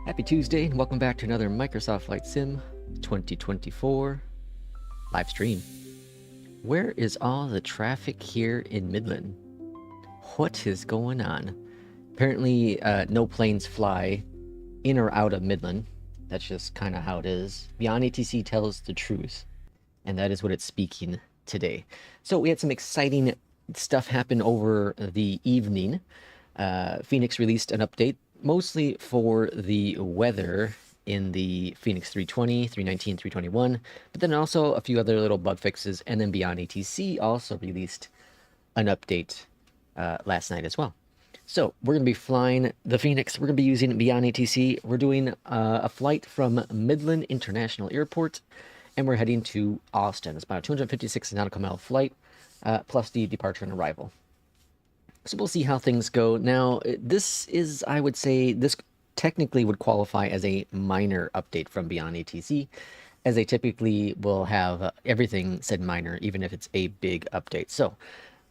Happy Tuesday and welcome back to another Microsoft Flight Sim 2024 live stream. Where is all the traffic here in Midland? What is going on? Apparently no planes fly in or out of Midland. That's just kind of how it is. Beyondatc tells the truth, and that is what it's speaking today. So we had some exciting stuff happen over the evening. Fenix released an update mostly for the weather in the Fenix 320, 319, 321, but then also a few other little bug fixes, and then Beyondatc also released an update last night as well. So we're going to be flying the Fenix. We're going to be using Beyondatc. We're doing a flight from Midland International Airport, and we're heading to Austin. It's about a 256 nautical mile flight, plus the departure and arrival. So we'll see how things go. Now, this is, I would say, this technically would qualify as a minor update from Beyondatc, as they typically will have everything said minor, even if it's a big update. So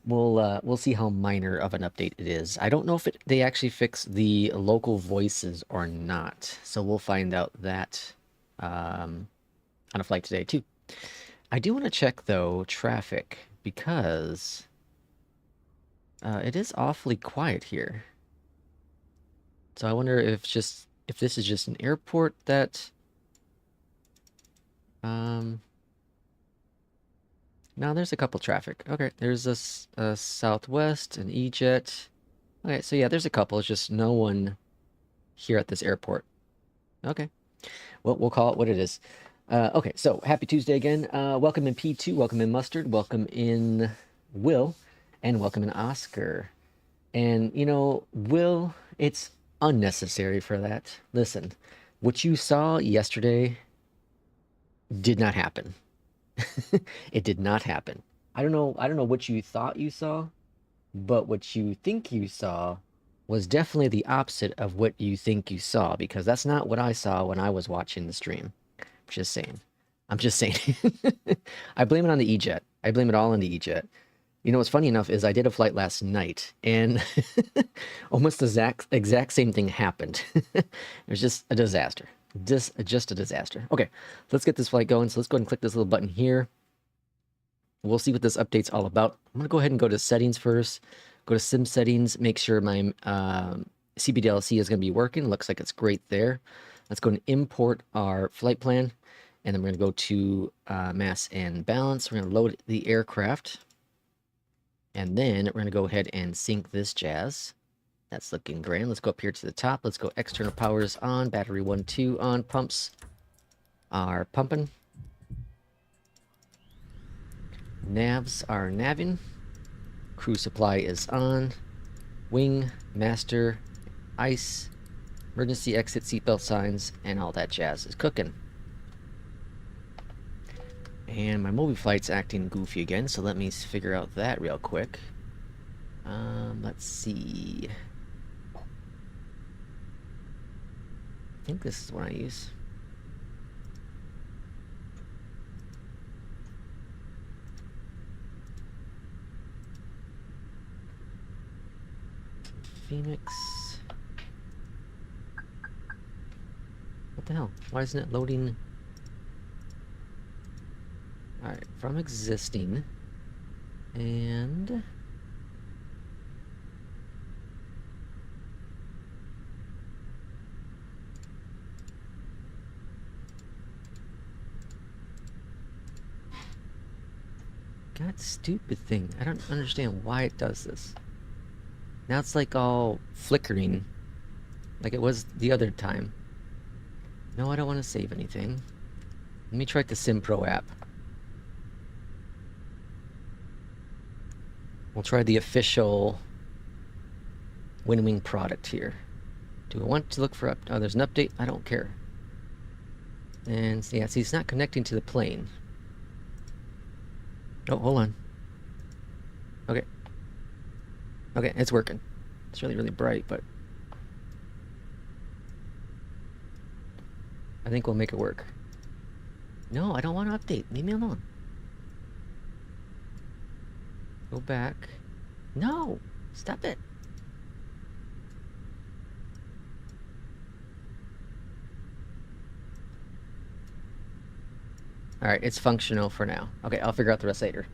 we'll see how minor of an update it is. I don't know if they actually fix the local voices or not. So we'll find out that on a flight today too. I do want to check though traffic, because it is awfully quiet here. So I wonder if this is just an airport that no, there's a couple traffic. Okay, there's a Southwest, an EJET. Okay, so yeah, there's a couple. It's just no one here at this airport. Okay, well, we'll call it what it is. Okay, so happy Tuesday again. Welcome in P2, welcome in Mustard, welcome in Will, and welcome in Oscar. And, you know, Will, it's unnecessary for that. Listen, what you saw yesterday did not happen. It did not happen. I don't know what you thought you saw, but what you think you saw was definitely the opposite of what you think you saw, because that's not what I saw when I was watching the stream. Just saying. I'm just saying. I blame it on the EJET. I blame it all on the EJET. You know, what's funny enough is I did a flight last night, and almost the exact same thing happened. It was just a disaster. Just a disaster. Okay, let's get this flight going. So let's go ahead and click this little button here. We'll see what this update's all about. I'm going to go ahead and go to settings first. Go to sim settings. Make sure my CBDLC is going to be working. Looks like it's great there. Let's go and import our flight plan. And then we're going to go to mass and balance. We're going to load the aircraft. And then we're going to go ahead and sync this jazz. That's looking grand. Let's go up here to the top. Let's go external powers on. Battery 1, 2 on. Pumps are pumping. Navs are navving. Crew supply is on. Wing, master, ice, emergency exit, seatbelt signs, and all that jazz is cooking. And my Mobiflight's acting goofy again, so let me figure out that real quick. Let's see. I think this is what I use. Phoenix. What the hell? Why isn't it loading? Alright, from existing, and God, stupid thing. I don't understand why it does this. Now it's like all flickering, like it was the other time. No, I don't want to save anything. Let me try the SimPro app. We'll try the official WinWing product here. Do I want to look for oh, there's an update? I don't care. And yeah, see, it's not connecting to the plane. Oh, hold on. Okay. Okay, it's working. It's really, really bright, but I think we'll make it work. No, I don't want to update. Leave me alone. Go back. No! Stop it! Alright, it's functional for now. Okay, I'll figure out the rest later.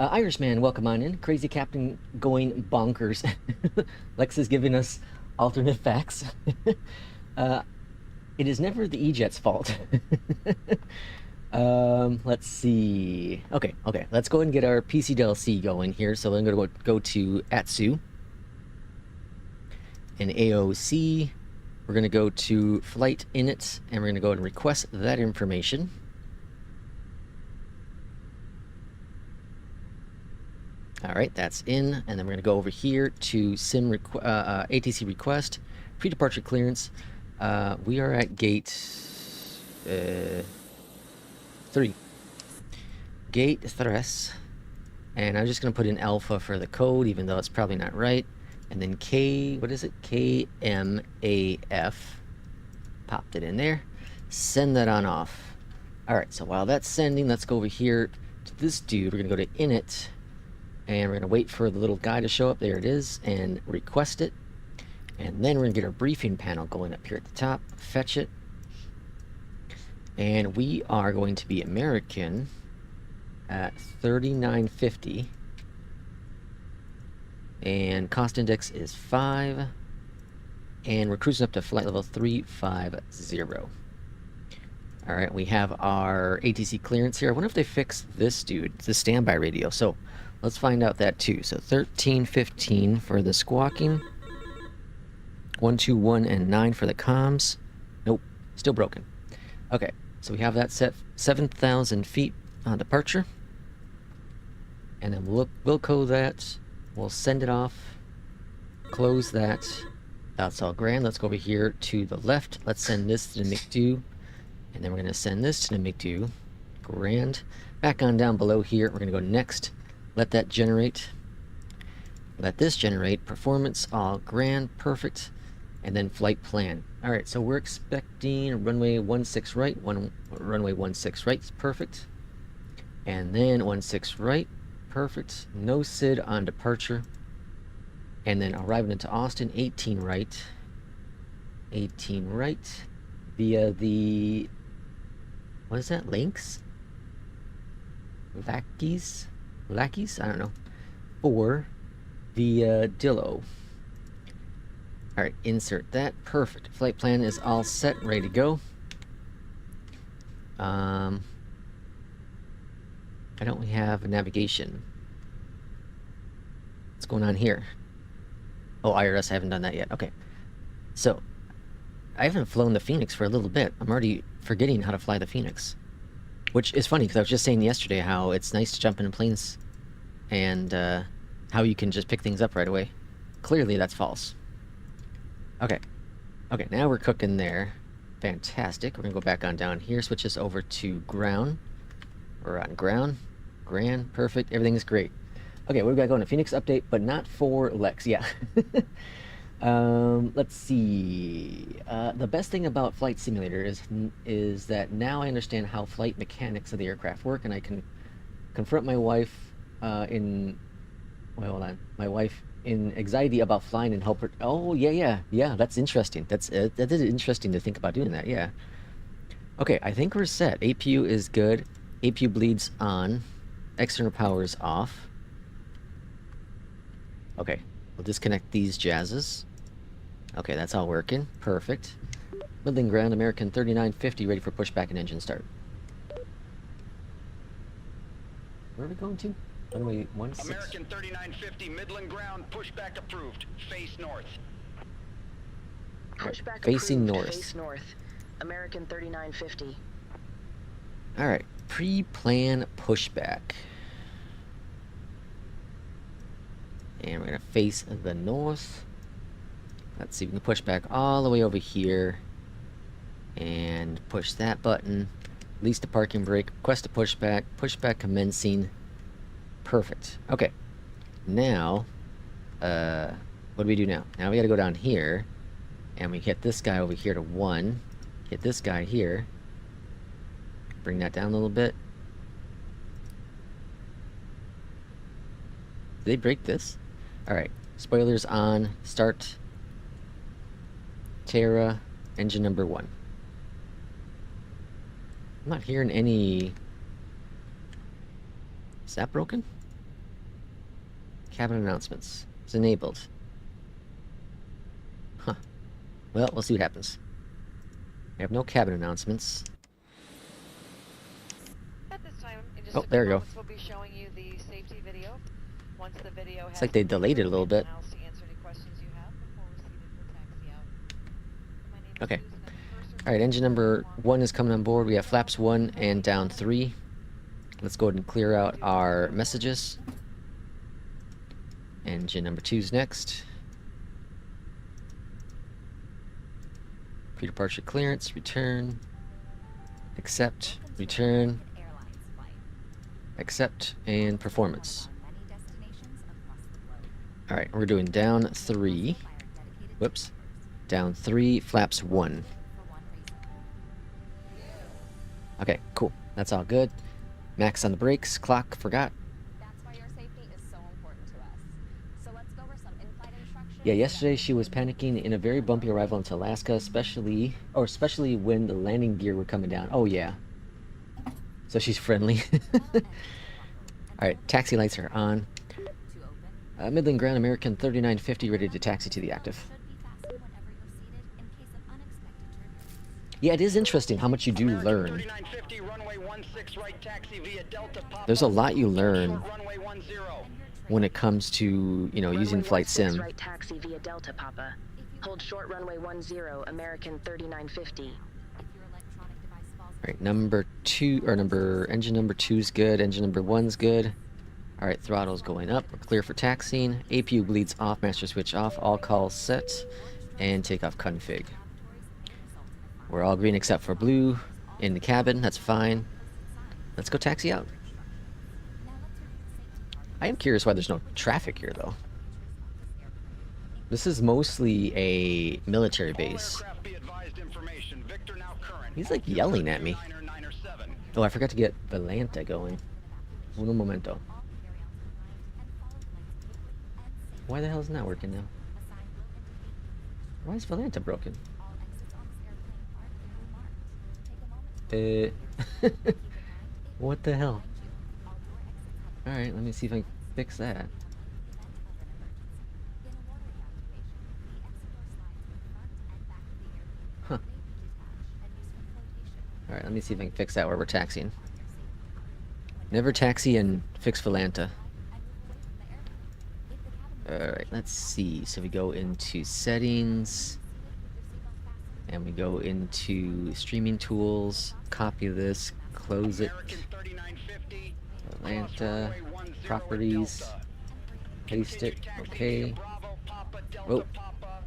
Irishman, welcome on in. Crazy Captain going bonkers. Lex is giving us alternate facts. It is never the EJET's fault. Let's see. Okay, let's go and get our PCDLC going here. So I'm going to go to ATSU. And AOC. We're going to go to Flight Init, and we're going to go and request that information. All right, that's in, and then we're going to go over here to ATC request, pre-departure clearance. We are at gate 3. Gate 3. And I'm just going to put in alpha for the code, even though it's probably not right. And then what is it? KMAF. Popped it in there. Send that on off. All right, so while that's sending, let's go over here to this dude. We're going to go to init. And we're going to wait for the little guy to show up. There it is. And request it. And then we're going to get our briefing panel going up here at the top. Fetch it. And we are going to be American at 3950. And cost index is 5. And we're cruising up to flight level 350. Alright, we have our ATC clearance here. I wonder if they fixed this dude, the standby radio. So let's find out that too. So 1315 for the squawking. 121 and 9 for the comms. Nope, still broken. Okay, so we have that set 7,000 feet on departure. And then we'll code that. We'll send it off. Close that. That's all grand. Let's go over here to the left. Let's send this to the McDo. And then we're going to send this to the McDo. Grand. Back on down below here. We're going to go next. Let that generate. Let this generate. Performance, all grand, perfect. And then flight plan. Alright, so we're expecting runway 16 right. Runway 16 right, perfect. And then 16 right, perfect. No SID on departure. And then arriving into Austin, 18 right. 18 right. Via the... what is that? Lynx? Lackeys? I don't know. Or via Dillo. Alright, insert that. Perfect. Flight plan is all set, ready to go. Why don't we have a navigation? What's going on here? Oh, IRS, I haven't done that yet. Okay. So, I haven't flown the Fenix for a little bit. I'm already forgetting how to fly the Fenix. Which is funny, because I was just saying yesterday how it's nice to jump into planes and how you can just pick things up right away. Clearly, that's false. Okay. Okay, now we're cooking there. Fantastic. We're going to go back on down here. Switch this over to ground. We're on ground. Grand. Perfect. Everything's great. Okay, we've got going to Phoenix update, but not for Lex. Yeah. Let's see. The best thing about Flight Simulator is that now I understand how flight mechanics of the aircraft work, and I can confront my wife in... wait, hold on. My wife in anxiety about flying and help her... oh, yeah, that's interesting. That is interesting to think about doing that, yeah. Okay, I think we're set. APU is good. APU bleeds on. External power is off. Okay, we'll disconnect these jazzes. Okay, that's all working. Perfect. Midland ground, American 3950, ready for pushback and engine start. Where are we going to? Runway 16. American 3950, Midland ground, pushback approved. Face north. Pushback facing approved. north. Face north. American 3950. Alright, pre-plan pushback. And we're going to face the north. Let's see, we can push back all the way over here. And push that button. Release the parking brake. Request a pushback. Pushback commencing. Perfect. Okay. Now, what do we do now? Now we got to go down here. And we hit this guy over here to 1. Hit this guy here. Bring that down a little bit. Did they break this? Alright. Spoilers on. Start. Terra. Engine number 1. I'm not hearing any Is that broken? Cabin announcements. It's enabled. Huh. Well, we'll see what happens. We have no cabin announcements. At this time, in just Oh, a few there we go. moments, we'll be showing you the safety video. Once the video It's has like they delayed it a little bit. I'll answer any questions you have before we're seated for taxi out. My name is Okay. Susan, I'm the first Alright, engine number 1 is coming on board. We have flaps 1 and down 3. Let's go ahead and clear out our messages. Engine number 2 is next. Pre-departure clearance, return, accept, return, accept, and performance. Alright, we're doing down 3. Whoops. Down 3, flaps 1. Okay, cool. That's all good. Max on the brakes, clock, forgot. That's why your safety is so important to us. So let's go over some in-flight instructions. Yeah, yesterday she was panicking in a very bumpy arrival into Alaska, especially when the landing gear were coming down. Oh yeah. So she's friendly. Alright, taxi lights are on. Midland Ground American 3950 ready to taxi to the active. Yeah, it is interesting how much you do learn. 3950, runway 16 right taxi via Delta Papa. There's a lot you learn Short runway 10. when it comes to, you know, using Runway flight 16 sim. right taxi via Delta Papa. Hold short runway 10, American 3950. Alright, engine number 2 is good, engine number 1's good. Alright, throttle's going up, we're clear for taxiing. APU bleeds off, master switch off, all calls set, and takeoff config. We're all green except for blue in the cabin, that's fine. Let's go taxi out. I am curious why there's no traffic here though. This is mostly a military base. Aircraft be advised information. Victor now current. He's like yelling at me. 907. Oh, I forgot to get Beyondatc going. Uno momento. Why the hell is not working now? Why is Beyondatc broken? What the hell? Alright, let me see if I can fix that. Huh. Alright, let me see if I can fix that where we're taxiing. Never taxi and fix Volanta. Alright, let's see. So we go into settings. And we go into streaming tools. Copy this. Close it. American 3950. Atlanta. Properties. Paste it. Okay. Bravo Papa Delta Oh. Papa.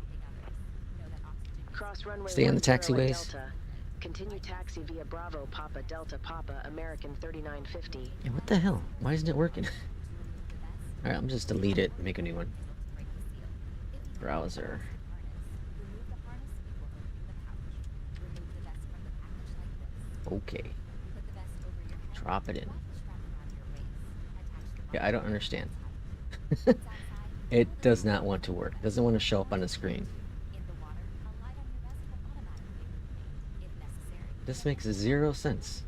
Cross runway Stay on the 10 at taxiways. Delta. Continue taxi via Bravo Papa Delta Papa American 3950. Yeah, what the hell? Why isn't it working? Alright, I'm just delete it. Make a new one. Browser. Okay. Drop it in. Yeah, I don't understand. It does not want to work. It doesn't want to show up on the screen. This makes 0 sense.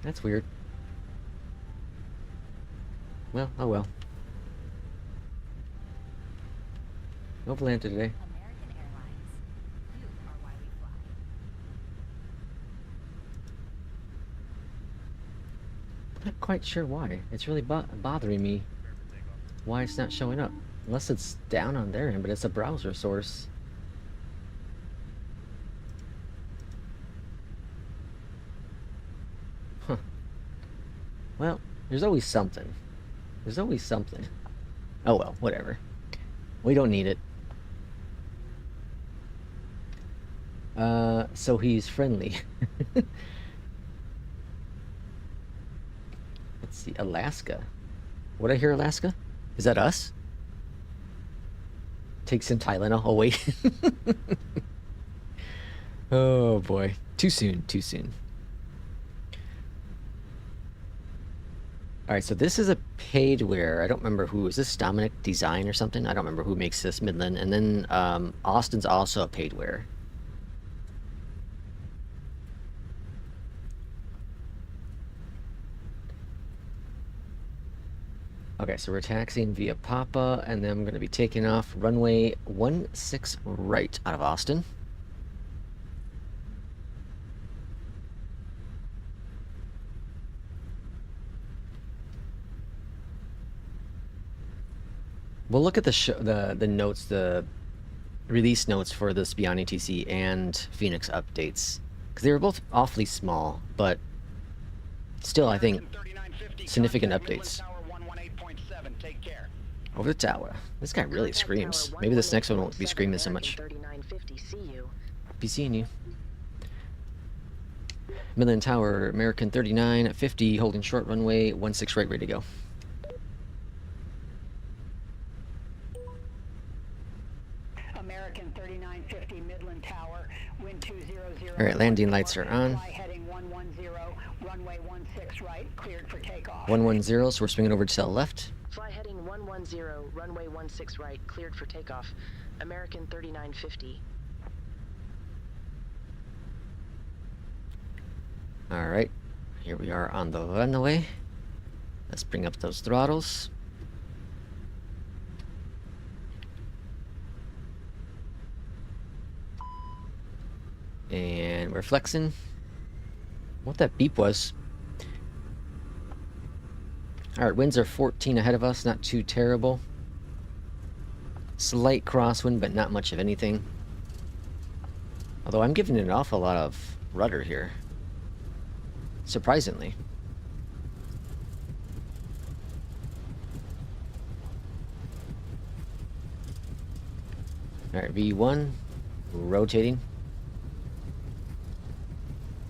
That's weird. Well, oh well. No Volanta today. I'm not quite sure why. It's really bothering me why it's not showing up. Unless it's down on their end, but it's a browser source. Huh. Well, there's always something. There's always something. Oh well, whatever. We don't need it. So he's friendly. Let's see, Alaska. What I hear, Alaska? Is that us? Take some Tylenol. Oh wait. Oh boy. Too soon, too soon. Alright, so this is a paid wear. I don't remember who. Is this Dominic Design or something? I don't remember who makes this, Midland. And then Austin's also a paid wear. Okay, so we're taxiing via Papa, and then I'm going to be taking off runway 16 right out of Austin. We'll look at the notes, the release notes for this Beyondatc and Fenix updates, because they were both awfully small, but still, I think, significant updates. Over the tower. This guy really screams. Maybe this next one won't be screaming so much. Be seeing you. Midland Tower, American 3950, holding short runway 16 right, ready to go. American 3950 Midland Tower, wind 200. All right, landing lights are on. Heading 110, runway 16 right, cleared for takeoff. 110, so we're swinging over to the left. Fly heading 110, runway 16 right, cleared for takeoff. American 3950. All right, here we are on the runway. Let's bring up those throttles. And we're flexing. What that beep was. Alright, winds are 14 ahead of us, not too terrible. Slight crosswind, but not much of anything. Although I'm giving it an awful lot of rudder here. Surprisingly. Alright, V1. Rotating.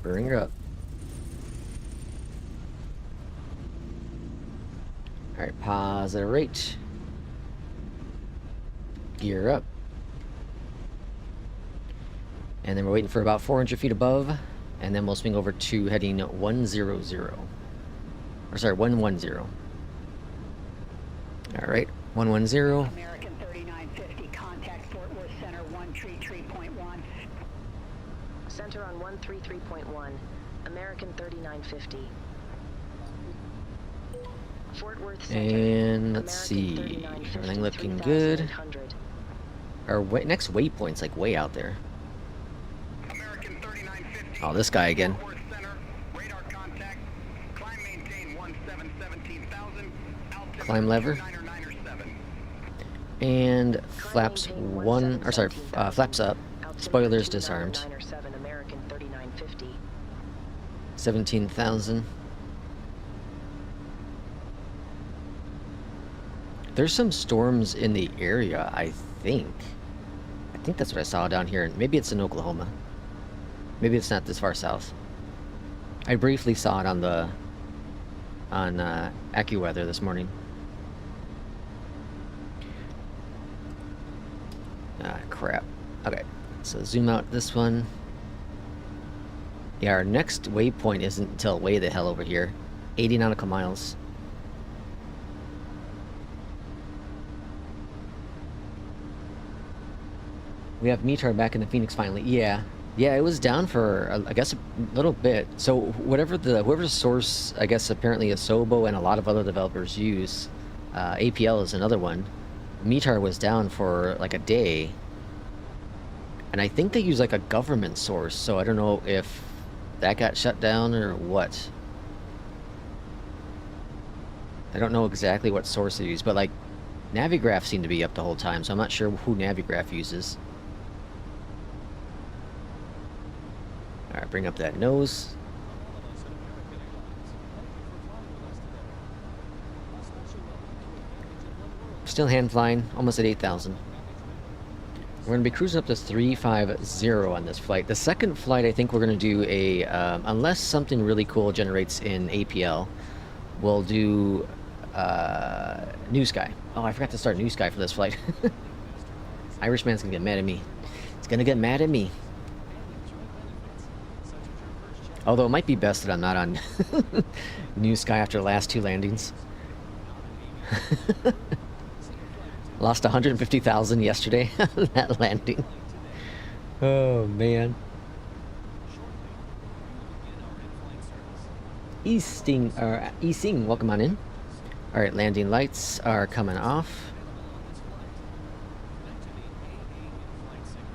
Bring her up. Alright, pause at a rate. Gear up. And then we're waiting for about 400 feet above. And then we'll swing over to heading 100. Or sorry, 110. Alright, 110. American 3950, contact Fort Worth Center 133.1. Center on 133.1. American 3950. Fort Worth Center. And let's see. Everything looking good. Our next waypoint's like way out there. Oh, this guy again. Climb lever. And flaps one, or sorry, flaps up. Spoilers disarmed. 17,000. There's some storms in the area, I think. I think that's what I saw down here. Maybe it's in Oklahoma. Maybe it's not this far south. I briefly saw it on the AccuWeather this morning. Ah, crap. Okay, so zoom out this one. Yeah, our next waypoint isn't until way the hell over here. 80 nautical miles. We have METAR back in the Fenix finally. Yeah. Yeah, it was down for, I guess, a little bit. So whoever's source, I guess, apparently Asobo and a lot of other developers use, APL is another one. METAR was down for like a day. And I think they use like a government source, so I don't know if that got shut down or what. I don't know exactly what source they use, but like Navigraph seemed to be up the whole time, so I'm not sure who Navigraph uses. Alright, bring up that nose. Still hand flying, almost at 8,000. We're going to be cruising up to 350 on this flight. The second flight, I think we're going to do a, unless something really cool generates in APL, we'll do New Sky. Oh, I forgot to start New Sky for this flight. Irishman's going to get mad at me. He's going to get mad at me. Although it might be best that I'm not on New Sky after the last 2 landings. Lost 150,000 yesterday on that landing. Oh, man. Easting, welcome on in. Alright, landing lights are coming off.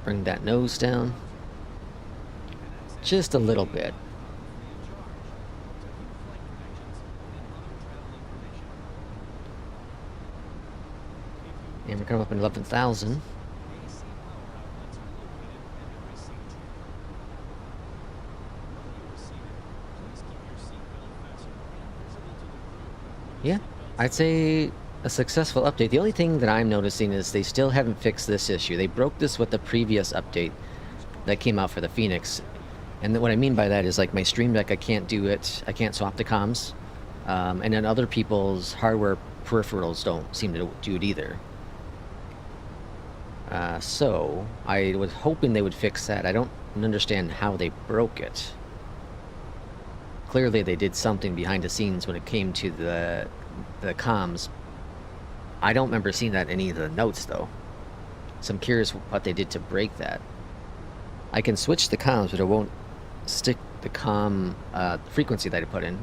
Bring that nose down. Just a little bit. And we're coming up in 11,000. Yeah, I'd say a successful update. The only thing that I'm noticing is they still haven't fixed this issue. They broke this with the previous update that came out for the Fenix. And what I mean by that is, like, my Stream Deck, I can't do it. I can't swap the comms. And then other people's hardware peripherals don't seem to do it either. So I was hoping they would fix that. I don't understand how they broke it. Clearly they did something behind the scenes when it came to the comms. I don't remember seeing that in any of the notes, though. So I'm curious what they did to break that. I can switch the comms, but it won't stick the comm frequency that I put in.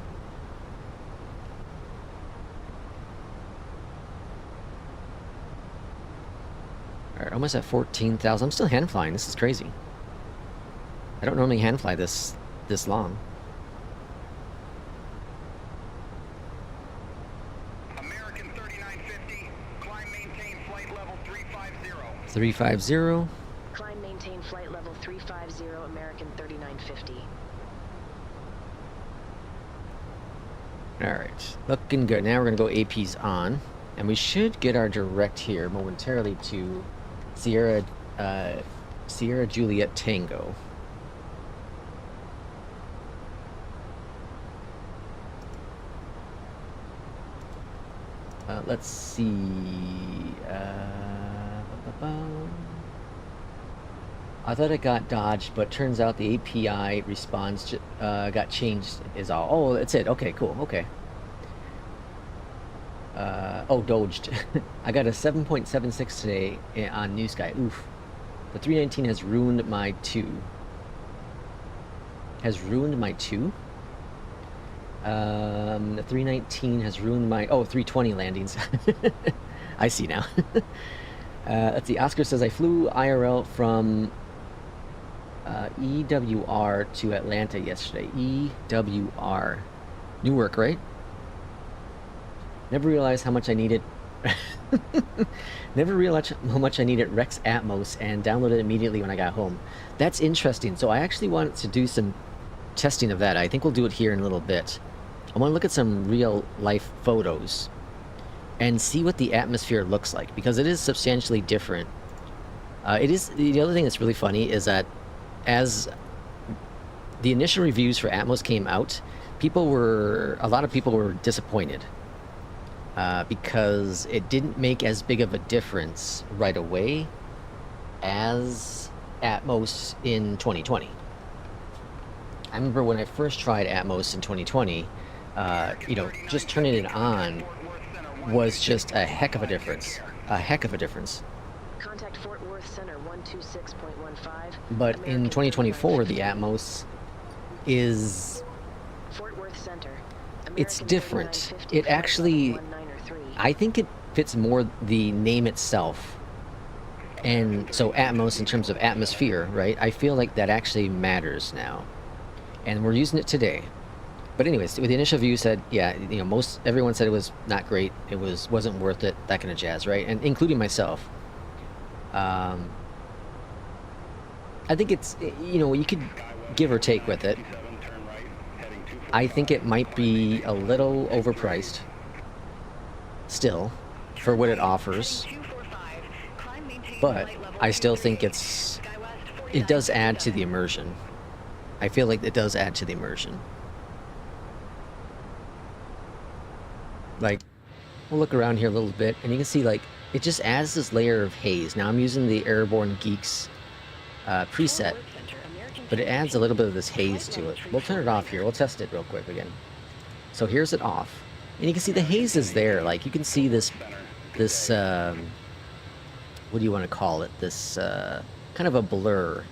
Alright, almost at 14,000. I'm still hand flying. This is crazy. I don't normally hand fly this long. American 3950, climb maintain flight level 350. 350. Climb maintain flight level 350, American 3950. Alright, looking good. Now we're going to go APs on. And we should get our direct here momentarily to Sierra Juliet Tango. Let's see. I thought it got dodged, but turns out the API response got changed is all. Oh, that's it. Okay, cool. Okay. Oh, dodged. I got a 7.76 today on New Sky. Oof. The 319 has ruined my 2. Has ruined my 2? The 319 has ruined my... Oh, 320 landings. I see now. Let's see. Oscar says, I flew IRL from EWR to Atlanta yesterday. EWR. Newark, right? Never realized how much I needed... Never realized how much I needed Rex Atmos and downloaded it immediately when I got home. That's interesting. So I actually wanted to do some testing of that. I think we'll do it here in a little bit. I want to look at some real life photos and see what the atmosphere looks like, because it is substantially different. It is. The other thing that's really funny is that as the initial reviews for Atmos came out, a lot of people were disappointed. Because it didn't make as big of a difference right away as Atmos in 2020. I remember when I first tried Atmos in 2020, you know, just turning it on was just a heck of a difference. A heck of a difference. Contact Fort Worth Center 126.15. But in 2024, the Atmos is... Fort Worth Center. It's different. It actually... I think it fits more the name itself. And so Atmos in terms of atmosphere, right? I feel like that actually matters now. And we're using it today. But anyways, with the initial view said, yeah, you know, everyone said it was not great. It wasn't worth it, that kind of jazz, right? And including myself. I think it's, you know, you could give or take with it. I think it might be a little overpriced still for what it offers, but I still think it does add to the immersion. I feel like it does add to the immersion. Like, we'll look around here a little bit and you can see, like, it just adds this layer of haze. Now I'm using the Airborne Geeks preset, but it adds a little bit of this haze to it. We'll turn it off here. We'll test it real quick again. So here's it off. And you can see the haze is there. Like, you can see this, what do you want to call it? This, kind of a blur,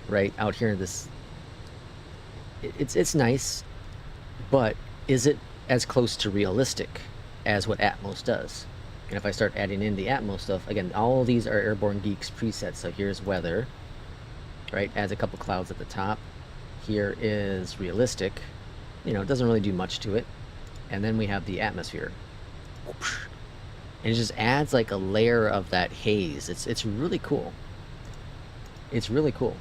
right? Out here in this, it's nice, but is it as close to realistic as what Atmos does? And if I start adding in the Atmos stuff, again, all of these are Airborne Geeks presets. So here's weather, right? Adds a couple clouds at the top. Here is realistic. You know, it doesn't really do much to it. And then we have the atmosphere. And it just adds like a layer of that haze. It's really cool. It's really cool.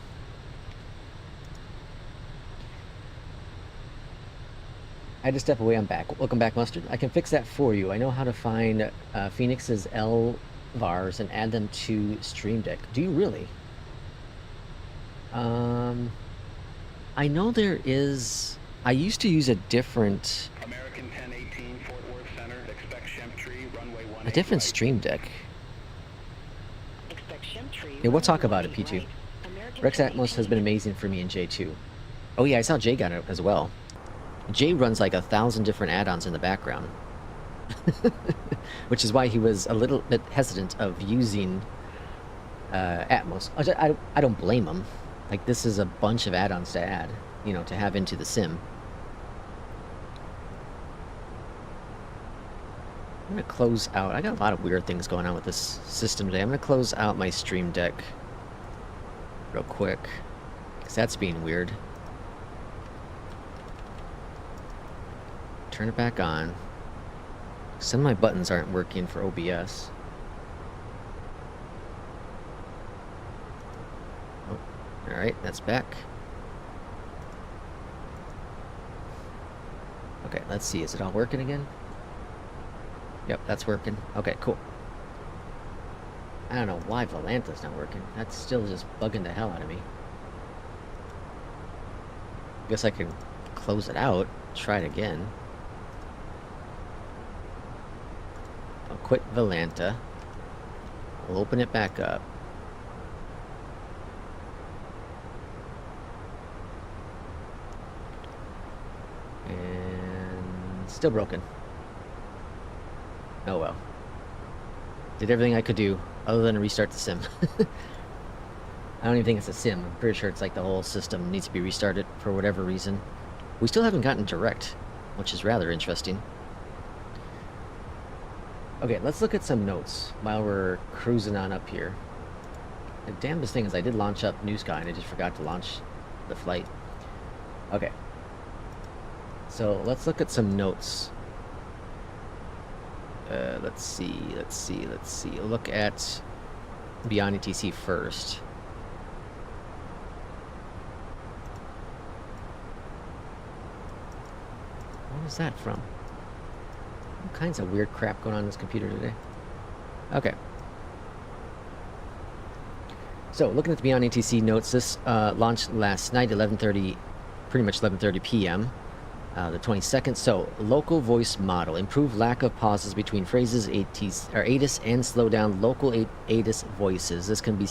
I had to step away, I'm back. Welcome back, Mustard. I can fix that for you. I know how to find Fenix's LVARs and add them to Stream Deck. Do you really? I know there is... I used to use a different... American 1018, Fort Worth Center. Expect Shemptree, runway 18 a different right. Stream Deck. Expect Shemptree, Yeah, we'll talk runway about it, 18 P2. right. American Rex 1018 Atmos has been amazing for me in J2. Oh yeah, I saw Jay got it as well. Jay runs like 1,000 different add-ons in the background. Which is why he was a little bit hesitant of using Atmos. I don't blame him. Like, this is a bunch of add-ons to add, you know, to have into the sim. I'm going to close out. I got a lot of weird things going on with this system today. I'm going to close out my Stream Deck real quick, because that's being weird. Turn it back on. Some of my buttons aren't working for OBS. Oh, alright, that's back. Okay, let's see. Is it all working again? Yep, that's working. Okay, cool. I don't know why Veyondatc's not working. That's still just bugging the hell out of me. Guess I can close it out, try it again. I'll quit Veyondatc. We'll open it back up. And still broken. Oh well. Did everything I could do other than restart the sim. I don't even think it's a sim. I'm pretty sure it's like the whole system needs to be restarted for whatever reason. We still haven't gotten direct, which is rather interesting. Okay, let's look at some notes while we're cruising on up here. The damnedest thing is I did launch up New Sky and I just forgot to launch the flight. Okay. So let's look at some notes. Let's see. Look at Beyondatc first. What was that from? All kinds of weird crap going on in this computer today. Okay. So, looking at the Beyondatc notes, this launched last night, 11:30, pretty much 11:30 p.m. The 22nd. So, local voice model. Improve lack of pauses between phrases, ATIS, and slow down local ATIS voices. This can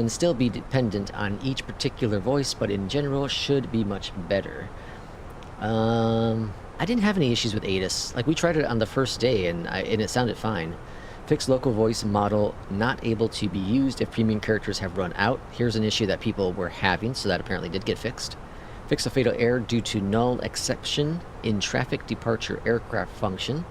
still be dependent on each particular voice, but in general should be much better. I didn't have any issues with ATIS. Like, we tried it on the first day, and it sounded fine. Fix local voice model not able to be used if premium characters have run out. Here's an issue that people were having, so that apparently did get fixed. Fix a fatal error due to null exception in traffic departure aircraft function.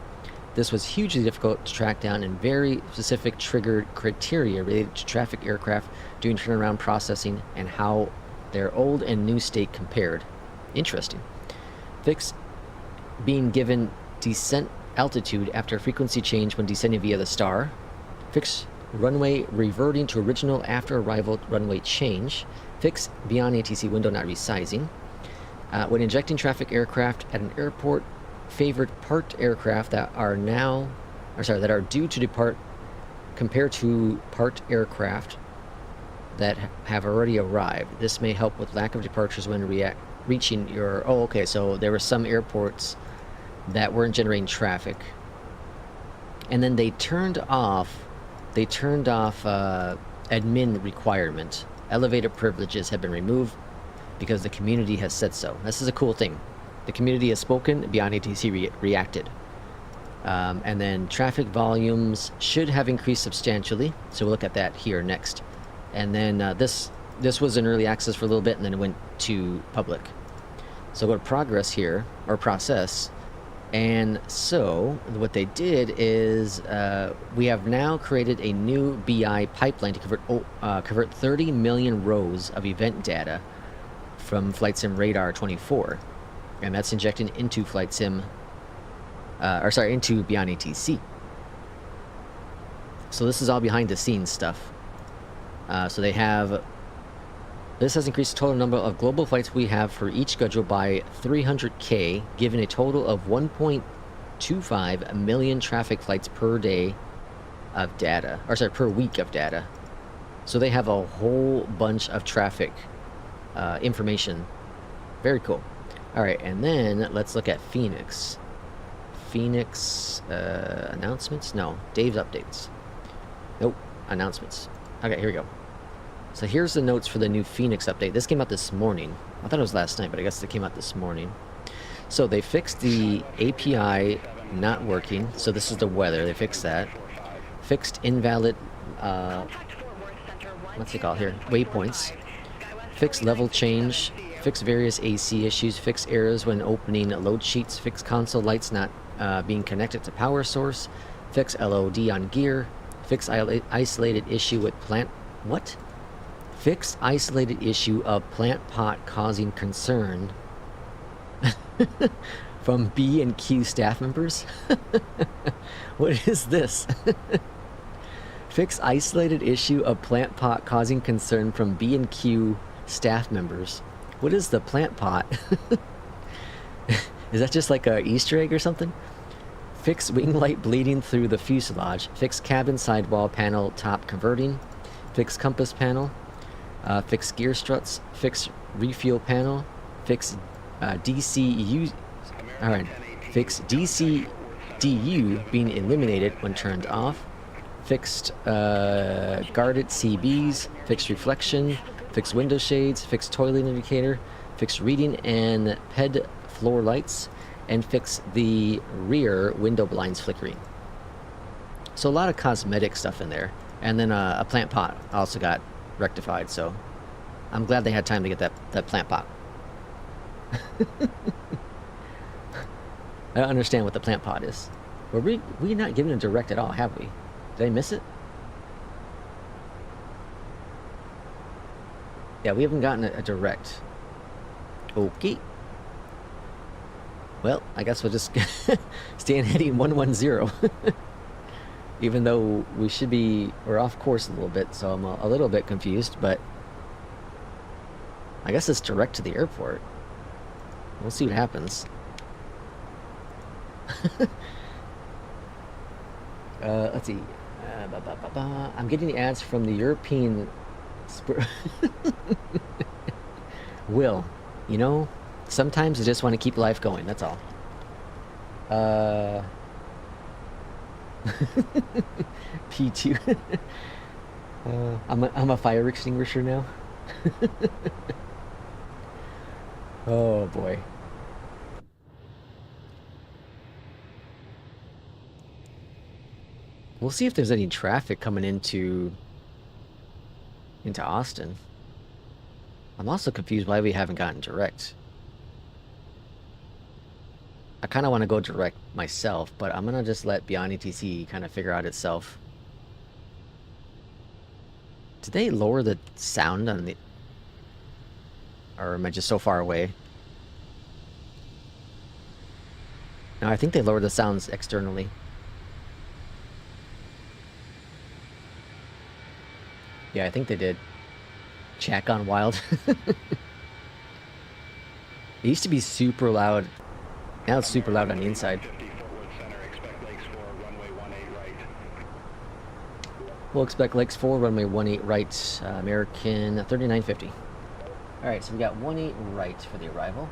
This was hugely difficult to track down and very specific triggered criteria related to traffic aircraft doing turnaround processing and how their old and new state compared. Interesting. Fix being given descent altitude after frequency change when descending via the star. Fix runway reverting to original after arrival runway change. Fix Beyondatc window not resizing. When injecting traffic aircraft at an airport, favored parked aircraft that are due to depart compared to parked aircraft that have already arrived. This may help with lack of departures when reaching your... Oh, okay, so there were some airports that weren't generating traffic, and then they turned off admin requirement elevator privileges have been removed because the community has said so. This is a cool thing. The community has spoken, Beyondatc reacted. And then traffic volumes should have increased substantially, so we'll look at that here next. And then this was in early access for a little bit, and then it went to public. So go to progress here, or process. And so what they did is we have now created a new BI pipeline to convert 30 million rows of event data from Flight Sim Radar 24, and that's injected into Flight Sim, into Beyondatc. So this is all behind the scenes stuff. So they have. This has increased the total number of global flights we have for each schedule by 300K, giving a total of 1.25 million traffic flights per day of data, or sorry, per week of data. So they have a whole bunch of traffic information. Very cool. All right, and then let's look at Fenix. Fenix announcements? No, Dave's updates. Nope, announcements. Okay, here we go. So here's the notes for the new Fenix update. This came out this morning. I thought it was last night, but I guess it came out this morning. So they fixed the API not working. So this is the weather. They fixed that. Fixed invalid, what's it called here? Waypoints. Fixed level change. Fixed various AC issues. Fixed errors when opening load sheets. Fixed console lights not being connected to power source. Fixed LOD on gear. Fixed isolated issue with plant... What? Fixed isolated issue of plant pot causing concern from B and Q staff members? What is this? Fixed isolated issue of plant pot causing concern from B and Q staff members. What is the plant pot? Is that just like a Easter egg or something? Fixed wing light bleeding through the fuselage. Fixed cabin sidewall panel top converting. Fixed compass panel. Fixed gear struts, fixed refuel panel, fixed DCU. Alright, fixed DCDU being eliminated when turned off. Fixed guarded CBs, fixed reflection, fixed window shades, fixed toilet indicator, fixed reading and PED floor lights, and fixed the rear window blinds flickering. So a lot of cosmetic stuff in there. And then a plant pot also got rectified, so I'm glad they had time to get that plant pot. I don't understand what the plant pot is. Were we not given a direct at all, have we? Did I miss it? Yeah, we haven't gotten a direct. Okay. Well, I guess we'll just stay in heading 110. Even though we're off course a little bit, so I'm a little bit confused, but I guess it's direct to the airport. We'll see what happens. Let's see. I'm getting the ads from the European... Will, you know, sometimes I just want to keep life going, that's all. P2. I'm a fire extinguisher now. Oh boy. We'll see if there's any traffic coming into Austin. I'm also confused why we haven't gotten direct. I kind of want to go direct myself, but I'm gonna just let Beyondatc kind of figure out itself. Did they lower the sound on the... Or am I just so far away? No, I think they lowered the sounds externally. Yeah, I think they did. Jack on Wild. It used to be super loud. Now it's super loud on the inside. We'll expect Lakes 4, runway 18 right, American 3950. Alright, so we got 18 right for the arrival.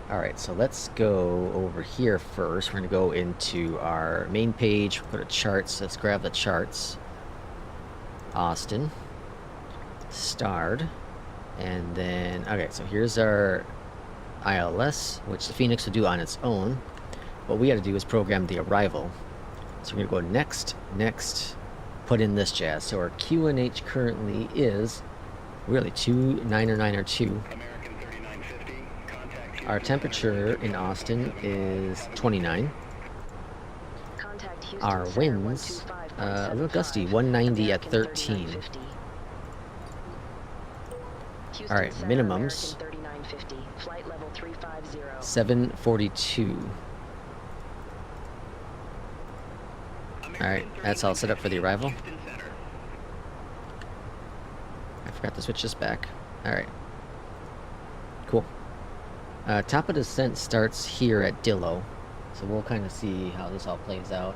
Alright, so let's go over here first. We're going to go into our main page, go to charts. Let's grab the charts. Austin. Starred. And then, okay, so here's our ILS, which the Phoenix will do on its own. What we got to do is program the arrival. So we're going to go next, next, put in this jazz. So our QNH currently is really 29902. Our temperature in Austin is 29. Contact Houston Our Center winds, 125.75, a little gusty, 190 at American 13. 3950. Houston Alright, Center, minimums. American 3950, flight level 350. 742. Alright, that's all set up for the arrival. I forgot to switch this back. Alright. Cool. Top of descent starts here at Dillo. So we'll kind of see how this all plays out.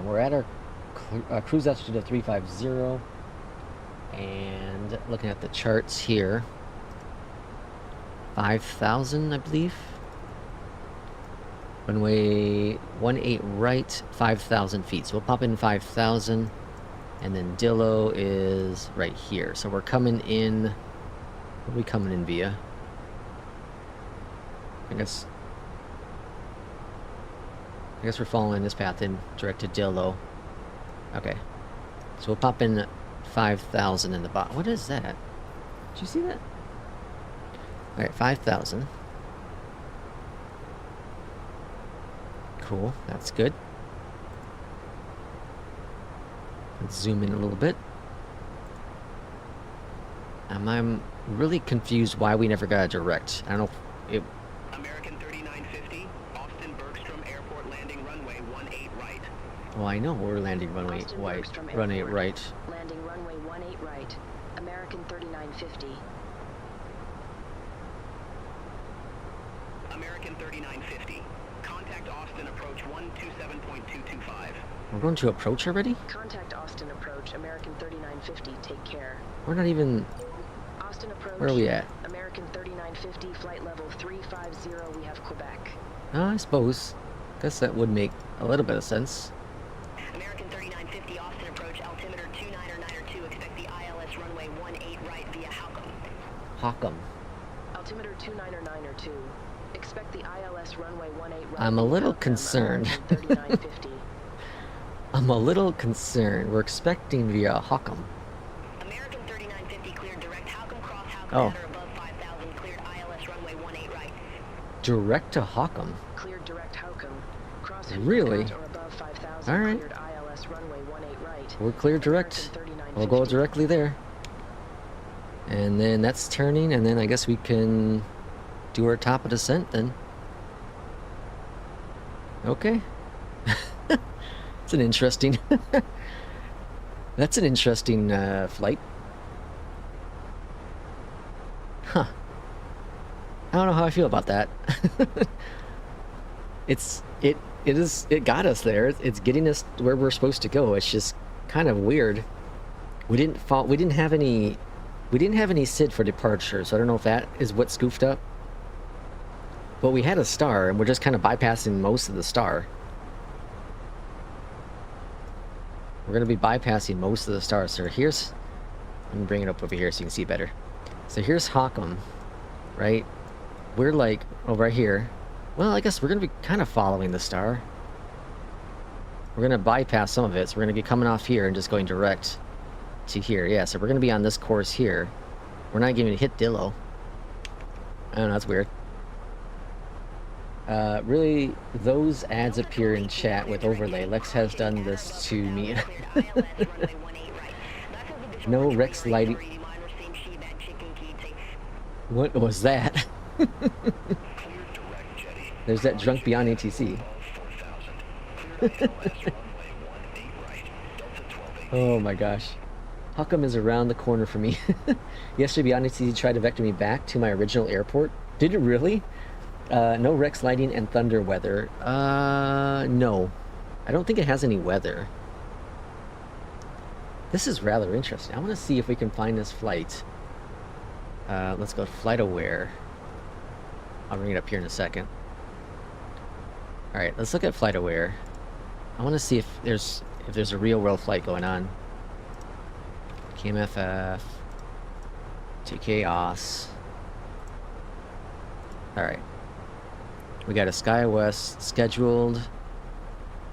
We're at our cruise altitude of 350. And looking at the charts here. 5,000, I believe. Runway 18 right, 5,000 feet. So we'll pop in 5,000. And then Dillo is right here. So we're coming in... What are we coming in via? I guess we're following this path in direct to Dillo. Okay. So we'll pop in 5,000 in the bottom. What is that? Did you see that? Alright, 5,000. Cool, that's good. Let's zoom in a little bit. I'm really confused why we never got a direct. I don't know if it... American 3950, Austin Bergstrom Airport landing runway 18 right. Well, I know we're landing runway Austin white, Bergstrom runway Airport. right. Landing runway 18 right, American 3950. American 3950, contact Austin approach 127.225. We're going to approach already? Contact Austin approach, American 3950, take care. We're not even... Austin approach. Where are we at? American 3950, flight level 350, we have Quebec. I suppose. Guess that would make a little bit of sense. American 3950, Austin approach, altimeter 29902, expect the ILS runway 18 right via Halcombe. Hockham. Altimeter 29902. Expect the ILS runway 18 right. I'm a via little Halcombe, concerned. American 3950. I'm a little concerned. We're expecting via Hockham. American 3950, cleared direct Halcombe cross Halcombe Oh. matter above 5000, cleared ILS runway 18 right. Direct to Hockham. Cleared direct Halcombe. Cross Really? or above 5000. All right. Cleared ILS runway 18 right. We're clear direct. American We'll go 3950. directly there. And then that's turning, and then I guess we can do our top of descent then. Okay. It's an interesting... That's an interesting flight. Huh. I don't know how I feel about that. It got us there. It's getting us where we're supposed to go. It's just kind of weird. We didn't have any SID for departure, so I don't know if that is what scoofed up. But we had a star, and we're just kind of bypassing most of the star. We're going to be bypassing most of the stars. So here's... Let me bring it up over here so you can see better. So here's Hockham, right? We're like, right here. Well, I guess we're going to be kind of following the star. We're going to bypass some of it, so we're going to be coming off here and just going direct to here. Yeah, so we're going to be on this course here. We're not going to hit Dillo. I don't know, that's weird. Really, those ads appear in chat with overlay. Lex has done this to me. No Rex lighting. What was that? There's that drunk beyond ATC. Oh my gosh. Huckham is around the corner for me. Yesterday beyond ATC tried to vector me back to my original airport. Did it really? No Rex lighting and thunder weather. No. I don't think it has any weather. This is rather interesting. I want to see if we can find this flight. Let's go flight aware. I'll bring it up here in a second. Alright, let's look at flight aware. I want to see if there's a real world flight going on. KMFF. TKOS. Alright. We got a SkyWest scheduled.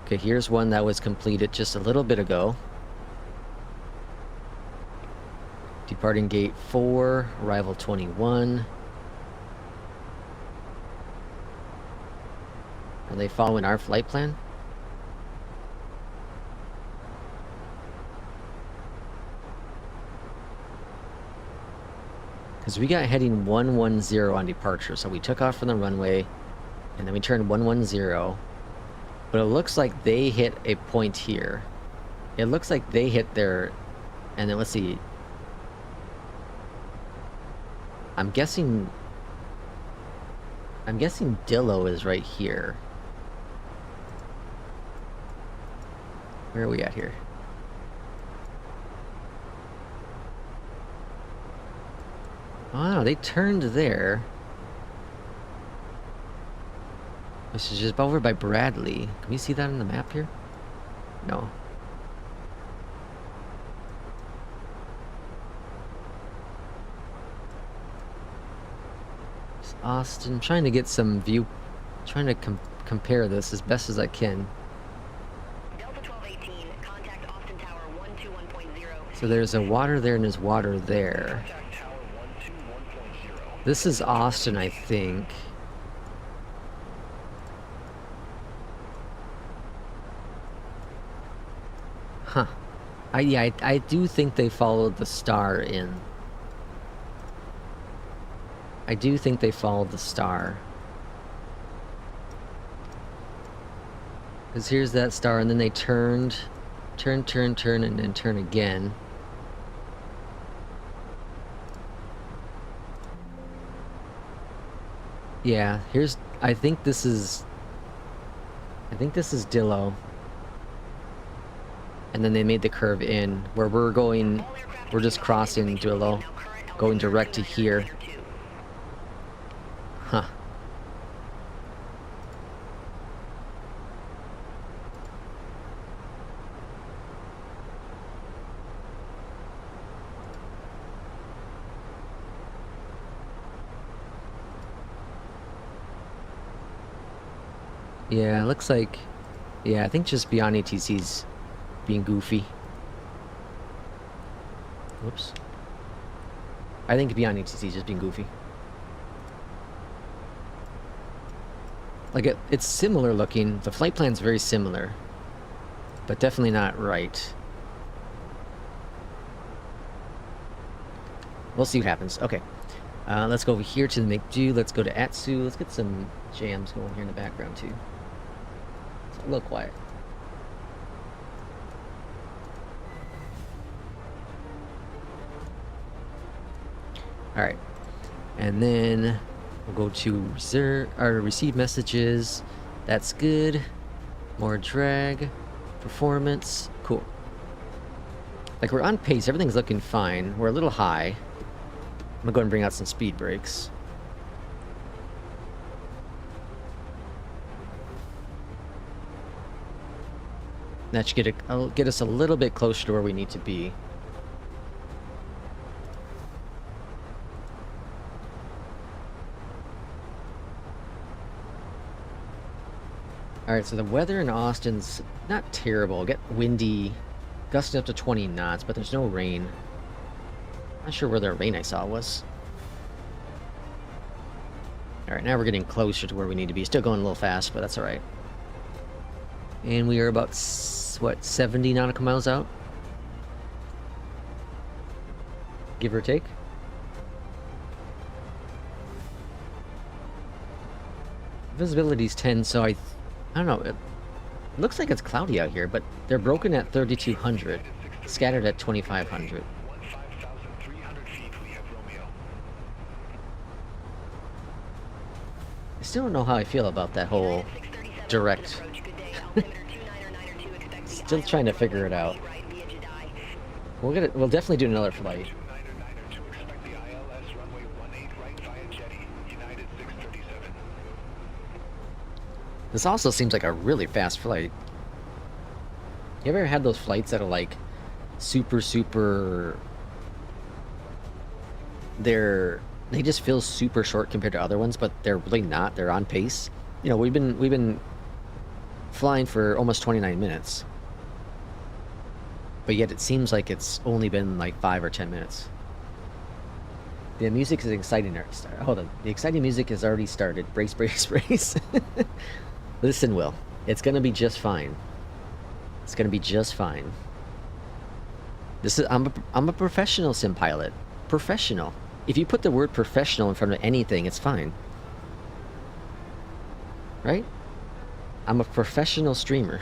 Okay, here's one that was completed just a little bit ago. Departing gate 4, arrival 21. Are they following our flight plan? Because we got heading 110 on departure, so we took off from the runway, and then we turned 110. But it looks like they hit a point here. It looks like they hit their... And then let's see. I'm guessing Dillo is right here. Where are we at here? Oh, no, they turned there. This is just over by Bradley. Can we see that on the map here? No. It's Austin. Trying to get some view. Trying to compare this as best as I can. Delta 1218, contact Austin Tower 121.0. So there's a water there and there's water there. Contact Tower 121.0. This is Austin, I think. Huh. Yeah, I do think they followed the star in. I do think they followed the star. Because here's that star, and then they turned, and then turn again. Yeah, here's... I think this is Dillo. And then they made the curve in, where we're going... We're just crossing Dillo, going direct to here. Huh. Yeah, it looks like... Yeah, I think just Beyond ATC's being goofy. Whoops. I think Beyond ATC's just being goofy. Like, it's similar looking. The flight plan's very similar. But definitely not right. We'll see what happens. Okay. Let's go over here to the McDo. Let's go to Atsu. Let's get some jams going here in the background, too. It's a little quiet. Alright. And then we'll go to receive messages. That's good. More drag. Performance. Cool. Like, we're on pace. Everything's looking fine. We're a little high. I'm gonna go and bring out some speed brakes. That should get us a little bit closer to where we need to be. Alright, so the weather in Austin's not terrible. Get windy, gusting up to 20 knots, but there's no rain. Not sure where the rain I saw was. Alright, now we're getting closer to where we need to be. Still going a little fast, but that's alright. And we are about, what, 70 nautical miles out? Give or take? Visibility's 10, so I don't know. It looks like it's cloudy out here, but they're broken at 3,200, scattered at 2,500. 15,300 feet, we have Romeo. I still don't know how I feel about that whole direct. Still trying to figure it out. We'll definitely do another flight. 29er 9er 2, expect the ILS runway 18 right via jetty, United 637. This also seems like a really fast flight. You ever had those flights that are like super they just feel super short compared to other ones, but they're really not. They're on pace. You know, we've been flying for almost 29 minutes. But yet it seems like it's only been like 5 or 10 minutes. The music is exciting. Hold on. The exciting music has already started. Brace, brace, brace. Listen, Will. It's gonna be just fine. It's gonna be just fine. I'm a professional sim pilot. Professional. If you put the word professional in front of anything, it's fine. Right? I'm a professional streamer.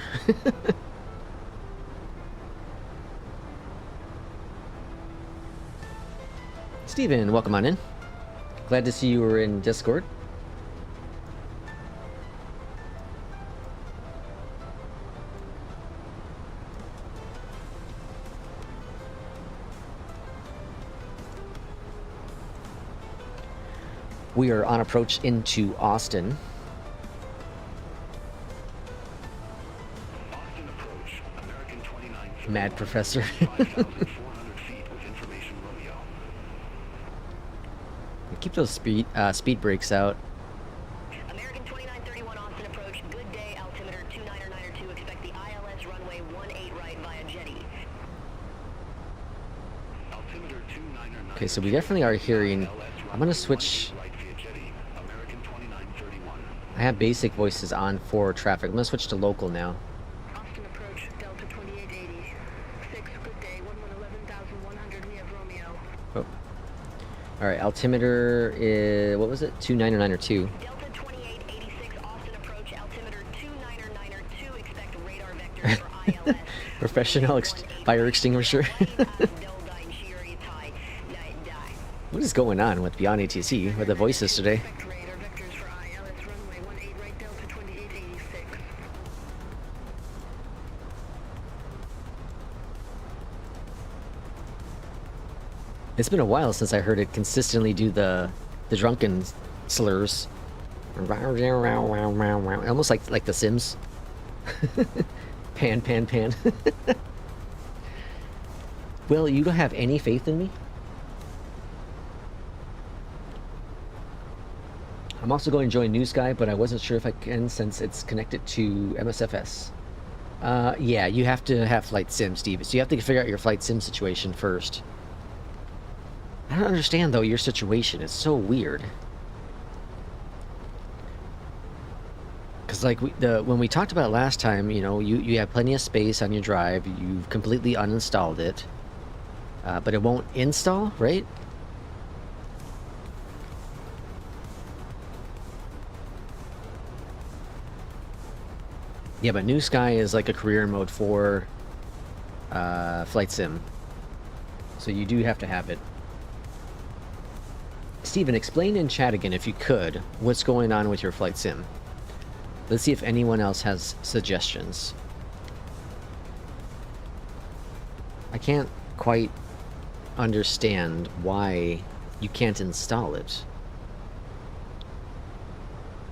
Steven, welcome on in. Glad to see you were in Discord. We are on approach into Austin. Austin approach, American 29. Mad Professor. 5,400 feet with information Romeo. Keep those speed brakes out. American 2931 Austin approach. Good day. Altimeter 29er 92. Expect the ILS runway 18 right via jetty. Altimeter 29er. Okay, so we definitely are hearing. I'm gonna switch. Right via jetty. American 2931. I have basic voices on for traffic. I'm gonna switch to local now. Austin approach. Delta 2880. 6. Good day. 11,100. We have Romeo. Oh. All right, altimeter is what was it? 29 or 2? Delta 2886 Austin approach. Altimeter 29er 2. Expect radar vectors for ILS. Professional fire extinguisher. What is going on with Beyondatc with the voices today? Radar vectors for ILS runway 18 right Delta 2886. It's been a while since I heard it consistently do the drunken slurs. Almost like The Sims. Pan, pan, pan. Will, you don't have any faith in me? I'm also going to join New Sky, but I wasn't sure if I can since it's connected to Msfs. Yeah, you have to have flight sim, Steve. So you have to figure out your flight sim situation first. I don't understand, though, your situation. It's so weird. Because, like, when we talked about it last time, you know, you have plenty of space on your drive. You've completely uninstalled it. But it won't install, right? Yeah, but New Sky is like a career mode for flight sim. So you do have to have it. Steven, explain in chat again, if you could, what's going on with your flight sim. Let's see if anyone else has suggestions. I can't quite understand why you can't install it.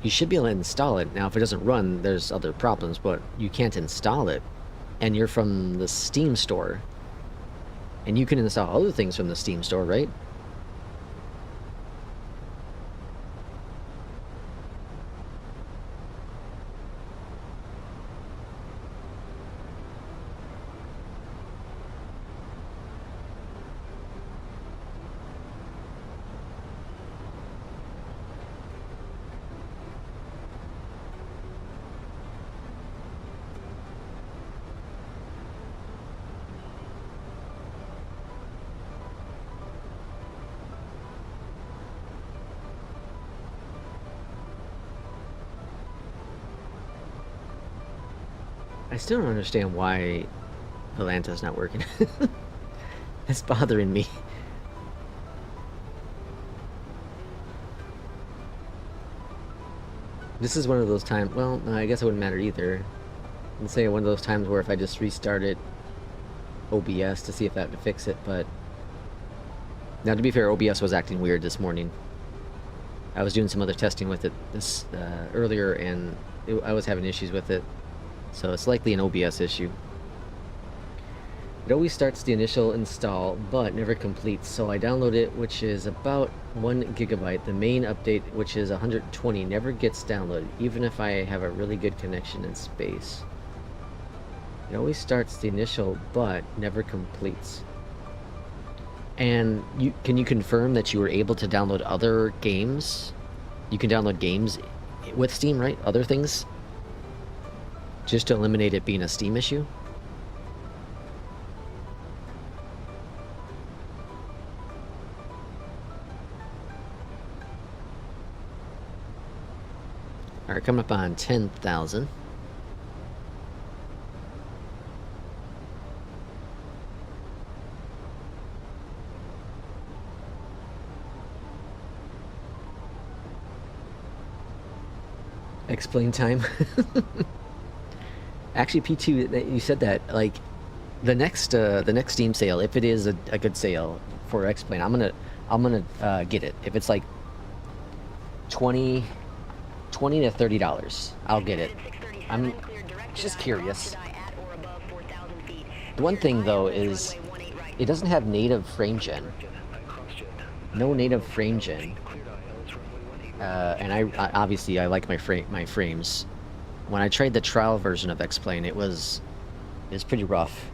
You should be able to install it. Now, if it doesn't run, there's other problems, but you can't install it. And you're from the Steam store. And you can install other things from the Steam store, right? I still don't understand why Vyolanta's not working. It's bothering me. This is one of those times, well, no, I guess it wouldn't matter either. Let's say one of those times where if I just restarted OBS to see if that would fix it, but... Now, to be fair, OBS was acting weird this morning. I was doing some other testing with it this earlier, and I was having issues with it. So it's likely an OBS issue. It always starts the initial install, but never completes. So I download it, which is about 1 gigabyte. The main update, which is 120, never gets downloaded, even if I have a really good connection in space. It always starts the initial, but never completes. And can you confirm that you were able to download other games? You can download games with Steam, right? Other things? Just to eliminate it being a Steam issue? Alright, coming up on 10,000. Explain time. Actually, P2, you said that, like, the next Steam sale, if it is a good sale for Explain, I'm gonna get it. If it's like 20 to $30, I'll get it. I'm just curious. The one thing though is it doesn't have native frame gen. No native frame gen. And I obviously I like my frames. When I tried the trial version of X-Plane, it's pretty rough.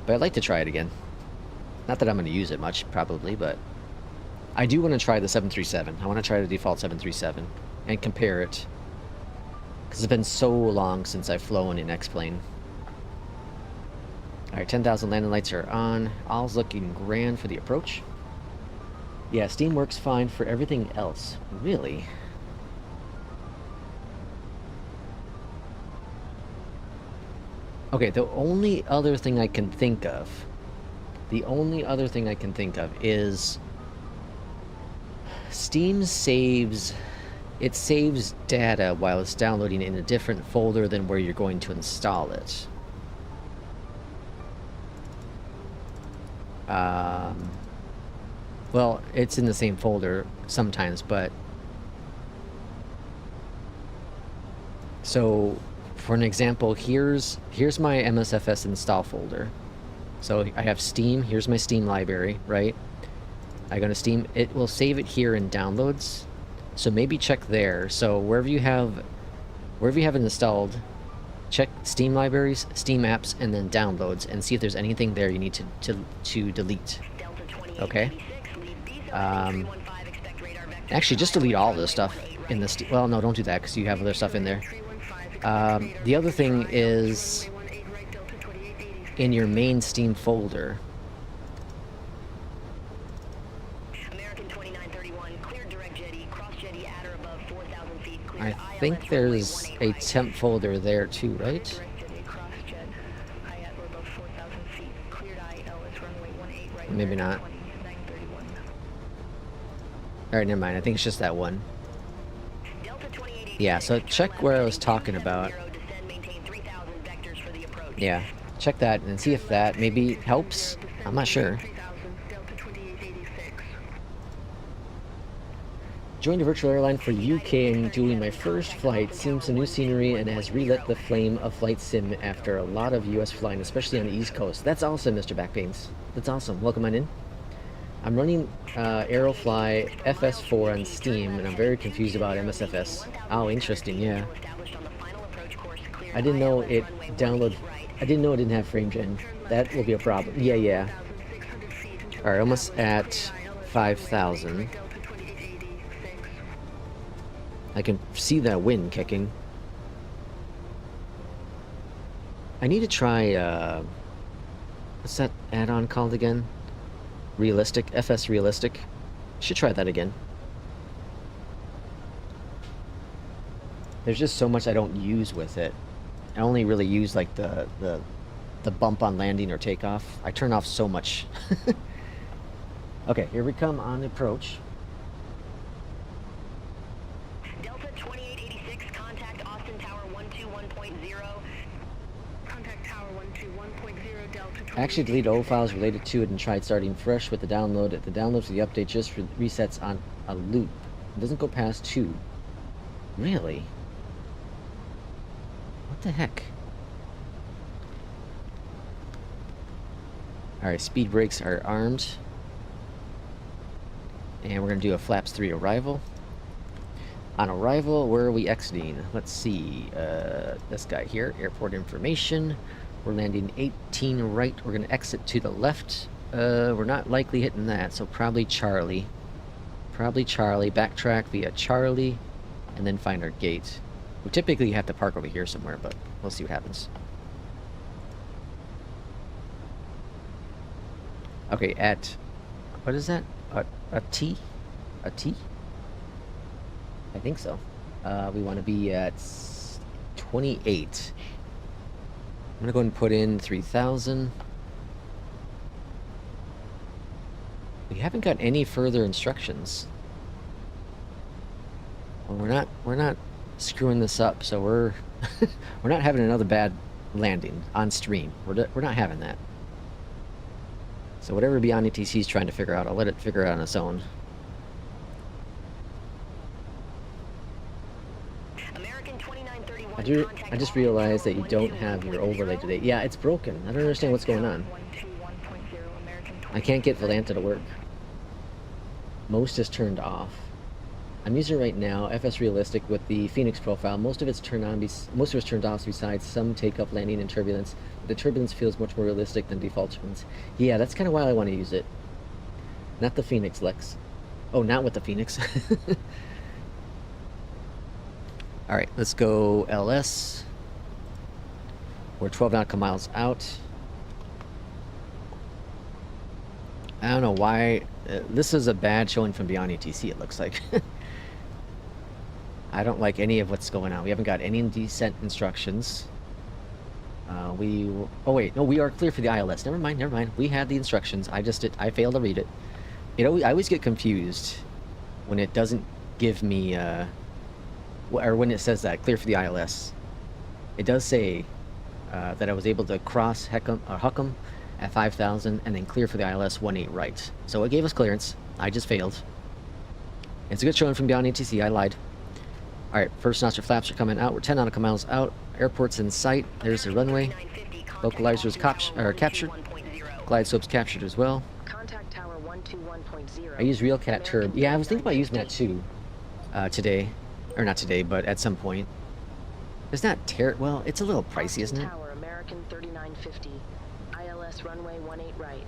But I'd like to try it again. Not that I'm going to use it much, probably, but I do want to try the 737. I want to try the default 737 and compare it, because it's been so long since I've flown in X-Plane. Alright, 10,000 landing lights are on. All's looking grand for the approach. Yeah, Steam works fine for everything else. Really? Okay, the only other thing I can think of is Steam saves data while it's downloading in a different folder than where you're going to install it. Well, it's in the same folder sometimes, but so for an example, here's my Msfs install folder. So I have Steam, here's my Steam library, right? I go to Steam, it will save it here in downloads. So maybe check there. So wherever you have it installed, check Steam libraries, Steam apps, and then downloads, and see if there's anything there you need to delete. Okay? Actually, just delete all this stuff in the Steam. Well, no, don't do that, because you have other stuff in there. The other thing is in your main Steam folder. I think there's a temp folder there too, right? Maybe not. Alright, never mind. I think it's just that one. Yeah, so check where I was talking about. Yeah, check that and see if that maybe helps. I'm not sure. Joined a virtual airline for UK and doing my first flight. Seeing some new scenery and has relit the flame of flight sim after a lot of US flying, especially on the East Coast. That's awesome, Mr. Backpains. That's awesome. Welcome on in. I'm running Aerofly FS4 on Steam, and I'm very confused about Msfs. Oh, interesting, yeah. I didn't know it didn't have frame gen. That will be a problem. Yeah. Alright, almost at 5,000. I can see that wind kicking. I need to try, what's that add-on called again? Realistic? FS Realistic? Should try that again. There's just so much I don't use with it. I only really use like the bump on landing or takeoff. I turn off so much. Okay, here we come on approach. Delta 2886, contact Austin Tower 121.0. Contact Tower 121.0, Delta 2886. Actually delete old files related to it and tried starting fresh with the download. The download for the update just resets on a loop. It doesn't go past 2. Really? What the heck? Alright, speed brakes are armed. And we're going to do a flaps 3 arrival. On arrival, where are we exiting? Let's see. This guy here, airport information. We're landing 18 right. We're going to exit to the left. We're not likely hitting that, so probably Charlie. Probably Charlie. Backtrack via Charlie, and then find our gate. We typically have to park over here somewhere, but we'll see what happens. Okay, at... what is that? A T? A T? I think so. We want to be at 28. I'm gonna go ahead and put in 3,000. We haven't got any further instructions. Well, we're not screwing this up, so we're we're not having another bad landing on stream. We're not having that. So whatever Beyondatc is trying to figure out, I'll let it figure it out on its own. I just realized that you don't have your overlay today. Yeah, it's broken. I don't understand what's going on. I can't get Volanta to work. Most is turned off. I'm using it right now, FS Realistic with the Fenix profile. Most of it's turned on, most of it's turned off besides some take-up, landing, and turbulence. The turbulence feels much more realistic than default ones. Yeah, that's kind of why I want to use it. Not the Fenix, Lex. Oh, not with the Fenix. Alright, let's go LS. We're 12 nautical miles out. I don't know why. This is a bad showing from Beyondatc, it looks like. I don't like any of what's going on. We haven't got any descent instructions. Oh wait, no, we are clear for the ILS. Never mind. We had the instructions. I failed to read it. I always get confused when it doesn't give me, or when it says that, clear for the ILS. It does say that I was able to cross Huckham at 5,000 and then clear for the ILS 18 right. So it gave us clearance. I just failed. It's a good showing from Beyondatc. I lied. Alright, first nostril flaps are coming out. We're 10 nautical miles out. Airport's in sight. There's the runway. Localizer is captured. Glide slope's captured as well. Contact tower 121.0. I use RealCat Turb. Yeah, I was thinking about using that too. Today. Or not today, but at some point. It's not well, it's a little pricey, isn't it? Tower American 3950. ILS runway 18 right.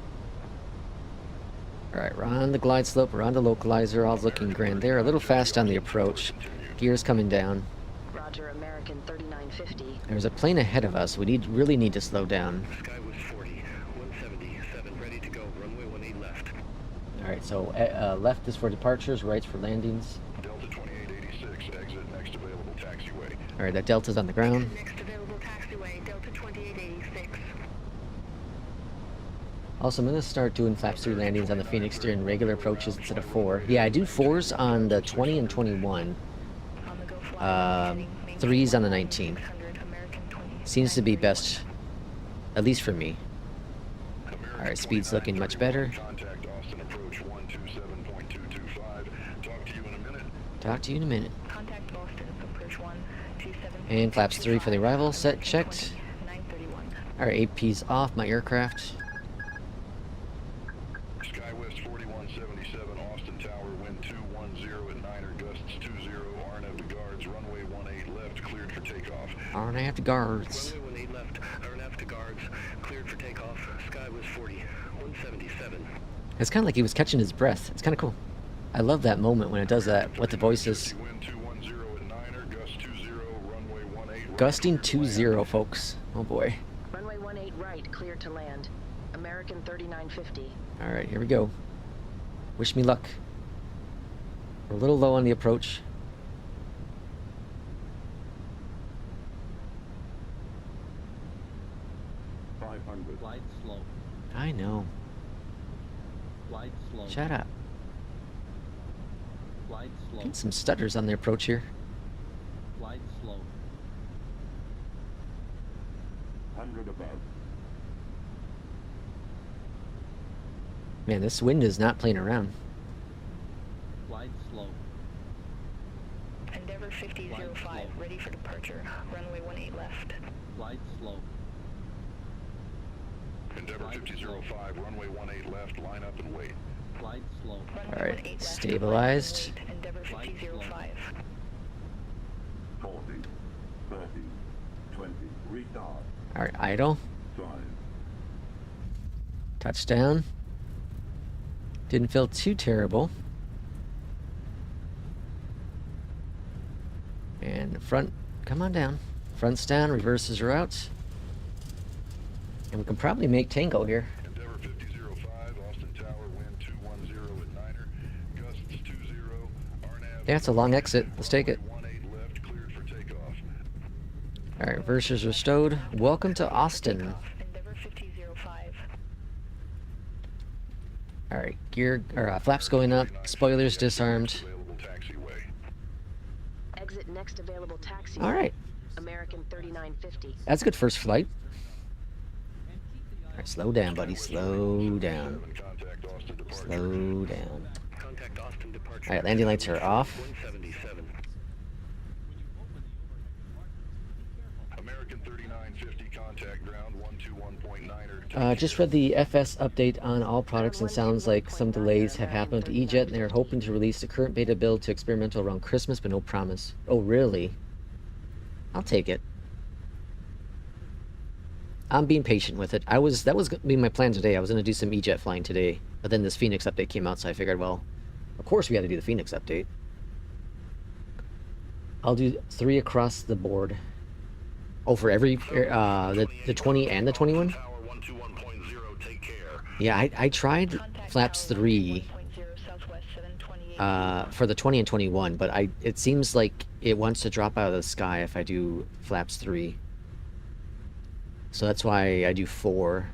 Alright, we're on the glide slope, we're on the localizer, all's looking grand there. A little fast on the approach. Gears coming down. Roger, American 3950. There's a plane ahead of us. We really need to slow down. Sky was 40, 177, ready to go. Runway 18 left. Alright, so left is for departures, right's for landings. Delta 2886, exit next available taxiway. Alright, that Delta's on the ground. Next available taxiway, Delta 2886. Also, I'm going to start doing flaps 3 landings on the Fenix during regular approaches instead of 4. Yeah, I do 4s on the 20 and 21. 3s on the 19. Seems to be best, at least for me. Alright, speed's looking much better. Contact Austin approach 127.225. Talk to you in a minute. Talk to you in a minute. Contact Boston, approach 127. And flaps 3 for the arrival. Set checked. 931. Alright, AP's off my aircraft. Skywest 4177, Austin Tower, wind 210 at 9er, gusts 20, RNF to guards, runway 18 left, cleared for takeoff. RNF to guards. Runway 18 left, RNF to guards, cleared for takeoff. Sky was 40, 177. It's kind of like he was catching his breath. It's kind of cool. I love that moment when it does that with the voices. Wind 210 at 9er, gust 20, runway 18 Gusting 20, folks. Oh boy. Runway 18 right, cleared to land. American 3950. Alright, here we go. Wish me luck. We're a little low on the approach. Glide slow. I know. Glide slow. Shut up. Glide slow. Get some stutters on the approach here. Glide slow. 100 above. Man, this wind is not playing around. Glide slow. Endeavor 5005, ready for departure. Runway 18 left. Glide slow. Endeavor 5005, runway 18 left, line up and wait. Glide slow. Runway Alright, 18 left, stabilized. line up and wait. Endeavor 5005. 40, 30, 20, retard. Alright, idle. Drive. Touchdown. Didn't feel too terrible. And front, come on down. Front's down, reverses are out. And we can probably make tango here. Endeavor 5005, Austin Tower, wind 210 at Niner, gusts 20, RNAV. Yeah, it's a long exit. Let's take it. 18 left, cleared for takeoff. Alright, reversers are stowed. Welcome to Austin. Endeavor 5005. Alright, gear, or flaps going up, spoilers disarmed. Available taxiway. Exit next available taxi. Alright, American 3950. that's a good first flight. Alright, slow down, buddy. Slow down. Contact Austin departure. Slow down. Contact Austin departure. Alright, landing lights are off. 177. American 3950, contact ground 121.9er. Just read the FS update on all products and sounds like some delays have happened to EJET. They're hoping to release the current beta build to experimental around Christmas, but no promise. Oh, really? I'll take it. I'm being patient with it. That was going to be my plan today. I was going to do some EJET flying today, but then this Fenix update came out, so I figured, well, of course we had to do the Fenix update. I'll do 3 across the board. Oh, for every the 20 and the 21? Tower 121.0, take care. Yeah, I tried flaps 3 for the 20 and 21, but it seems like it wants to drop out of the sky if I do flaps 3. So that's why I do 4.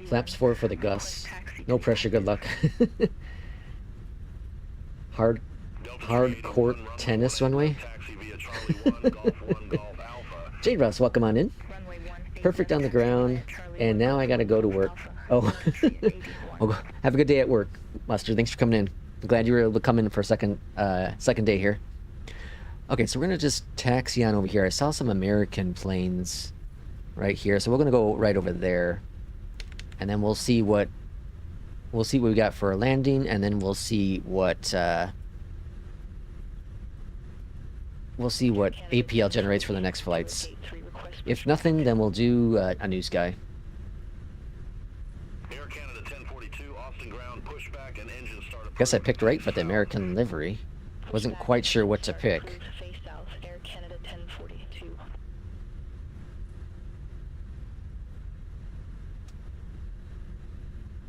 Flaps 4 for the Gus. No pressure, good luck. Hard court tennis runway. Taxi via Charlie 1, Golf 1, Golf Alpha. Jade Ross, welcome on in. Perfect on the ground, and now I gotta go to work. Oh, well, have a good day at work, Mustard. Thanks for coming in. I'm glad you were able to come in for a second day here. Okay, so we're gonna just taxi on over here. I saw some American planes right here, so we're gonna go right over there, and then we'll see what we got for a landing, and then we'll see what APL generates for the next flights. If nothing, then we'll do a new sky. Air Canada 1042, Austin ground, pushback and engine start. Guess I picked right for the American livery. Wasn't quite sure what to pick. Face south, Air Canada 1042.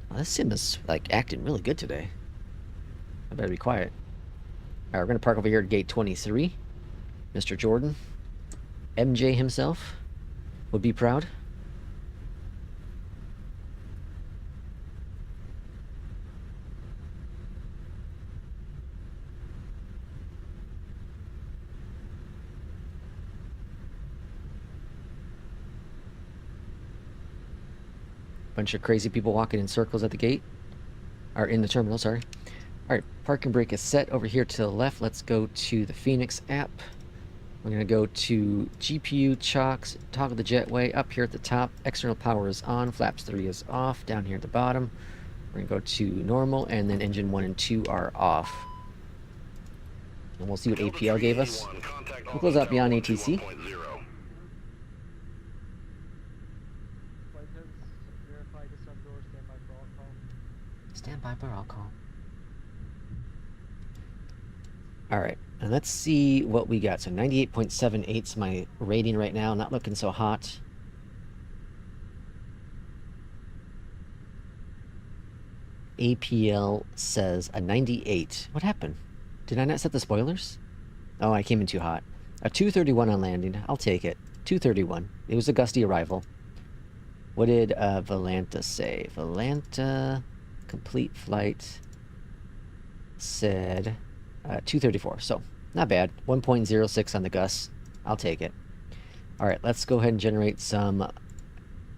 Well, this sim is like acting really good today. I better be quiet. Alright, we're gonna park over here at gate 23. Mr. Jordan, MJ himself, would be proud. Bunch of crazy people walking in circles at the gate. Or in the terminal, sorry. Alright, parking brake is set over here to the left. Let's go to the Fenix app. We're going to go to GPU, chocks, toggle the jetway. Up here at the top, external power is on, flaps 3 is off. Down here at the bottom, we're going to go to normal, and then engine 1 and 2 are off. And we'll see what APL gave us. We'll close out beyond ATC. Stand by for all call. Alright, and let's see what we got. So 98.78 is my rating right now. Not looking so hot. APL says a 98. What happened? Did I not set the spoilers? Oh, I came in too hot. A 231 on landing. I'll take it. 231. It was a gusty arrival. What did Valanta say? Valanta... complete flight said 234, so not bad. 1.06 on the Gus. I'll take it. Alright, let's go ahead and generate some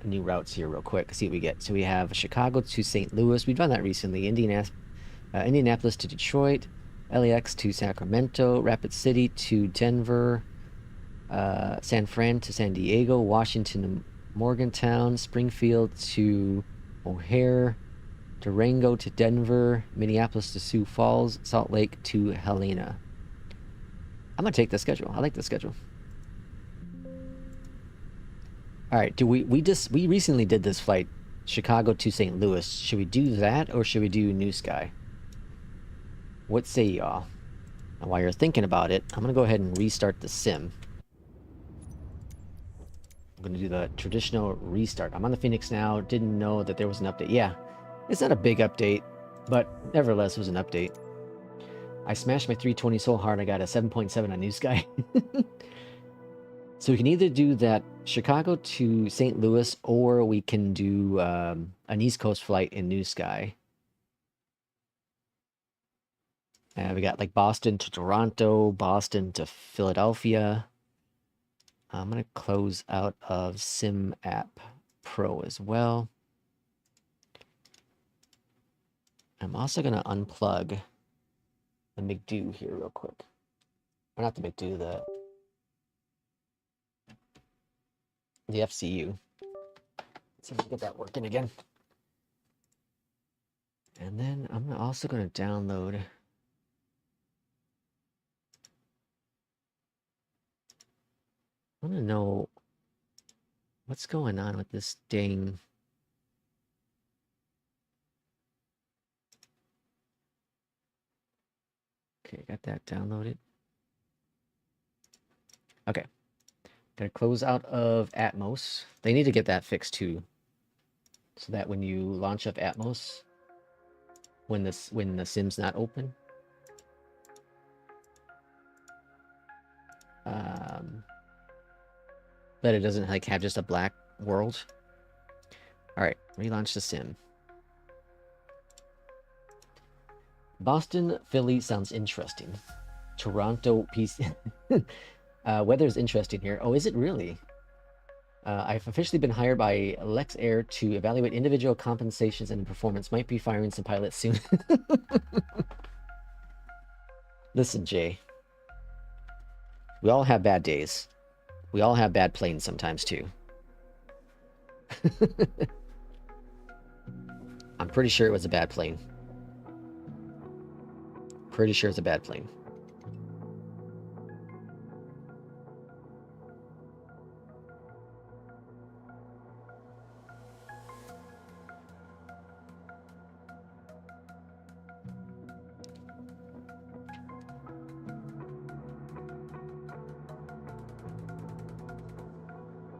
new routes here real quick, see what we get. So we have Chicago to St. Louis. We've done that recently. Indianapolis to Detroit, LAX to Sacramento, Rapid City to Denver, San Fran to San Diego, Washington to Morgantown, Springfield to O'Hare, Durango to Denver, Minneapolis to Sioux Falls, Salt Lake to Helena. I'm gonna take the schedule. I like the schedule. All right, we recently did this flight, Chicago to St. Louis. Should we do that or should we do New Sky? What say y'all? And while you're thinking about it, I'm gonna go ahead and restart the sim. I'm gonna do the traditional restart. I'm on the Fenix now. Didn't know that there was an update. Yeah, it's not a big update, but nevertheless, it was an update. I smashed my 320 so hard I got a 7.7 on New Sky. So we can either do that Chicago to St. Louis, or we can do an East Coast flight in New Sky. We got like Boston to Toronto, Boston to Philadelphia. I'm going to close out of Sim App Pro as well. I'm also going to unplug the McDo here real quick. Or not the McDo, the FCU. Let's see if we can get that working again. And then I'm also going to download I want to know what's going on with this dang Okay, got that downloaded. Okay. Gonna close out of Atmos. They need to get that fixed too. So that when you launch up Atmos, when the sim's not open, that it doesn't like have just a black world. All right, relaunch the sim. Boston, Philly sounds interesting. Toronto, PC. Weather's interesting here. Oh, is it really? I've officially been hired by Lex Air to evaluate individual compensations and performance. Might be firing some pilots soon. Listen, Jay. We all have bad days. We all have bad planes sometimes, too. I'm pretty sure it was a bad plane. Pretty sure it's a bad plane.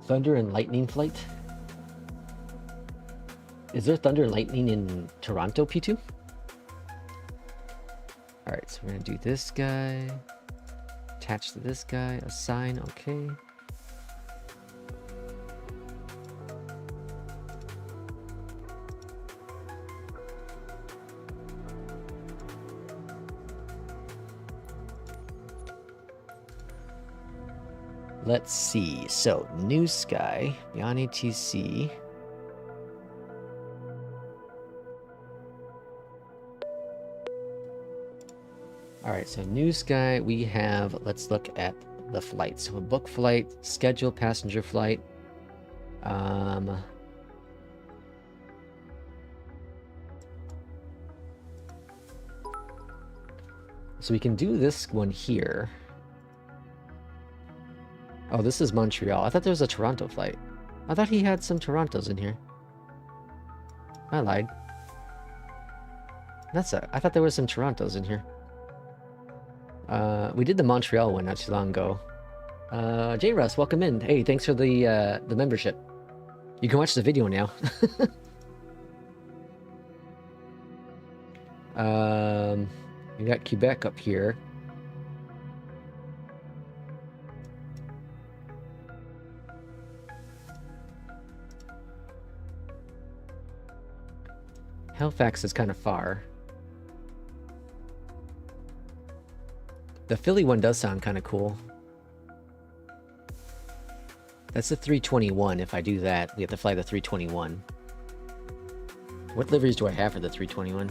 Thunder and Lightning flight? Is there Thunder and Lightning in Toronto, P2? Alright, so we're going to do this guy. Attach to this guy. Assign, okay. Let's see. So, New Sky, beyond ATC. Alright, so New Sky, we have, let's look at the flights. So, a book flight, scheduled passenger flight. So we can do this one here. Oh, this is Montreal. I thought there was a Toronto flight. I thought he had some Torontos in here. I lied. I thought there was some Torontos in here. We did the Montreal one not too long ago. J. Russ, welcome in. Hey, thanks for the membership. You can watch the video now. We got Quebec up here. Halifax is kind of far. The Philly one does sound kind of cool. That's the 321. If I do that, we have to fly the 321. What liveries do I have for the 321?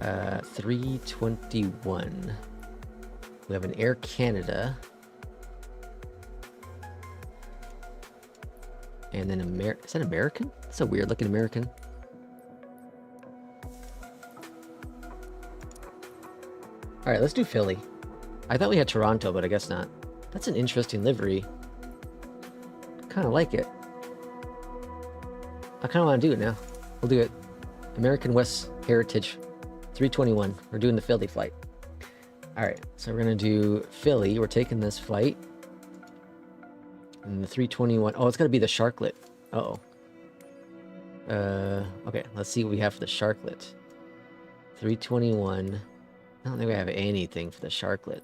321. We have an Air Canada. And then is that American? That's a weird looking American. Alright, let's do Philly. I thought we had Toronto, but I guess not. That's an interesting livery. Kind of like it. I kind of want to do it now. We'll do it. American West Heritage 321. We're doing the Philly flight. Alright, so we're going to do Philly. We're taking this flight. And the 321. Oh, it's got to be the Sharklet. Uh-oh. Okay, let's see what we have for the Sharklet. 321. I don't think we have anything for the Sharklet.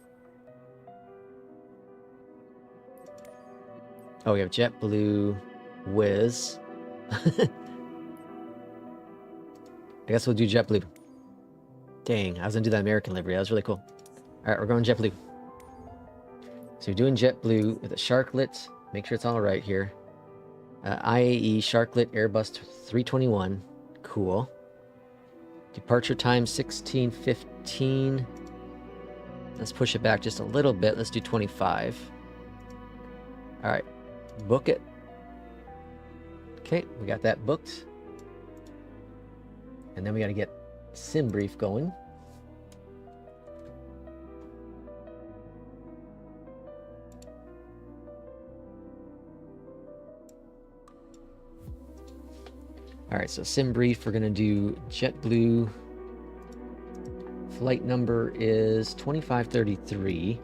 Oh, we have JetBlue, Wiz. I guess we'll do JetBlue. Dang, I was gonna do that American livery. That was really cool. Alright, we're going JetBlue. So we're doing JetBlue with a Sharklet. Make sure it's all right here. IAE Sharklet Airbus 321. Cool. Departure time 16:15. Let's push it back just a little bit. Let's do 25. Alright. Book it. Okay, we got that booked. And then we got to get SimBrief going. Alright, so SimBrief, we're going to do JetBlue. Flight number is 2533.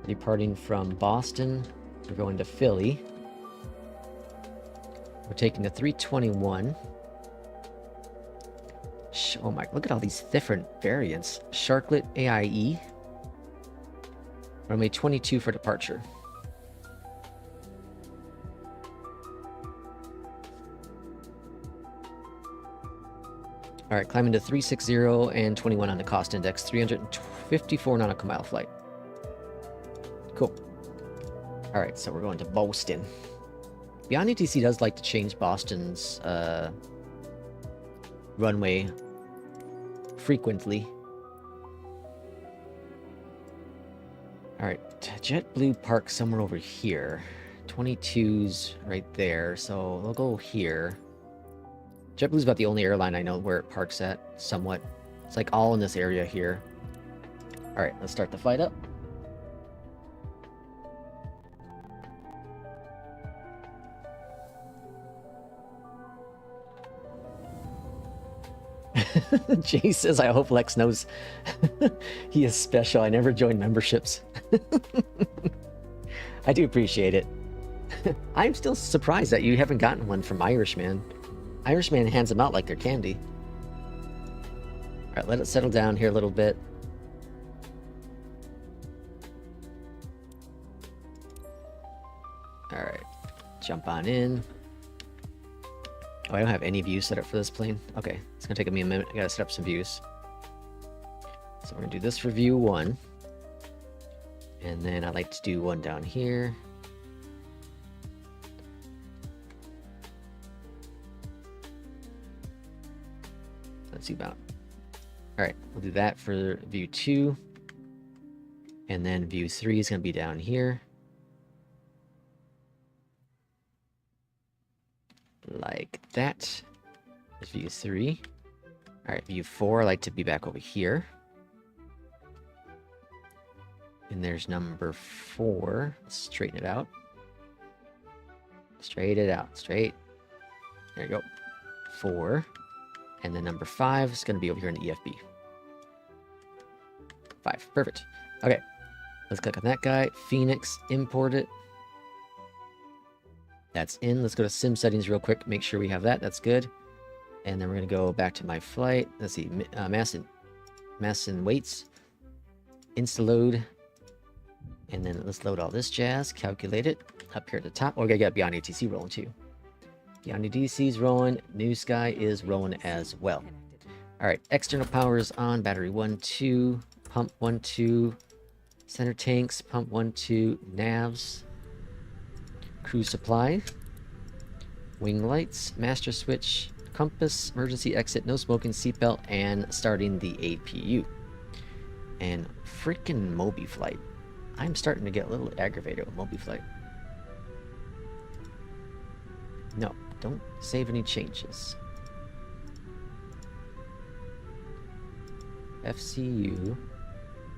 Departing from Boston. We're going to Philly. We're taking the 321. Oh my, look at all these different variants. Sharklet AIE. Runway 22 for departure. Alright, climbing to 360 and 21 on the cost index. 354 nautical mile flight. Cool. Alright, so we're going to Boston. Beyondatc does like to change Boston's runway frequently. Alright, JetBlue parks somewhere over here. 22's right there, so we'll go here. JetBlue's about the only airline I know where it parks at, somewhat. It's like all in this area here. Alright, let's start the flight up. Jay says, I hope Lex knows he is special. I never joined memberships. I do appreciate it. I'm still surprised that you haven't gotten one from Irishman. Irishman hands them out like they're candy. Alright, let it settle down here a little bit. Alright, jump on in. Oh, I don't have any views set up for this plane. Okay, it's gonna take me a minute. I gotta set up some views. So we're gonna do this for view 1. And then I'd like to do one down here. Let's see about. Alright, we'll do that for view 2. And then view 3 is gonna be down here. Like that. There's view 3. Alright, view 4, I like to be back over here. And there's number 4. Let's straighten it out. Straight it out. Straight. There you go. 4. And then number 5 is going to be over here in the EFB. 5. Perfect. Okay. Let's click on that guy. Fenix. Import it. That's in. Let's go to sim settings real quick. Make sure we have that. That's good. And then we're going to go back to my flight. Let's see. Mass and weights. Insta-load. And then let's load all this jazz. Calculate it. Up here at the top. Oh, we got Beyondatc rolling too. Beyondatc's rolling. New Sky is rolling as well. Alright. External power is on. Battery 1, 2. Pump 1, 2. Center tanks. Pump 1, 2. Navs. Crew supply, wing lights, master switch, compass, emergency exit, no smoking, seatbelt, and starting the APU. And freaking Mobiflight. I'm starting to get a little aggravated with Mobiflight. No, don't save any changes. FCU,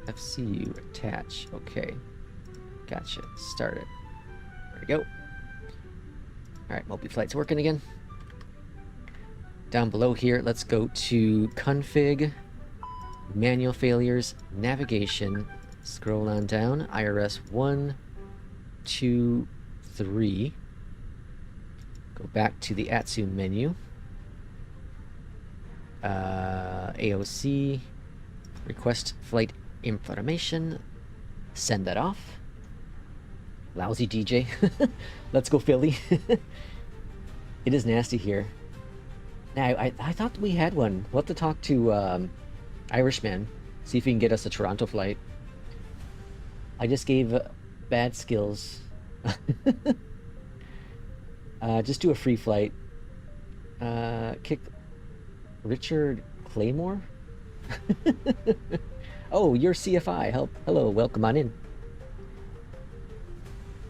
attach. Okay, gotcha. Start it. There we go. All right, Mobiflight's working again. Down below here, let's go to config, manual failures, navigation. Scroll on down. IRS 1, 2, 3. Go back to the VATSIM menu. AOC. Request flight information. Send that off. Lousy DJ. Let's go Philly. It is nasty here. Now, I thought we had one. We'll have to talk to Irishman. See if he can get us a Toronto flight. I just gave bad skills. Just do a free flight. Kick Richard Claymore? Oh, you're CFI. Hello, welcome on in.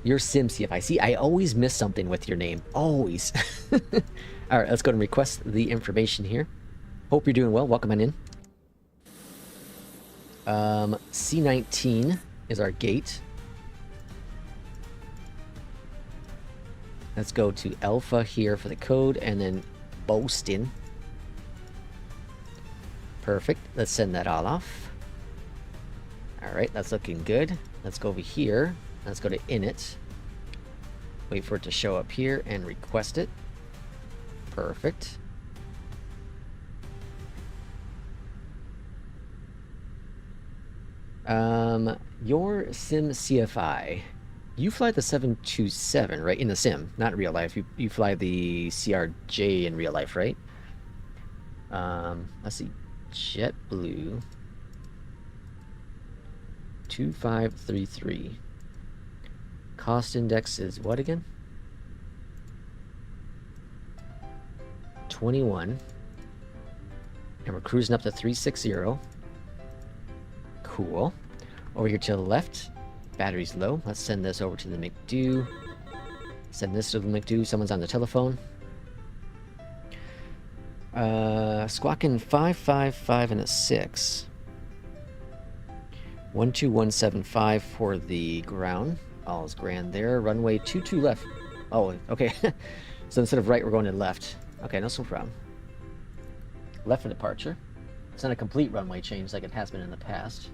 You're Sim CFI. See, I always miss something with your name. Always. Alright, let's go and request the information here. Hope you're doing well. Welcome on in. C19 is our gate. Let's go to Alpha here for the code, and then Boston. Perfect. Let's send that all off. Alright, that's looking good. Let's go over here. Let's go to init. Wait for it to show up here and request it. Perfect. Your Sim CFI. You fly the 727, right? In the sim, not in real life. You fly the CRJ in real life, right? Let's see. JetBlue 2533. Cost index is what again? 21. And we're cruising up to 360. Cool. Over here to the left, battery's low. Let's send this over to the McDo. Send this to the McDo. Someone's on the telephone. Squawking 555 and a 6. 12175 for the ground. All's grand there. Runway 22 left. Oh, okay. So instead of right, we're going to left. Okay, no problem. Left for departure. It's not a complete runway change like it has been in the past.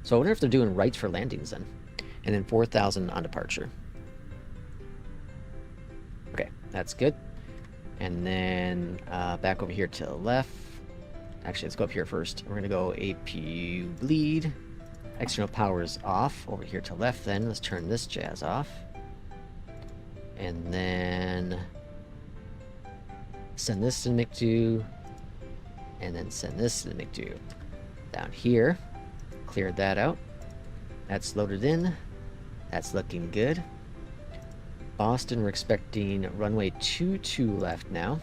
So I wonder if they're doing right for landings then. And then 4,000 on departure. Okay, that's good. And then back over here to the left. Actually, let's go up here first. We're going to go APU bleed. External power is off. Over here to left then. Let's turn this jazz off. And then send this to the McDo. And then send this to the McDo. Down here. Cleared that out. That's loaded in. That's looking good. Boston, we're expecting runway 22 left now.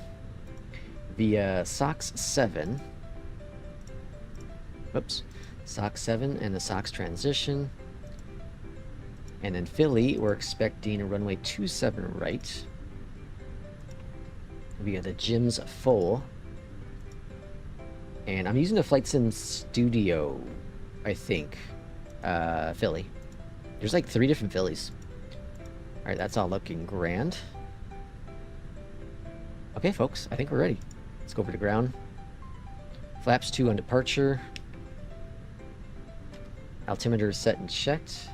Via SOX 7. Whoops. SOX 7 and the SOX transition. And then Philly, we're expecting a runway 27 right. Via the gym's full. And I'm using the Flight Sim Studio, I think. Philly. There's like 3 different Phillies. Alright, that's all looking grand. Okay, folks, I think we're ready. Let's go over to ground. Flaps 2 on departure. Altimeter is set and checked.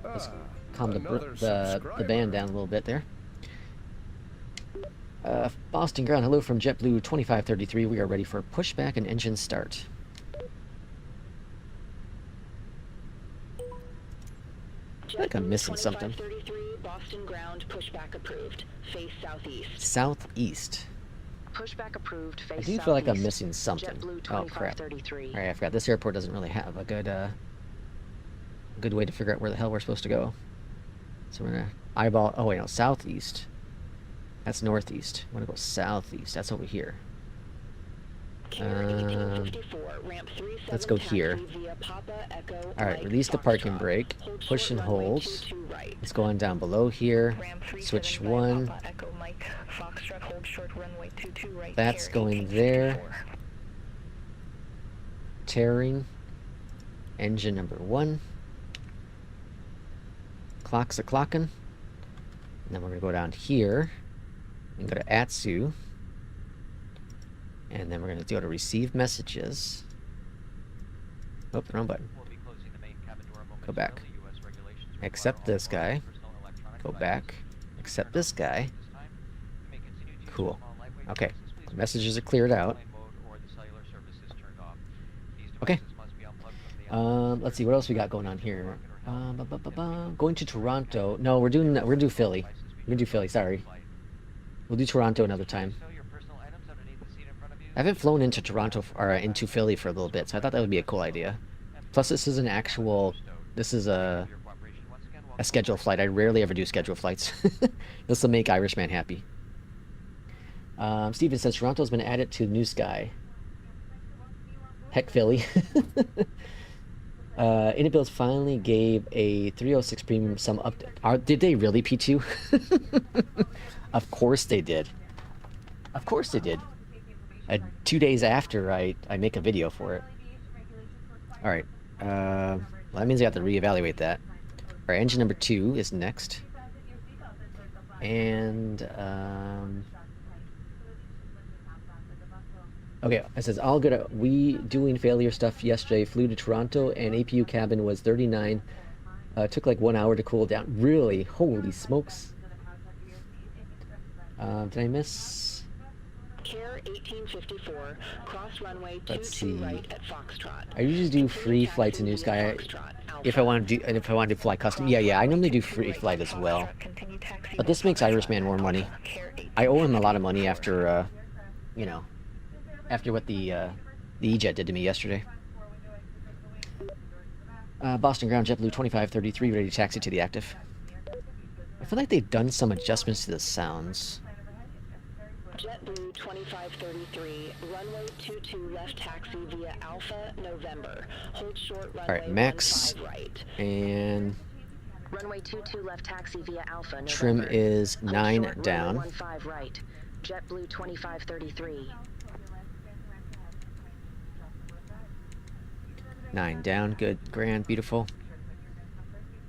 Let's calm the band down a little bit there. Boston ground, hello from JetBlue 2533. We are ready for pushback and engine start. I feel like I'm missing something. Boston ground, pushback approved. Face southeast. Southeast. Pushback approved. Face I do feel like I'm southeast. missing something. JetBlue Oh crap! 2533. All right, I forgot. This airport doesn't really have a good way to figure out where the hell we're supposed to go. So we're gonna eyeball. Oh wait, no, southeast. That's northeast. I want to go southeast. That's over here. Let's go here. Alright, release the parking brake. Push and hold. Let's go on down below here. Switch 1. That's going there. Tearing. Engine number 1. Clocks a clocking. And then we're going to go down here and go to Atsu. And then we're going to go to receive messages. Oh, wrong button. Go back. Accept this guy. Go back. Accept this guy. Cool. Okay. The messages are cleared out. Okay. Let's see what else we got going on here. Going to Toronto. No, we're gonna do Philly. We're gonna do Philly. Sorry. We'll do Toronto another time. I haven't flown into Toronto or into Philly for a little bit, so I thought that would be a cool idea. Plus, this is an actual. This is a scheduled flight. I rarely ever do scheduled flights. This will make Irishman happy. Steven says Toronto's been added to New Sky. Heck, Philly. Inabuilds finally gave a 306 premium some update. Did they really, P2? Of course they did. Of course they did. 2 days after I make a video for it. Alright. Well, that means I have to reevaluate that. Alright, engine number 2 is next. And, okay, it says, all good. We doing failure stuff yesterday. Flew to Toronto and APU cabin was 39. Took like 1 hour to cool down. Really? Holy smokes. Did I miss? Care 1854, cross runway 22 right at Foxtrot. I usually do free flights in New Sky if I want to fly custom. Yeah, I normally do free flight as well. But this makes Irishman more money. I owe him a lot of money after, you know, after what the EJET did to me yesterday. Boston Ground JetBlue 2533 ready to taxi to the active. I feel like they've done some adjustments to the sounds. JetBlue 2533, runway 22 left taxi via Alpha November. Hold short runway. Alright, max. Right. And Runway 22 left taxi via Alpha November. trim is 9 down. 15 right. JetBlue 2533. 9 down. Good. Grand. Beautiful.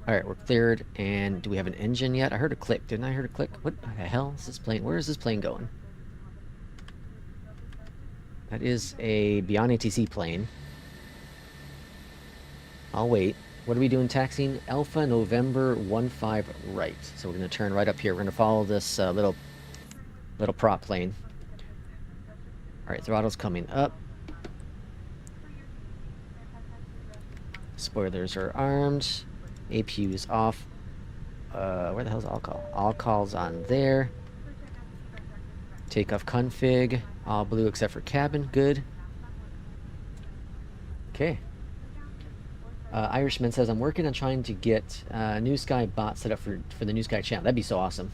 Alright, we're cleared. And do we have an engine yet? I heard a click. Didn't I hear a click? What the hell is this plane? Where is this plane going? That is a Beyondatc plane. I'll wait. What are we doing taxiing? Alpha November 15 right. So we're going to turn right up here. We're going to follow this little prop plane. Alright, throttle's coming up. Spoilers are armed. APU is off. Where the hell's all call? All calls on there. Takeoff config. All blue except for cabin. Good. Okay. Irishman says, I'm working on trying to get New Sky bot set up for the New Sky channel. That'd be so awesome.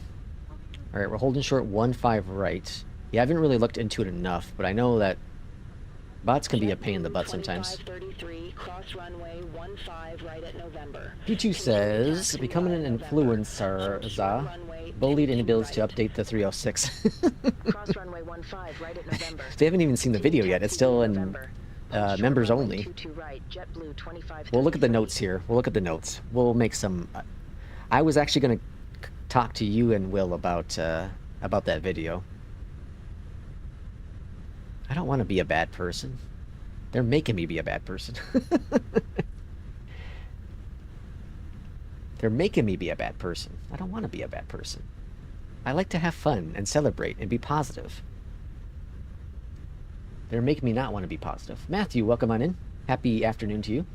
Alright, we're holding short 15 right. Yeah, I haven't really looked into it enough, but I know that bots can be a pain in the butt sometimes. P2 says, becoming an influencer, bullied inabilities to update the 306. They haven't even seen the video yet. It's still in members only. We'll look at the notes here. We'll look at the notes. We'll make some... I was actually going to talk to you and Will about that video. I don't want to be a bad person. They're making me be a bad person. They're making me be a bad person. I don't want to be a bad person. I like to have fun and celebrate and be positive. They're making me not want to be positive. Matthew, welcome on in. Happy afternoon to you.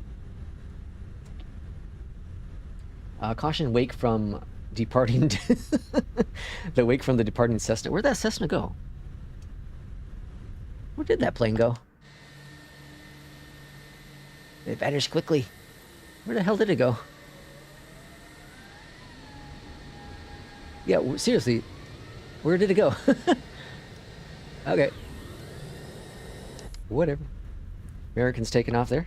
Caution wake from departing... the wake from the departing Cessna. Where'd that Cessna go? Where did that plane go? It vanished quickly. Where the hell did it go? Yeah, seriously. Where did it go? Okay. Whatever. American's taking off there.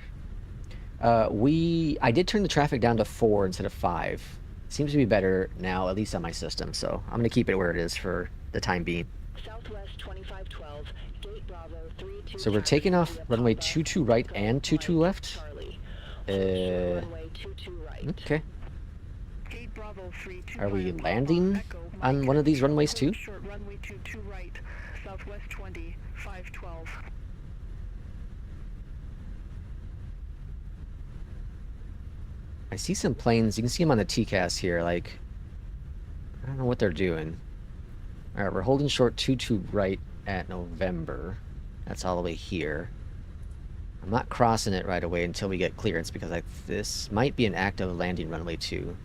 I did turn the traffic down to 4 instead of 5. Seems to be better now, at least on my system, so I'm going to keep it where it is for the time being. Southwest 2512, Gate Bravo 32. So we're taking off runway 22 right and 22 left? Charlie. Runway 22 right. Okay. Gate Bravo 32. Are we landing on one of these runways too? Short runway 22 right, Southwest 20, 512. I see some planes. You can see them on the TCAS here. Like, I don't know what they're doing. All right, we're holding short 22 right at November. That's all the way here. I'm not crossing it right away until we get clearance because this might be an active landing runway 2.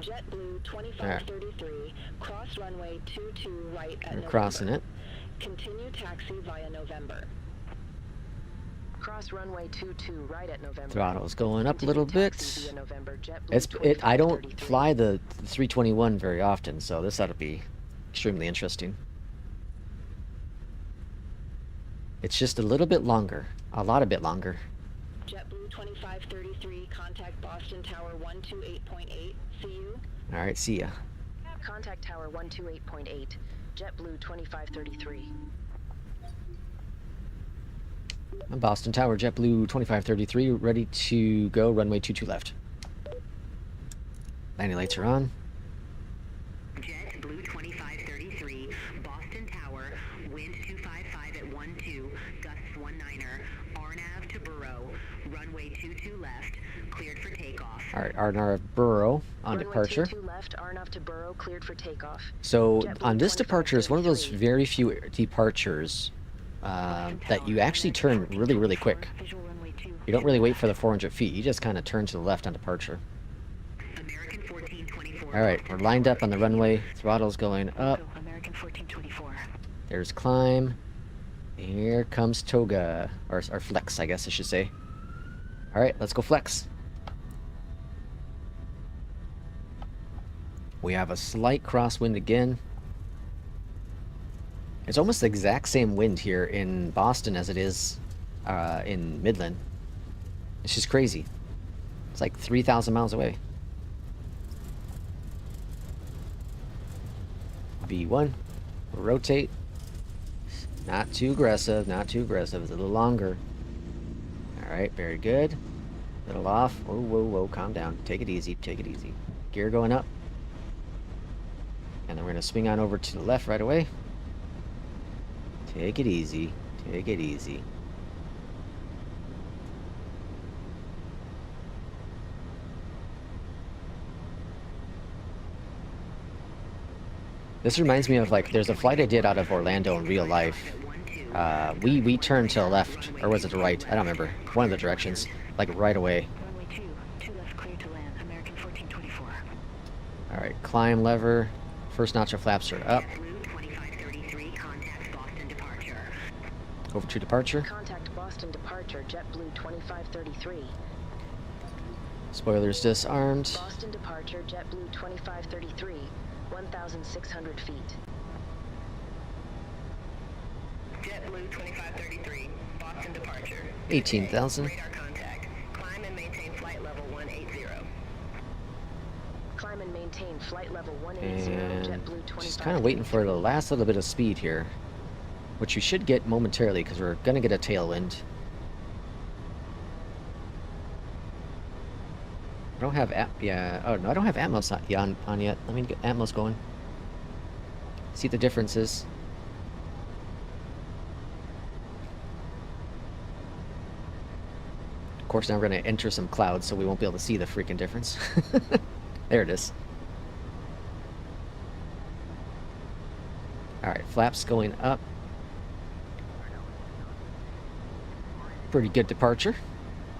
JetBlue 2533, cross runway 22 right at November. Crossing it. Continue taxi via November. Cross runway 22 right at November. Throttle's going up a little Taxi bit. via November, JetBlue I don't 2533. fly the 321 very often, so this ought to be extremely interesting. It's just a little bit longer. A bit longer. JetBlue 2533, contact Boston Tower 128.8. See you. Alright, see ya. Contact Tower 128.8, JetBlue 2533. Boston Tower, JetBlue 2533, ready to go, runway 22 left. Landing lights are on. JetBlue 2533, Boston Tower, wind 255 at 12, gusts 19er, RNAV to Burrow, runway 22 left, cleared for takeoff. Alright, RNAV Burrow on Runway departure. 22 left, RNAV to Burrow, cleared for takeoff. So JetBlue on this departure, it's one of those 2533. very few departures that you actually turn really, really quick. You don't really wait for the 400 feet. You just kind of turn to the left on departure. American 1424. Alright, we're lined up on the runway. Throttle's going up. American 1424. There's climb. Here comes Toga. Or flex, I guess I should say. Alright, let's go flex. We have a slight crosswind again. It's almost the exact same wind here in Boston as it is in Midland. It's just crazy. It's like 3,000 miles away. B1. Rotate. Not too aggressive, not too aggressive. It's a little longer. Alright, very good. Little off. Whoa, whoa, whoa. Calm down. Take it easy, take it easy. Gear going up. And then we're going to swing on over to the left right away. Take it easy. Take it easy. This reminds me of, like, there's a flight I did out of Orlando in real life. We turned to the left, or was it the right? I don't remember. One of the directions. Like, right away. Runway 2 left clear to land. American 1424. Alright, climb lever. First notch of flaps are up. JetBlue 2533, contacts Boston departure. Over to departure. Contact Boston departure, JetBlue 2533. Spoilers disarmed. Boston departure, JetBlue 2533, 1,600 feet. JetBlue 2533, Boston departure. 18,000. Radar contact. Climb and maintain flight level 180. Climb and maintain flight level 180, And JetBlue 25. just kind of waiting for the last little bit of speed here. Which you should get momentarily, because we're going to get a tailwind. I don't have oh no, I don't have Atmos on yet. Let me get Atmos going. See the differences. Of course, now we're going to enter some clouds, so we won't be able to see the freaking difference. There it is. Alright, flaps going up. Pretty good departure.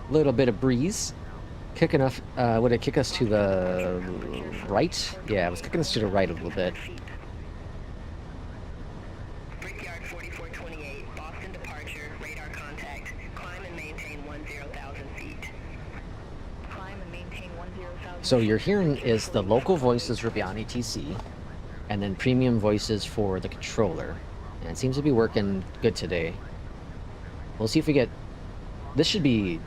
Little bit of breeze. Kick enough. Would it kick us to the right? Yeah, it was kicking us to the right a little bit. Brickyard 4428, Boston departure, radar contact. Climb and maintain 10,000 feet. Climb and maintain 10,000 So you're hearing is the local voices for Beyondatc, and then premium voices for the controller. And it seems to be working good today. We'll see if we get... This should be...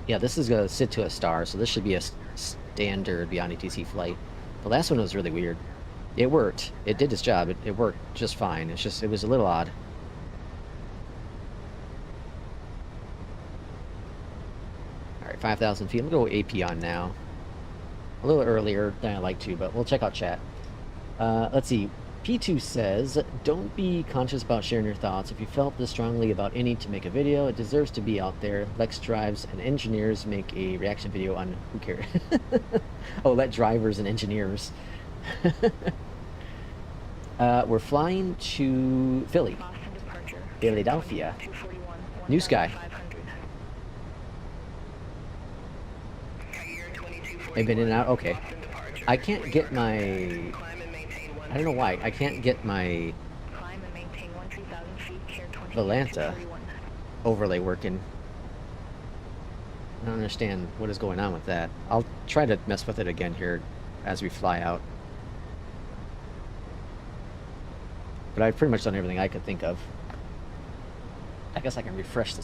Yeah, this is gonna sit to a star, so this should be a standard Beyondatc flight. The last one was really weird. It worked. It did its job. It worked just fine. It's just, it was a little odd. Alright, 5,000 feet. I'm gonna go AP on now. A little earlier than I like to, but we'll check out chat. Let's see. P2 says, don't be conscious about sharing your thoughts. If you felt this strongly about any to make a video, it deserves to be out there. Lex drives and engineers make a reaction video on who cares. Oh, let drivers and engineers. We're flying to Philly. Philadelphia. New Sky. They've been in and out? Okay. I can't get my... I don't know why. I can't get my Beyondatc overlay working. I don't understand what is going on with that. I'll try to mess with it again here as we fly out. But I've pretty much done everything I could think of. I guess I can refresh the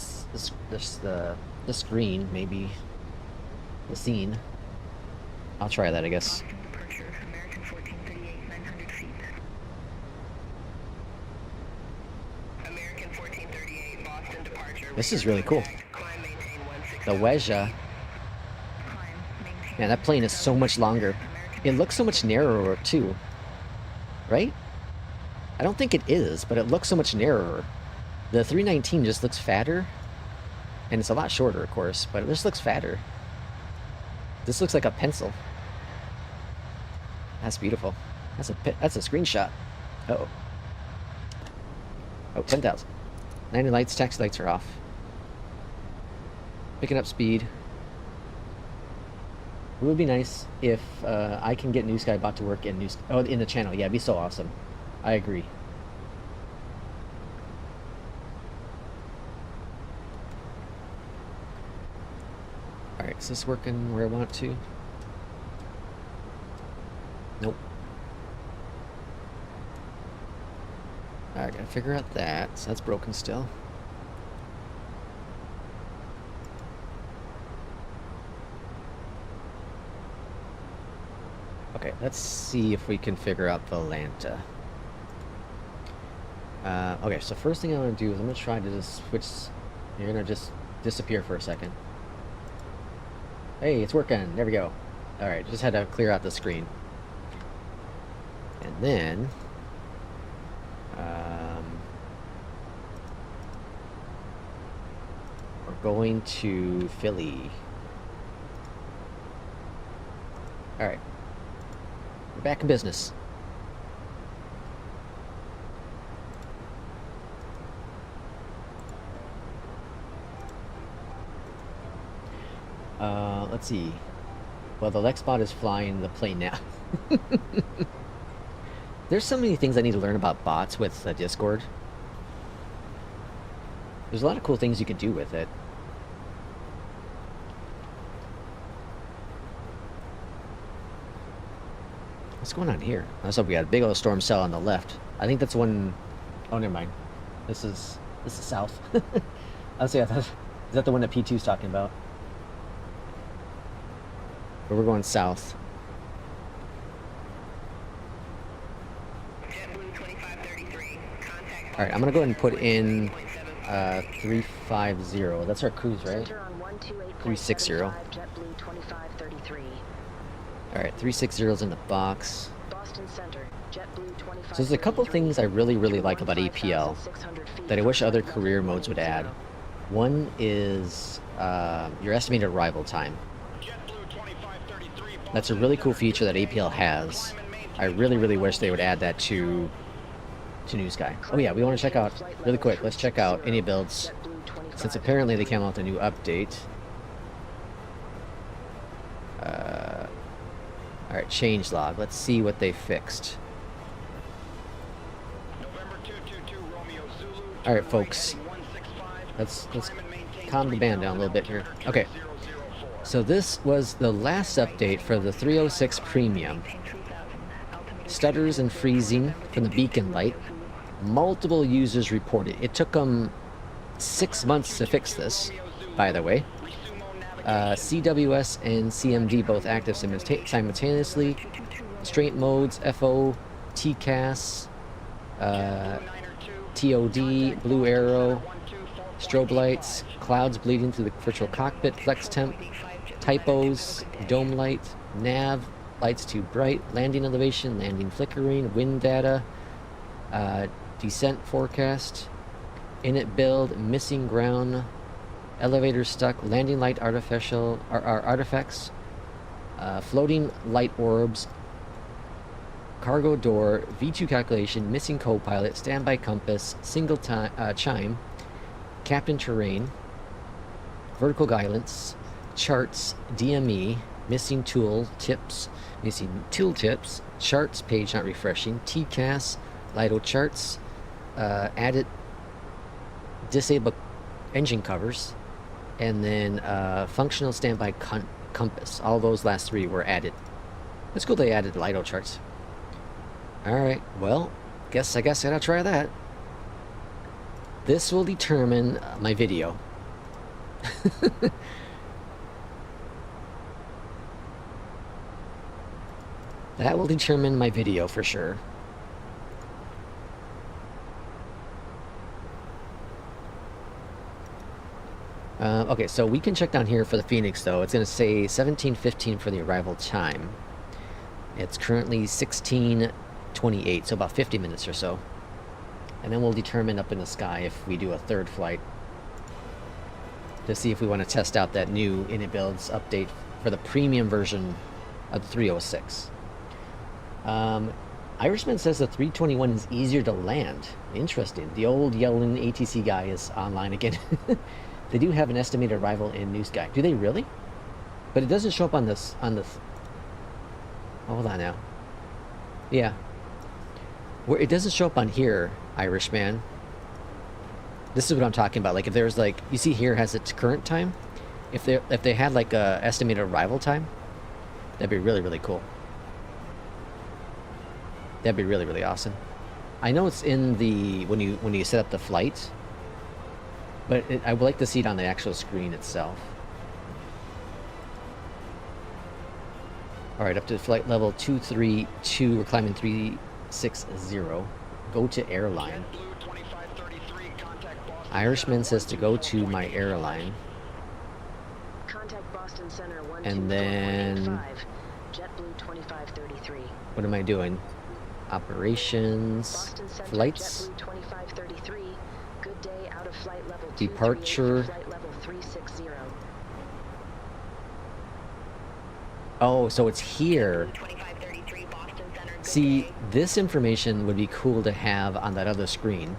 screen, maybe the scene. I'll try that, I guess. This is really cool. The Weja. Man, that plane is so much longer. It looks so much narrower, too. Right? I don't think it is, but it looks so much narrower. The 319 just looks fatter. And it's a lot shorter, of course, but it just looks fatter. This looks like a pencil. That's beautiful. That's a screenshot. Uh-oh. Oh, 10,000. 90 lights, taxi lights are off. Picking up speed. It would be nice if I can get New Sky bot to work in in the channel. Yeah, it'd be so awesome. I agree. Alright, is this working where I want it to? Nope. Alright, gotta figure out that. So that's broken still. Okay, let's see if we can figure out the Lanta. Okay, so first thing I'm going to do is I'm going to try to just switch... You're going to just disappear for a second. Hey, it's working. There we go. Alright, just had to clear out the screen. And then... we're going to Philly. Alright. We're back in business. Let's see. Well, the Lexbot is flying the plane now. There's so many things I need to learn about bots with Discord. There's a lot of cool things you can do with it. What's going on here? I saw we got a big old storm cell on the left. I think that's one... Oh, never mind. This is south. I was saying, is that the one that P2's talking about? But we're going south. Alright, I'm gonna go ahead and put in 350. That's our cruise, right? 360. Alright, 360 is in the box. So there's a couple things I really like about APL that I wish other career modes would add. One is your estimated arrival time. That's a really cool feature that APL has. I really wish they would add that to New Sky. Oh yeah, we want to check out, really quick, let's check out any builds, since apparently they came out with a new update. Alright, change log. Let's see what they fixed. Alright, folks. Let's calm the band down a little bit here. Okay. So this was the last update for the 306 Premium. Stutters and freezing from the beacon light. Multiple users reported. It took them 6 months to fix this, by the way. CWS and CMD both active simultaneously. Straight modes, FO, TCAS, TOD, blue arrow, strobe lights, clouds bleeding through the virtual cockpit, flex temp, typos, dome light, nav, lights too bright, landing elevation, landing flickering, wind data, descent forecast, init build, missing ground, elevator stuck, landing light artifacts, floating light orbs, cargo door, V2 calculation, missing co-pilot, standby compass, single chime, captain terrain, vertical guidance, charts, DME, missing tool tips, missing tooltips, charts page not refreshing, TCAS, LIDO charts, added disable engine covers, and then functional standby compass. All those last three were added. It's cool they added LIDO charts. Alright, well, I guess I gotta try that. This will determine my video. That will determine my video for sure. Okay, so we can check down here for the Phoenix though. It's going to say 17:15 for the arrival time. It's currently 16:28, so about 50 minutes or so. And then we'll determine up in the sky if we do a third flight to see if we want to test out that new init builds update for the premium version of the 306. Irishman says the 321 is easier to land. Interesting. The old yelling ATC guy is online again. They do have an estimated arrival in New Sky. Do they really? But it doesn't show up on this. Oh, hold on now. Yeah. Where it doesn't show up on here, Irishman. This is what I'm talking about. Like if there's like, you see here has its current time. If they had like a estimated arrival time, that'd be really, really cool. That'd be really, really awesome. I know it's in the when you set up the flight, but I would like to see it on the actual screen itself. All right, up to flight level 232. We're climbing 360. Go to airline. Irishman says to go to my airline. Contact Boston Center 124.85. And then JetBlue 2533. What am I doing? Operations, Boston Center, flights, JetBlue 2533. Good day out of flight level departure. 238, flight level 360. Oh, so it's here. See, this information would be cool to have on that other screen.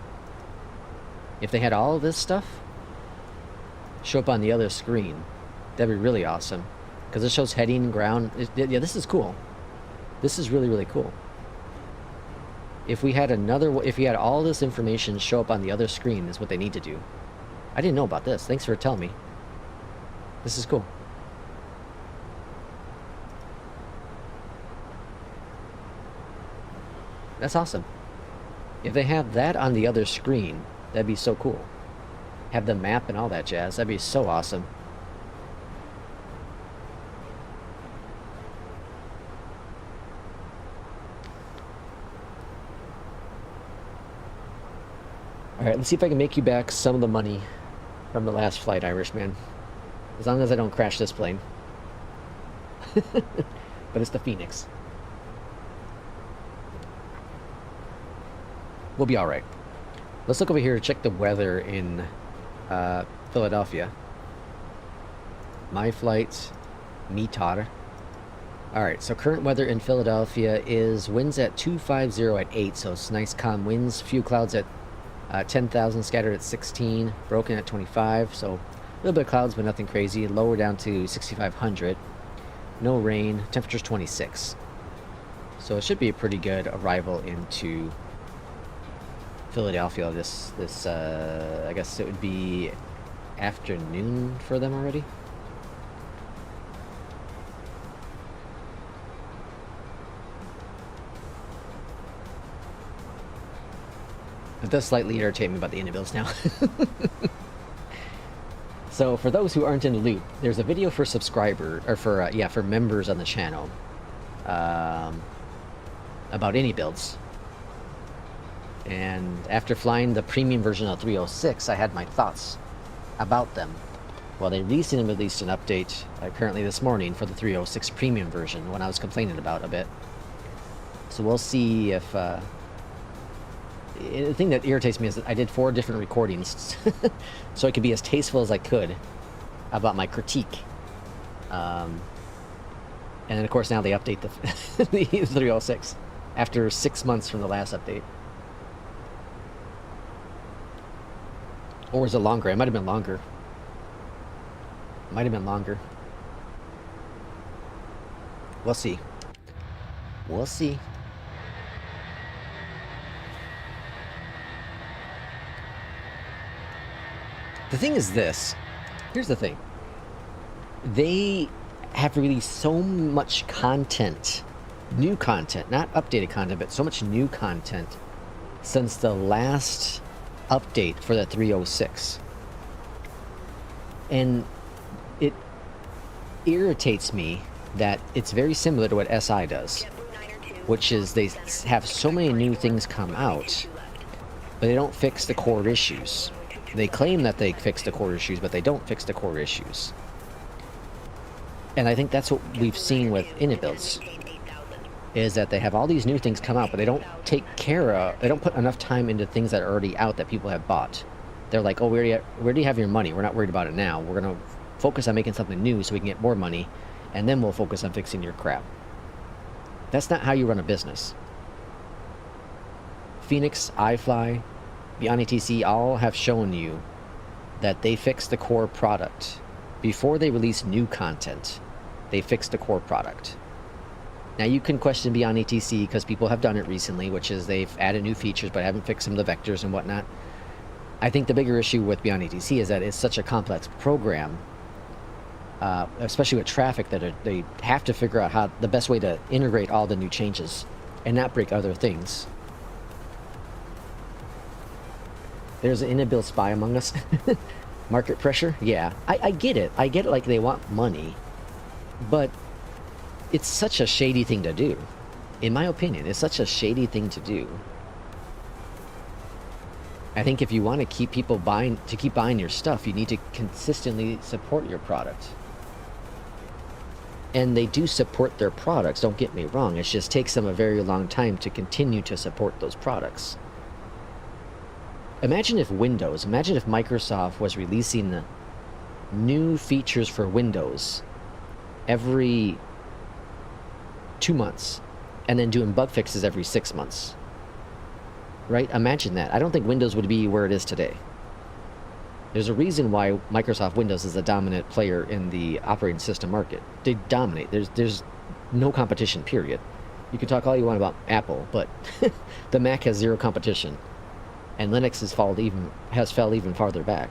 If they had all of this stuff show up on the other screen, that'd be really awesome. Because it shows heading, ground. Yeah, this is cool. This is really, really cool. If we had if we had all this information show up on the other screen, is what they need to do. I didn't know about this. Thanks for telling me. This is cool. That's awesome. If they have that on the other screen, that'd be so cool. Have the map and all that jazz. That'd be so awesome. Alright, let's see if I can make you back some of the money from the last flight, Irishman. As long as I don't crash this plane. But it's the Phoenix. We'll be alright. Let's look over here to check the weather in Philadelphia. My flight, METAR. Alright, so current weather in Philadelphia is winds at 250 at 8, so it's nice calm winds. Few clouds at 10,000, scattered at 16, broken at 25, so a little bit of clouds but nothing crazy. Lower down to 6,500. No rain, temperature's 26. So it should be a pretty good arrival into Philadelphia. This I guess it would be afternoon for them already. does slightly irritate me about the builds now. So for those who aren't in the loop, there's a video for for members on the channel about builds. And after flying the premium version of 306, I had my thoughts about them. Well, they released an update apparently this morning for the 306 premium version, when I was complaining about a bit. So we'll see if the thing that irritates me is that I did 4 different recordings so I could be as tasteful as I could about my critique. And then of course now they update the, the 306 after 6 months from the last update. Or was it longer? It might have been longer. Might have been longer. We'll see. We'll see. The thing is this. Here's the thing. They have released so much content. New content. Not updated content, but so much new content since the last update for the 306. And it irritates me that it's very similar to what SI does, which is they have so many new things come out, but they don't fix the core issues. They claim that they fix the core issues, but they don't fix the core issues. And I think that's what we've seen with builds, is that they have all these new things come out, but they don't take care of, they don't put enough time into things that are already out that people have bought. They're like, oh, we already have your money. We're not worried about it now. We're going to focus on making something new so we can get more money, and then we'll focus on fixing your crap. That's not how you run a business. Fenix, iFly, Beyondatc all have shown you that they fix the core product. Before they release new content, they fix the core product. Now you can question Beyondatc because people have done it recently, which is they've added new features but haven't fixed some of the vectors and whatnot. I think the bigger issue with Beyondatc is that it's such a complex program, especially with traffic, that they have to figure out how the best way to integrate all the new changes and not break other things. There's an in-build spy among us. Market pressure? Yeah, I get it. I get it, like they want money. But it's such a shady thing to do. In my opinion, it's such a shady thing to do. I think if you want to keep people buying your stuff, you need to consistently support your product. And they do support their products, don't get me wrong. It just takes them a very long time to continue to support those products. Imagine if Microsoft was releasing new features for Windows every 2 months and then doing bug fixes every 6 months. Right? Imagine that. I don't think Windows would be where it is today. There's a reason why Microsoft Windows is a dominant player in the operating system market. They dominate. There's no competition, period. You can talk all you want about Apple, but the Mac has zero competition. And Linux has fell even farther back.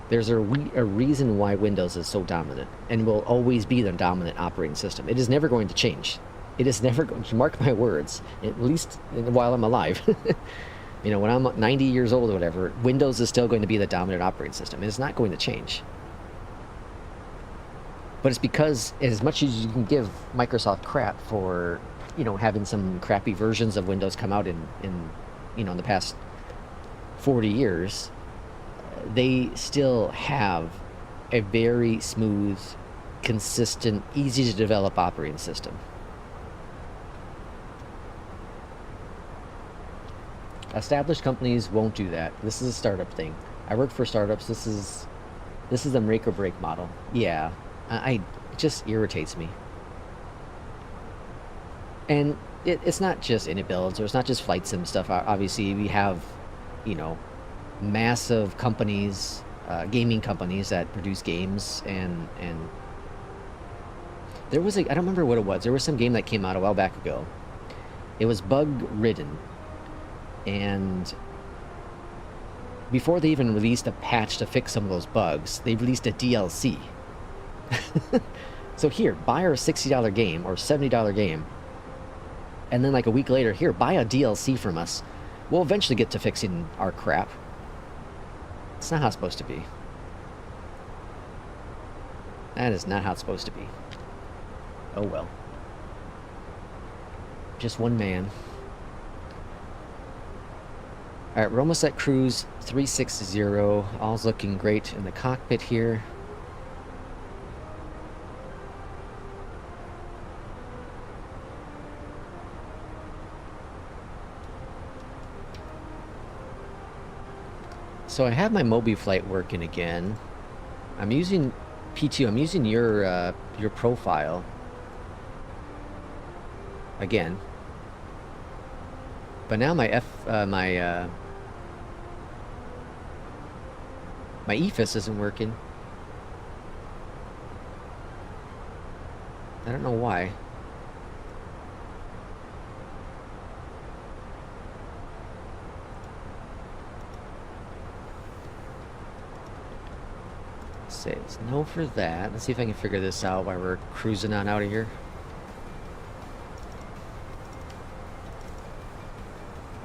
There's a reason why Windows is so dominant and will always be the dominant operating system. It is never going to change. It is never going to, mark my words, at least while I'm alive. You know, when I'm 90 years old or whatever, Windows is still going to be the dominant operating system. It's not going to change. But it's because as much as you can give Microsoft crap for, you know, having some crappy versions of Windows come out in the past 40 years, they still have a very smooth, consistent, easy to develop operating system. Established companies won't do that. This is a startup thing. I work for startups. This is the make or break model. Yeah, it just irritates me. And it's not just builds, or it's not just flight sim stuff. Obviously, we have, you know, massive companies, gaming companies that produce games, and there was I don't remember what it was. There was some game that came out a while back ago. It was bug-ridden, and before they even released a patch to fix some of those bugs, they released a DLC. So here, buy our $60 game or $70 game, and then like a week later, here, buy a DLC from us We'll eventually get to fixing our crap. It's not how it's supposed to be. That is not how it's supposed to be. Oh well. Just one man. Alright, we're almost at cruise 360. All's looking great in the cockpit here. So I have my Mobiflight working again. I'm using P2. I'm using your profile again. But now my my EFS isn't working. I don't know why. Say it's no for that. Let's see if I can figure this out while we're cruising on out of here.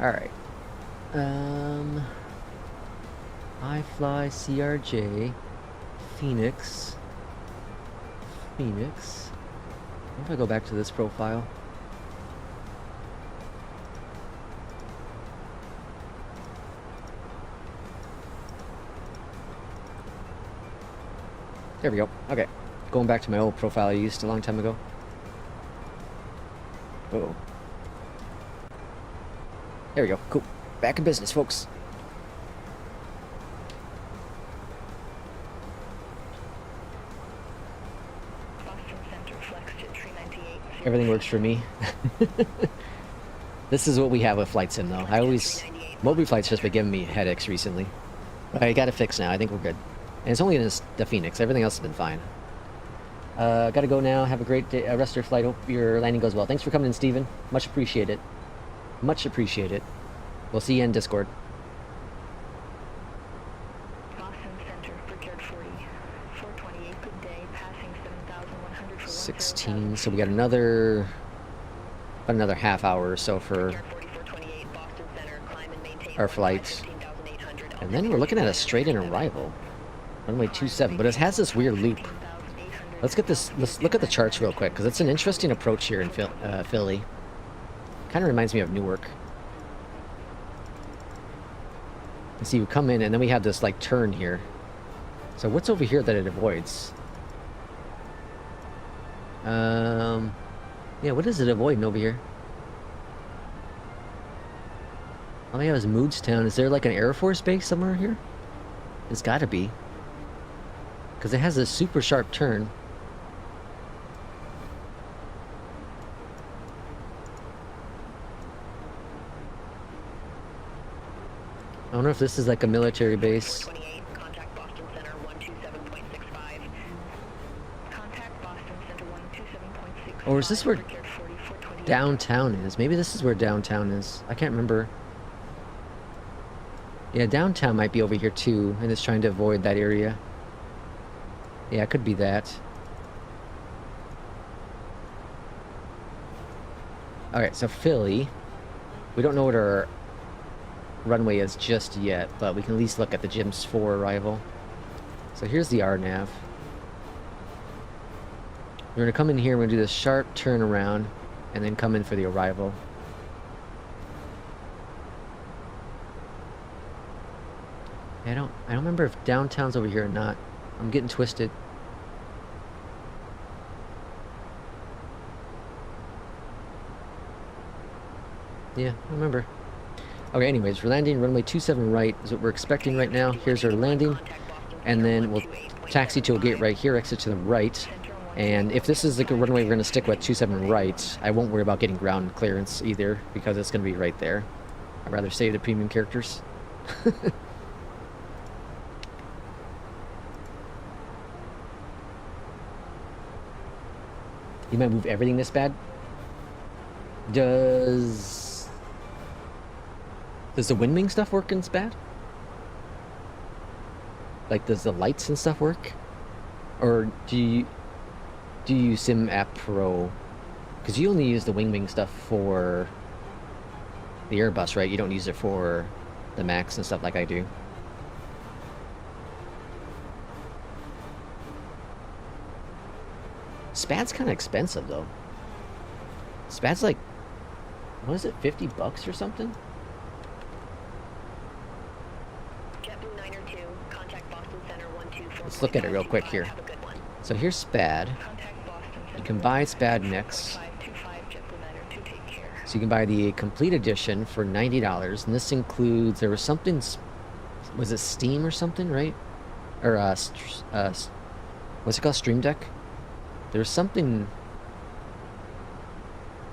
Alright. iFly, CRJ, Fenix. What if I go back to this profile? There we go. Okay. Going back to my old profile I used a long time ago. Uh-oh. There we go. Cool. Back in business, folks. Everything works for me. This is what we have with Flight Sim, though. Mobiflight's just been giving me headaches recently. But I got it fixed now. I think we're good. And it's only the Fenix. Everything else has been fine. Gotta go now. Have a great day, rest of your flight. Hope your landing goes well. Thanks for coming in, Steven. Much appreciated. Much appreciated. We'll see you in Discord. Boston Center, Brickyard 40, 428, good day, passing 7,100 for 16. So we got another half hour or so for our flight. And then we're looking at a straight-in arrival. Runway 27, but it has this weird loop. Let's look at the charts real quick, because it's an interesting approach here in Philly. Kind of reminds me of Newark. You see, we come in, and then we have this, like, turn here. So what's over here that it avoids? Yeah, what is it avoiding over here? All we have is Moodstown. Is there, like, an Air Force base somewhere here? It's gotta be. Because it has a super sharp turn. I wonder if this is like a military base. Contact Boston Center 127.65. Contact Boston Center 127.65. Or is this where downtown is? Maybe this is where downtown is. I can't remember. Yeah, downtown might be over here too, and it's trying to avoid that area. Yeah, it could be that. Alright, so Philly. We don't know what our runway is just yet, but we can at least look at the GIMS 4 arrival. So here's the RNAV. We're going to come in here, we're going to do this sharp turn around, and then come in for the arrival. I don't remember if downtown's over here or not. I'm getting twisted. Yeah, I remember. Okay, anyways, we're landing runway 27 right is what we're expecting right now. Here's our landing. And then we'll taxi to a gate right here, exit to the right. And if this is like a runway we're going to stick with 27 right, I won't worry about getting ground clearance either, because it's going to be right there. I'd rather save the premium characters. You might move everything this bad? Does the WinWing stuff work in this bad? Like, does the lights and stuff work? Or do you use Sim App Pro? Because you only use the WinWing stuff for the Airbus, right? You don't use it for the Max and stuff like I do. Spad's kind of expensive though. Spad's like, what is it, 50 bucks or something? JetBlue 902, contact Boston Center 124. Let's look at it real quick here. Have a good one. So here's Spad. Contact Boston You Center can buy Spad Mix. 525 JetBlue 902, take care. So you can buy the complete edition for $90, and this includes, there was something, was it Steam or something, right? Or what's it called, Stream Deck? There's something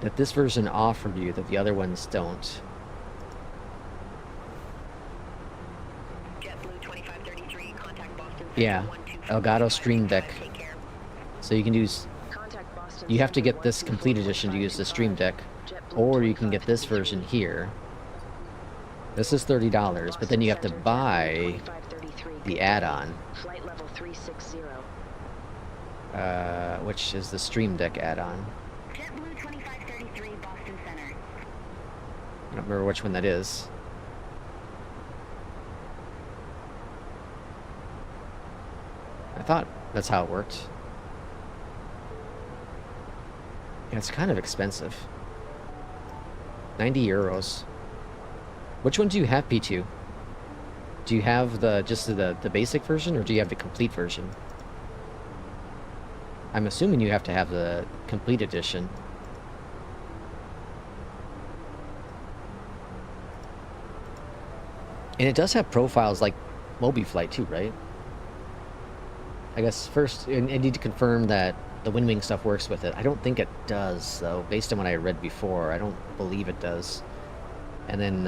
that this version offered you that the other ones don't. JetBlue 2533, contact Boston Center Yeah, 124. Elgato Stream Deck. Take care. So you can use, Contact Boston you have to Center get this complete edition to use the Stream Deck, or you can get this version here. This is $30, but then you have to buy the add-on, Flight level 360. which is the Stream Deck add-on. JetBlue 2533 Boston Center. I don't remember which one that is. I thought that's how it worked. Yeah, it's kind of expensive. 90 euros. Which one do you have, P2? Do you have just the basic version, or do you have the complete version? I'm assuming you have to have the complete edition. And it does have profiles like Mobiflight too, right? I guess first, I need to confirm that the WinWing stuff works with it. I don't think it does, though, based on what I read before. I don't believe it does. And then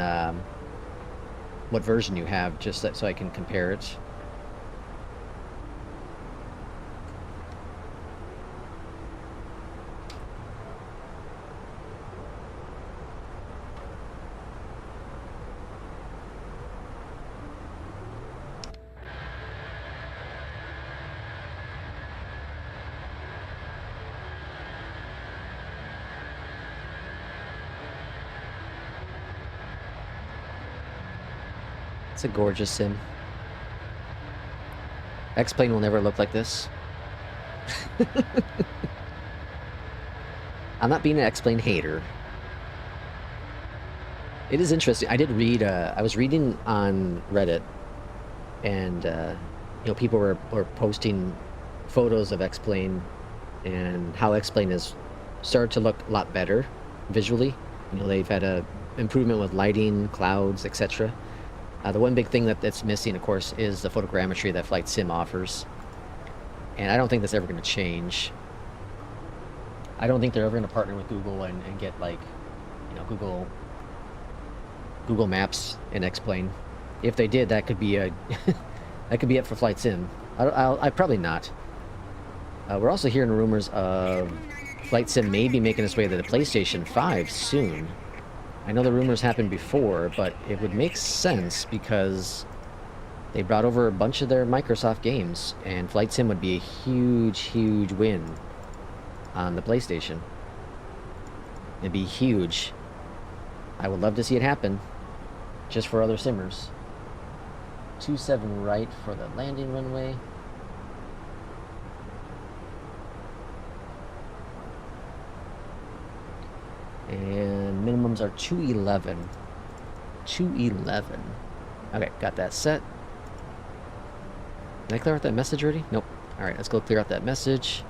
what version you have, just so I can compare it. It's a gorgeous sim. X-Plane will never look like this. I'm not being an X-Plane hater. It is interesting. I did read, I was reading on Reddit, and, you know, people were posting photos of X-Plane and how X-Plane has started to look a lot better visually. You know, they've had a improvement with lighting, clouds, etc. The one big thing that's missing, of course, is the photogrammetry that Flight Sim offers. And I don't think that's ever going to change. I don't think they're ever going to partner with Google and get, like, you know, Google Maps and X-Plane. If they did, that could be a that could be it for Flight Sim. I probably not. We're also hearing rumors of Flight Sim may be making its way to the PlayStation 5 soon. I know the rumors happened before, but it would make sense because they brought over a bunch of their Microsoft games, and Flight Sim would be a huge, huge win on the PlayStation. It'd be huge. I would love to see it happen, just for other simmers. 27 right for the landing runway. And minimums are 211. 211. Okay, got that set. Did I clear out that message already? Nope. Alright, let's go clear out that message.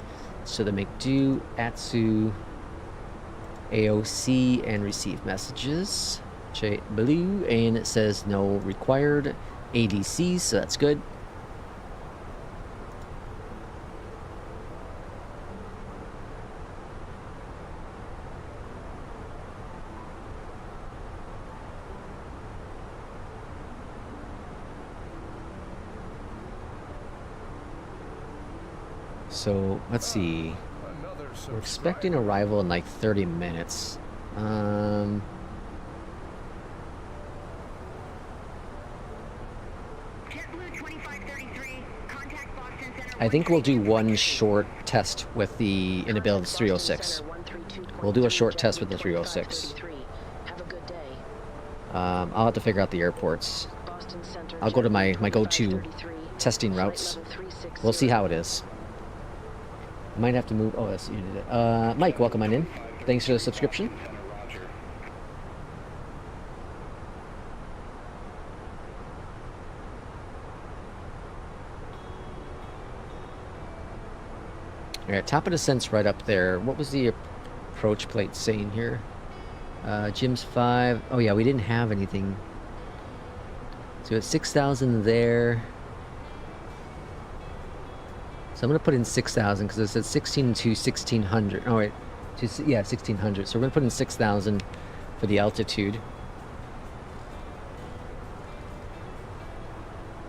So to make do, Atsu, AOC, and receive messages. JetBlue, and it says no required ADCs, so that's good. So, let's see. We're expecting arrival in like 30 minutes. I think we'll do one short test with the Inabilities 306. We'll do a short test with the 306. Have a good day. I'll have to figure out the airports. Boston Center, I'll go to my JetBlue go-to 2533, testing flight routes. level 360. We'll see how it is. Might have to move. Oh, that's you did it. Mike, welcome on in. Thanks for the subscription. Alright, top of descent's right up there. What was the approach plate saying here? Jim's 5. Oh yeah, we didn't have anything. So it's 6,000 there. So I'm going to put in 6,000 because it says 16 to 1,600. Oh wait, yeah, 1,600. So we're going to put in 6,000 for the altitude.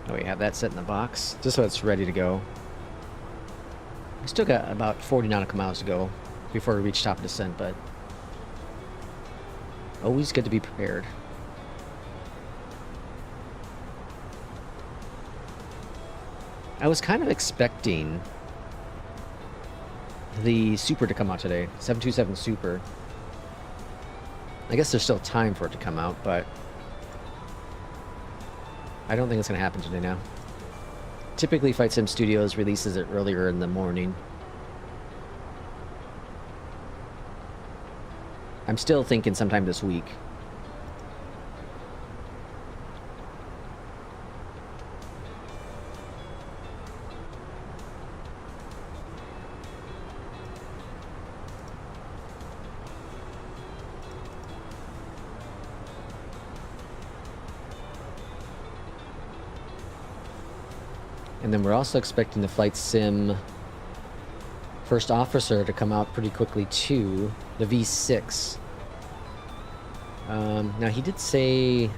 Oh, we have that set in the box, just so it's ready to go. We still got about 40 nautical miles to go before we reach top of descent, but always good to be prepared. I was kind of expecting the Super to come out today, 727 Super. I guess there's still time for it to come out, but I don't think it's going to happen today now. Typically, Flight Sim Studios releases it earlier in the morning. I'm still thinking sometime this week. And then we're also expecting the Flight Sim first officer to come out pretty quickly too, the V6. Now he did say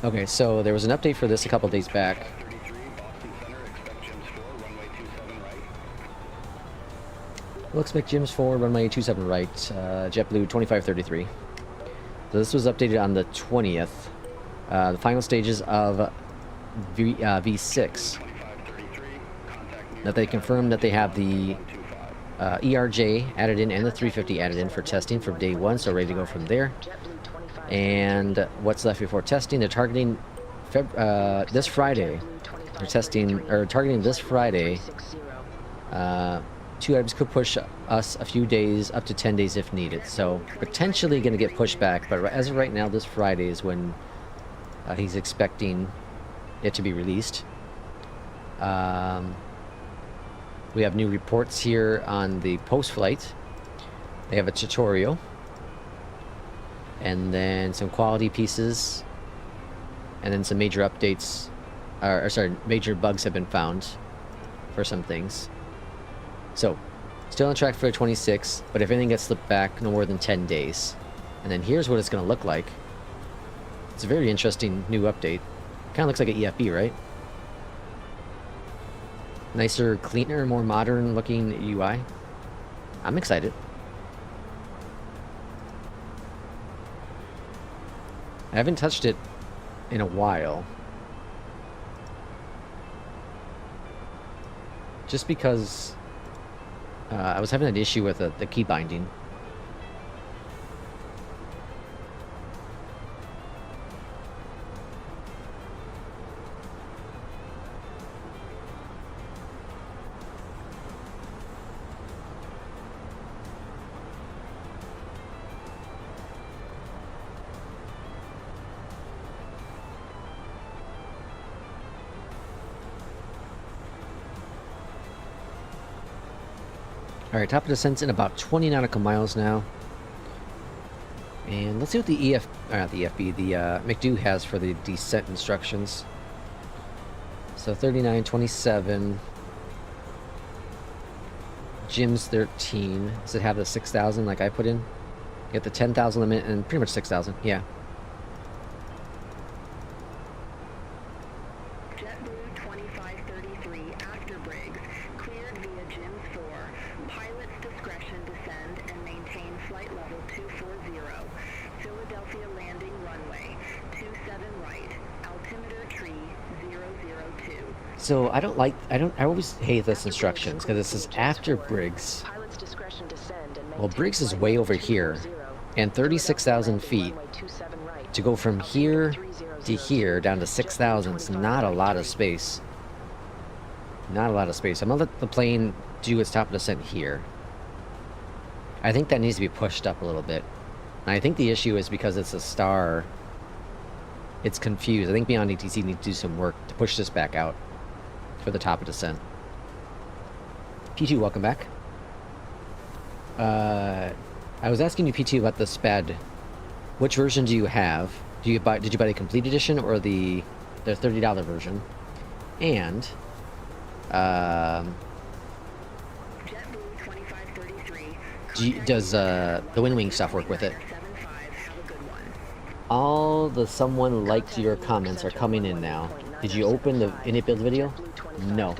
okay, so there was an update for this a couple days back. 33, Boston Center, expect Jim's 4, runway 27 right. We'll expect Jim's 4, runway 27 right, JetBlue 2533. So this was updated on the 20th. The final stages of V6. That they confirmed that they have the ERJ added in and the 350 added in for testing from day 1, so ready to go from there. And what's left before testing? They're targeting this Friday. They're testing or targeting this Friday. 2 items could push us a few days, up to 10 days if needed. So potentially going to get pushed back, but as of right now, this Friday is when he's expecting it to be released. We have new reports here on the post-flight. They have a tutorial. And then some quality pieces. And then some major updates. Major bugs have been found for some things. So, still on track for the 26th, but if anything gets slipped back, no more than 10 days. And then here's what it's going to look like. It's a very interesting new update. Kind of looks like an EFB, right? Nicer, cleaner, more modern looking UI. I'm excited. I haven't touched it in a while. Just because I was having an issue with the key binding. Alright, top of descent's in about 20 nautical miles now. And let's see what the the McDo has for the descent instructions. So 39.27. Jim's 13. Does it have the 6,000 like I put in? You get the 10,000 limit and pretty much 6,000, yeah. JetBlue 2533 after Briggs, cleared via Jim's 4. Pilot's discretion descend and maintain flight level 240. Philadelphia landing runway 27 right. Altimeter tree 00. 002. So I always hate this instructions because this is after Briggs. Pilot's discretion descend and Well, maintain Briggs is flight way level over here, 240. and 36,000 feet. Runway 27 right. To go from here to here JetBlue down to 6,000 is not a lot of space. Not a lot of space. I'm gonna let the plane do its top of descent here. I think that needs to be pushed up a little bit. And I think the issue is because it's a star. It's confused. I think Beyondatc needs to do some work to push this back out for the top of descent. P2, welcome back. I was asking you, P2, about the SPAD. Which version do you have? Did you buy the complete edition or the $30 version? And JetBlue 2533. does the WinWing stuff work with it? 75. Have a good one. All the someone liked your comments are coming in now. Did you open the init build video? No.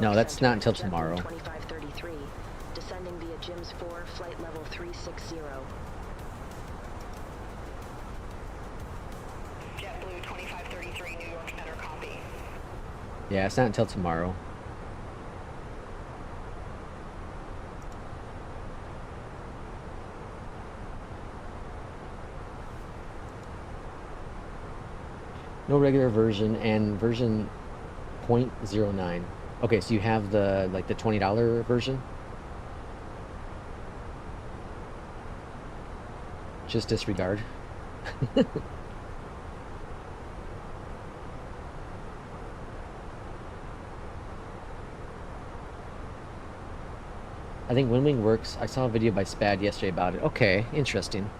No, that's not until tomorrow. 2533, descending via Jims 4, flight level 360. JetBlue 2533, New York Center, copy. Yeah, it's not until tomorrow. No regular version and version 0.09. Okay, so you have the the $20 version? Just disregard. I think WinWing works. I saw a video by Spad yesterday about it. Okay, interesting.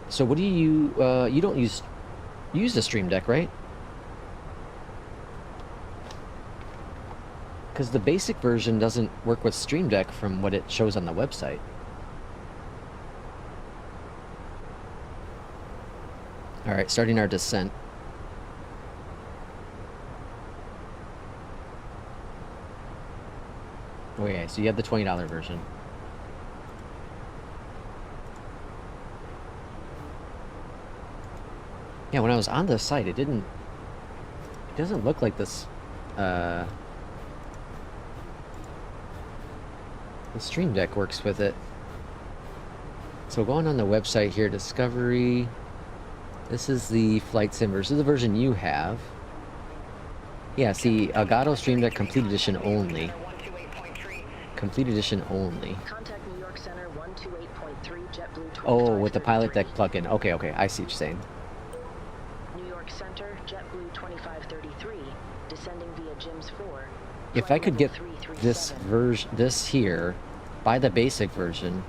So what do you don't use the Stream Deck, right? Because the basic version doesn't work with Stream Deck from what it shows on the website. Alright, starting our descent. Okay, so you have the $20 version. Yeah, when I was on the site, it doesn't look like this, the Stream Deck works with it. So going on the website here, Discovery, this is the flight sim version. This is the version you have. Yeah, see, Elgato Stream Deck Complete Edition only. Complete Edition only. Contact New York Center 128.3 JetBlue 2533. Oh, with the Pilot Deck plugin. Okay, okay, I see what you're saying. New York Center JetBlue 2533, descending via Jims 4. If I could get this version, this here, buy the basic version,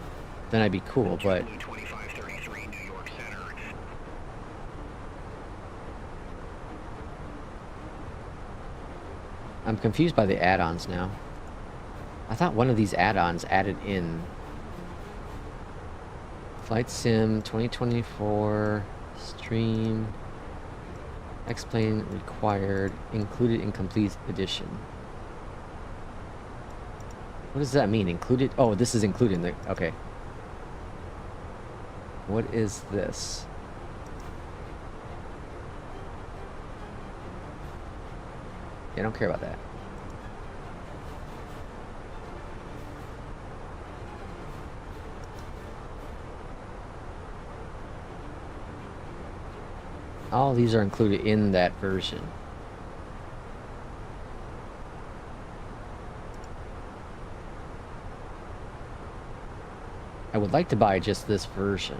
then I'd be cool, but... JetBlue 2533, New York Center. I'm confused by the add-ons now. I thought one of these add-ons added in. Flight Sim 2024 Stream X-Plane required, included in complete edition. What does that mean? Included? Oh, this is included in the... Okay. What is this? Yeah, I don't care about that. All these are included in that version. I would like to buy just this version,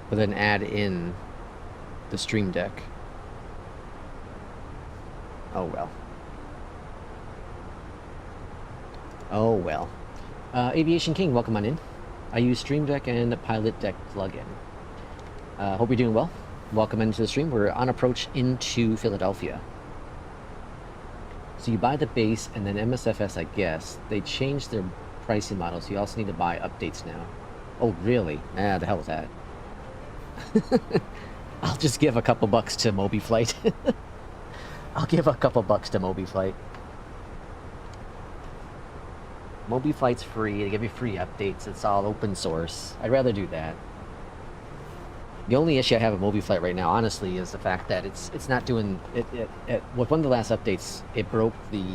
but then add in the Stream Deck. Oh well. Oh well. Aviation King, welcome on in. I use Stream Deck and the Pilot Deck plugin. Hope you're doing well. Welcome into the stream. We're on approach into Philadelphia. So you buy the base and then MSFS, I guess. They changed their pricing model, so you also need to buy updates now. Oh, really? Ah, the hell with that. I'll just give a couple bucks to Mobiflight. I'll give a couple bucks to Mobiflight. Mobiflight's free. They give you free updates. It's all open source. I'd rather do that. The only issue I have with Mobiflight right now, honestly, is the fact that it's not doing it. With one of the last updates, it broke the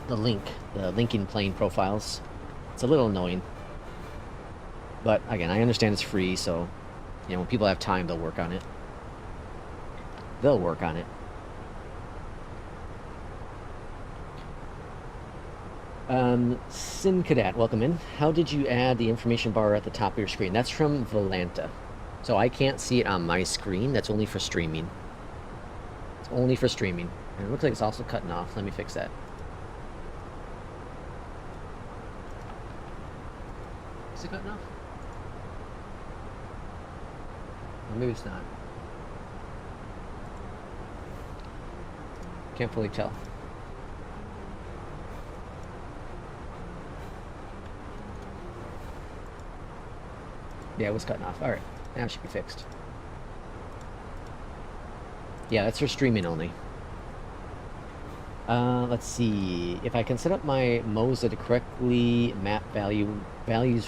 linking plane profiles. It's a little annoying, but again, I understand it's free, so you know when people have time, they'll work on it. They'll work on it. Sim Cadet, welcome in. How did you add the information bar at the top of your screen? That's from Valanta. So I can't see it on my screen. That's only for streaming. It's only for streaming. And it looks like it's also cutting off. Let me fix that. Is it cutting off? Or maybe it's not. Can't fully tell. Yeah, it was cutting off. Alright, now it should be fixed. Yeah, that's for streaming only. Let's see. If I can set up my MOSA to correctly map values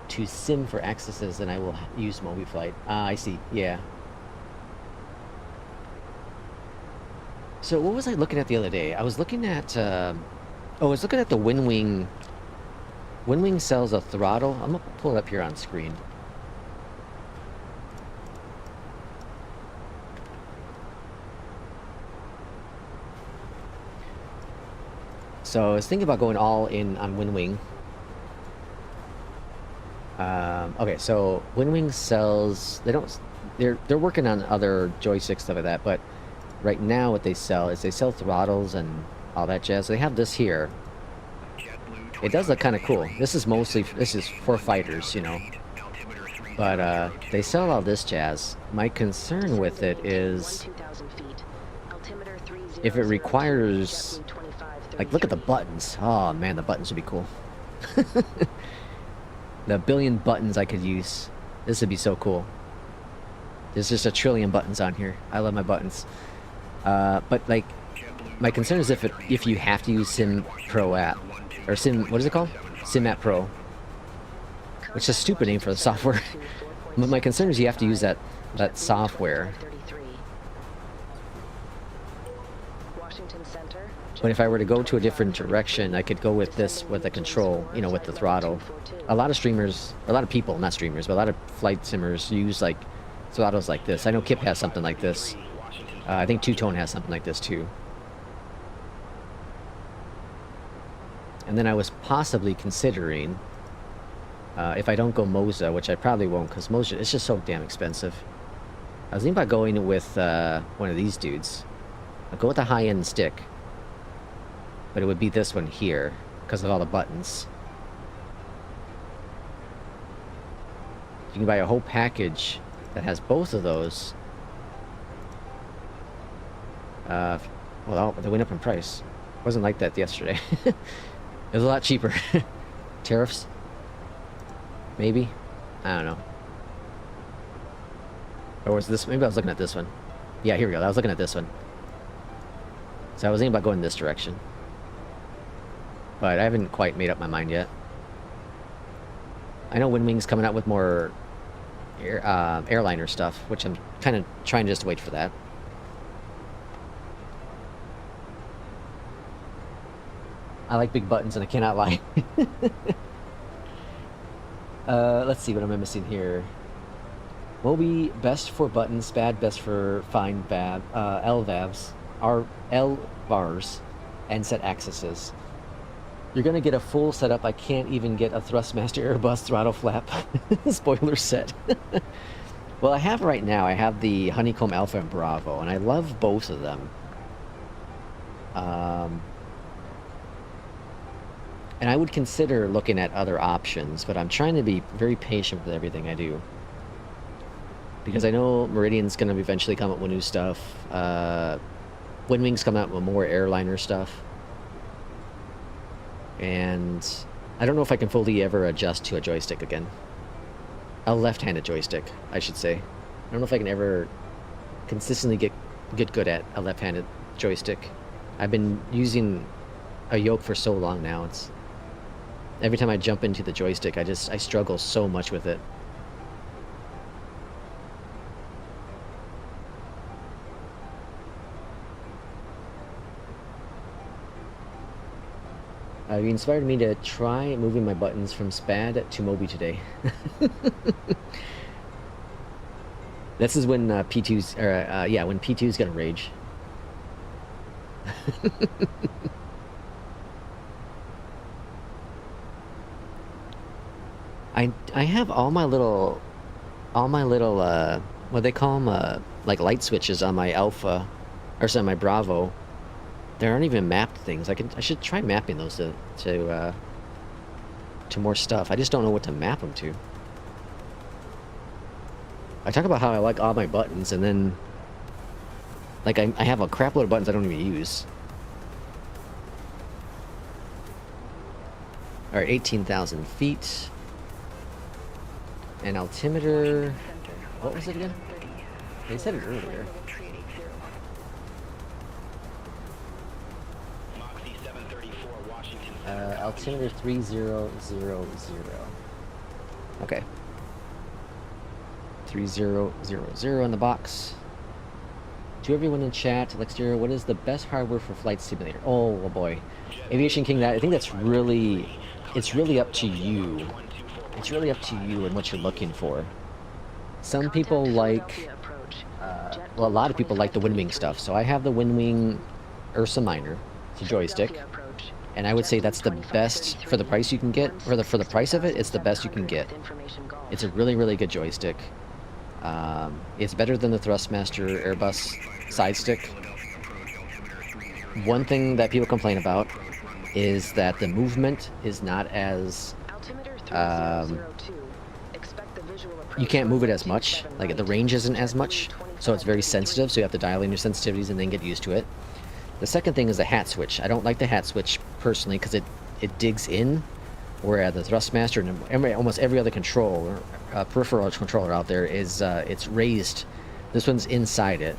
to sim for accesses, then I will use Mobiflight. I see. Yeah. So what was I looking at the other day? I was looking at, I was looking at the WinWing. WinWing sells a throttle. I'm gonna pull it up here on screen. So I was thinking about going all in on WinWing. Okay, so WinWing sells. They're working on other joysticks, stuff like that. But right now, what they sell is they sell throttles and all that jazz. They have this here. It does look kind of cool. This is for fighters, you know. But they sell all this jazz. My concern with it is if it requires. Like, look at the buttons. Oh, man, the buttons would be cool. The billion buttons I could use. This would be so cool. There's just a trillion buttons on here. I love my buttons. But, like, my concern is if you have to use Sim Pro app. Or Sim... What is it called? Sim App Pro. Which is a stupid name for the software. But my concern is you have to use that software. But if I were to go to a different direction, I could go with this, with the control, you know, with the throttle. A lot of streamers, a lot of people, not streamers, but a lot of flight simmers use, like, throttles like this. I know Kip has something like this. I think Two Tone has something like this, too. And then I was possibly considering, if I don't go MOSA, which I probably won't, because MOSA, it's just so damn expensive. I was thinking about going with one of these dudes. I'll go with the high-end stick. But it would be this one here, because of all the buttons. You can buy a whole package that has both of those. Well, they went up in price. It wasn't like that yesterday. It was a lot cheaper. Tariffs? Maybe? I don't know. Or was this... Maybe I was looking at this one. Yeah, here we go. I was looking at this one. So I was thinking about going this direction. But I haven't quite made up my mind yet. I know WinWing's coming out with more airliner stuff, which I'm kind of trying to just wait for that. I like big buttons, and I cannot lie. Let's see, what am I missing here? Mobi, best for buttons, bad, best for fine, bad, LVAVs, L-bars, and set accesses. You're gonna get a full setup. I can't even get a Thrustmaster Airbus throttle flap spoiler set. Well, I have right now, I have the Honeycomb Alpha and Bravo, and I love both of them. And I would consider looking at other options, but I'm trying to be very patient with everything I do. Because I know Meridian's going to eventually come up with new stuff. WinWing's coming out with more airliner stuff. And I don't know if I can fully ever adjust to a joystick again. A left-handed joystick, I should say. I don't know if I can ever consistently get good at a left-handed joystick. I've been using a yoke for so long now. It's every time I jump into the joystick, I struggle so much with it. You inspired me to try moving my buttons from SPAD to Mobi today. This is when P2's, or yeah, when P2's gonna rage. I have all my little, what they call them, like light switches on my Alpha, or sorry, my Bravo. There aren't even mapped things. I should try mapping those to more stuff. I just don't know what to map them to. I talk about how I like all my buttons, and then like I have a crap load of buttons I don't even use. All right, 18,000 feet. And altimeter, what was it again? They said it earlier. Altimeter 3000. Okay. 3000 in the box. To everyone in chat, Lexter, what is the best hardware for flight simulator? Oh boy, Aviation King. That I think that's really, it's really up to you. It's really up to you and what you're looking for. Some people like, well, a lot of people like the WinWing stuff. So I have the WinWing Ursa Minor. It's a joystick, and I would say that's the best for the price you can get. For the price of it, it's the best you can get. It's a really, really good joystick. It's better than the Thrustmaster Airbus side stick. One thing that people complain about is that the movement is not as you can't move it as much, like the range isn't as much, so it's very sensitive, so you have to dial in your sensitivities and then get used to it. The second thing is the hat switch. I don't like the hat switch personally because it digs in, whereas the Thrustmaster and almost every other controller, peripheral controller out there is it's raised. This one's inside it,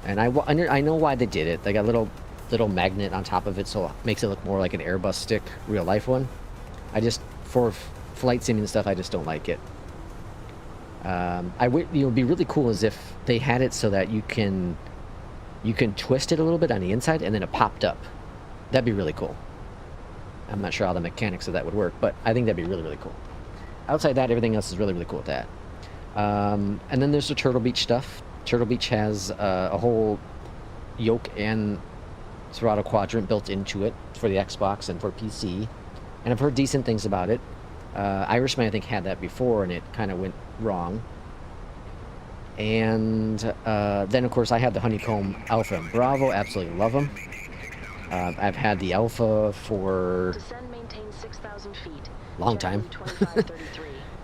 and I know why they did it. They got a little magnet on top of it, so it makes it look more like an Airbus stick, real life one. I just, for flight sim and stuff, I just don't like it. It would be really cool as if they had it so that you can twist it a little bit on the inside and then it popped up. That'd be really cool. I'm not sure how the mechanics of that would work, but I think that'd be really, really cool. Outside that, everything else is really, really cool with that. And then there's the Turtlebeach stuff. Turtlebeach has a whole yoke and throttle quadrant built into it for the Xbox and for PC. And I've heard decent things about it. Irishman, I think, had that before, and it kind of went wrong. And then, of course, I have the Honeycomb Alpha Bravo. Absolutely love them. I've had the Alpha for a long time.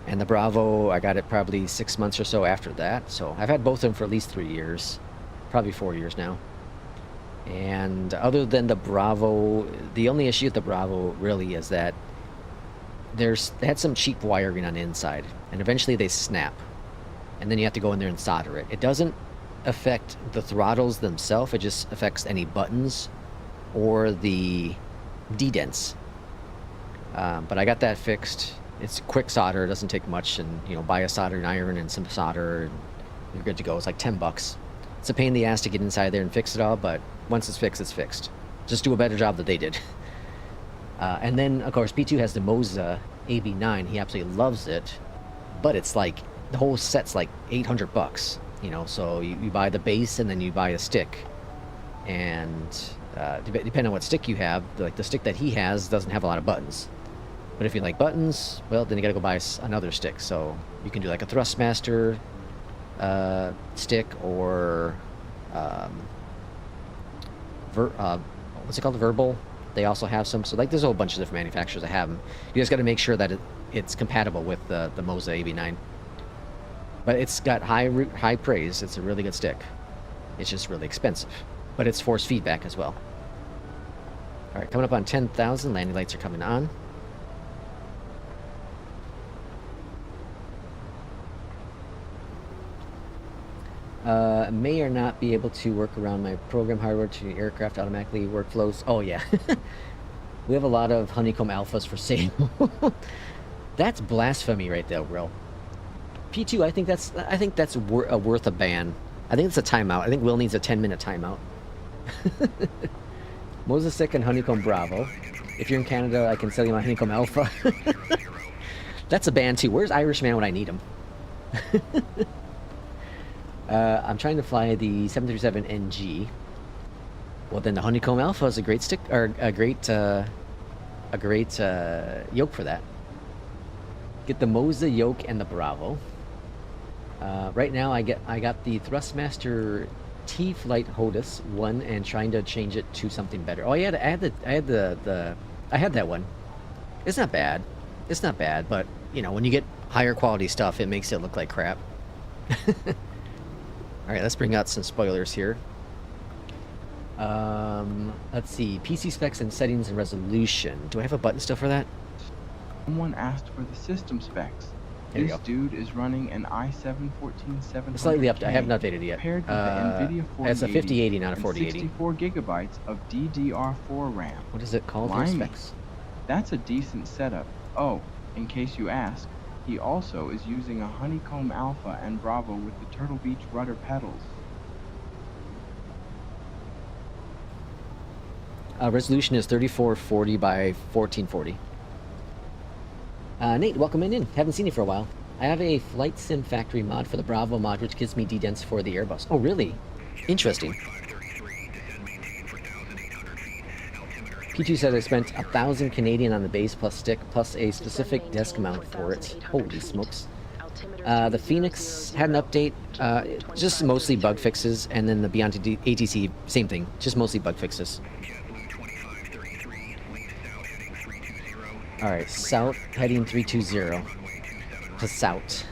And the Bravo, I got it probably 6 months or so after that. So I've had both of them for at least 3 years. Probably 4 years now. And other than the Bravo, the only issue with the Bravo really is that they had some cheap wiring on the inside, and eventually they snap, and then you have to go in there and solder it. It doesn't affect the throttles themselves, it just affects any buttons or the D-dents. But I got that fixed. It's quick solder, it doesn't take much, and buy a soldering iron and some solder, and you're good to go. It's like $10. It's a pain in the ass to get inside there and fix it all, but once it's fixed, it's fixed. Just do a better job than they did. And then, of course, P2 has the Moza AB9. He absolutely loves it, but it's like, the whole set's like $800, so you buy the base and then you buy a stick. And depending on what stick you have, like the stick that he has doesn't have a lot of buttons. But if you like buttons, well, then you gotta go buy another stick. So you can do like a Thrustmaster stick, or what's it called, Verbal. They also have some. So like, there's a whole bunch of different manufacturers that have them. You just got to make sure that it's compatible with the Moza AB9. But it's got high praise. It's a really good stick. It's just really expensive, but it's force feedback as well. All right, coming up on 10,000. Landing lights are coming on. May or not be able to work around my program hardware to aircraft automatically workflows. Oh yeah, we have a lot of Honeycomb Alphas for sale. That's blasphemy right there, bro. P2, I think that's worth a ban. I think it's a timeout. I think Will needs a 10-minute timeout. Moses Sick and Honeycomb Bravo. If you're in Canada, I can sell you my Honeycomb Alpha. That's a band too. Where's Irishman when I need him? I'm trying to fly the 737 NG. Well, then the Honeycomb Alpha is a great stick, or a great yoke for that. Get the Moza yoke and the Bravo. Right now, I got the Thrustmaster T-Flight HOTUS one and trying to change it to something better. Oh, yeah, I had that one. It's not bad. It's not bad, but you know, when you get higher quality stuff, it makes it look like crap. All right, let's bring out some spoilers here. Let's see, PC specs and settings and resolution. Do I have a button still for that? Someone asked for the system specs. There you This go. dude is running an i7-14700K Slightly up. I haven't updated it yet. paired with the NVIDIA 4080 it's a 5080, not a and 4080. 64 gigabytes of DDR4 RAM. What is it called? Here, Blimey. specs. That's a decent setup. Oh, in case you ask, he also is using a Honeycomb Alpha and Bravo with the Turtlebeach rudder pedals. Resolution is 3440 by 1440. Nate, welcome in. Haven't seen you for a while. I have a flight sim factory mod for the Bravo mod, which gives me D-Dents for the Airbus. Oh, really? Interesting. P2 said I spent 1,000 Canadian on the base plus stick, plus a specific desk mount for it. Holy smokes. The Fenix had an update, just mostly bug fixes, and then the Beyondatc ATC, same thing, just mostly bug fixes. Alright, south heading 320. Passout.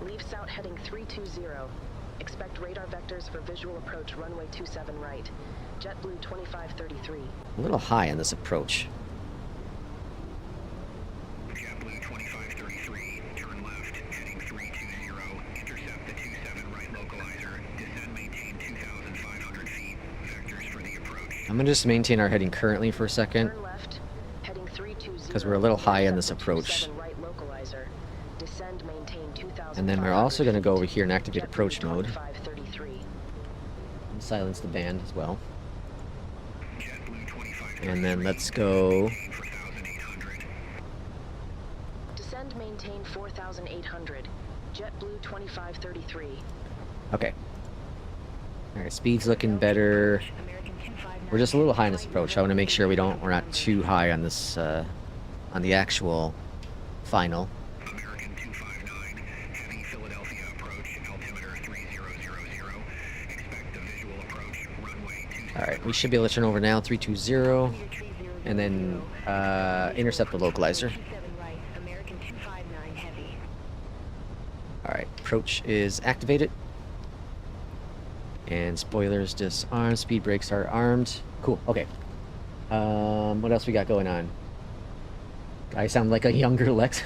Leave south heading 320. Expect radar vectors for visual approach runway 27 right. JetBlue 2533. A little high on this approach. JetBlue 2533, turn left, heading 320, intercept the 27 right localizer, descend, maintain 2,500 feet, vectors for the approach. I'm gonna just maintain our heading currently for a second, Turn left, heading 320. because we're a little high on this intercept the approach. 27 right localizer. Descend, maintain 2,500 And then we're also gonna go over here and activate JetBlue approach mode. 2533. And silence the band as well. JetBlue 2533, And then let's go. 4,800. Descend, maintain 4,800. JetBlue 2533. Okay. Alright, speed's looking better. We're just a little high on this approach. I want to make sure we're not too high on this, on the actual final. American 259, heavy Philadelphia approach, altimeter 3000. Expect the visual approach, runway 27. Alright, we should be able to turn over now, 320, and then intercept the localizer. American 259 heavy. Alright, approach is activated. And spoilers disarmed, speed brakes are armed. Cool, okay. What else we got going on? I sound like a younger Lex.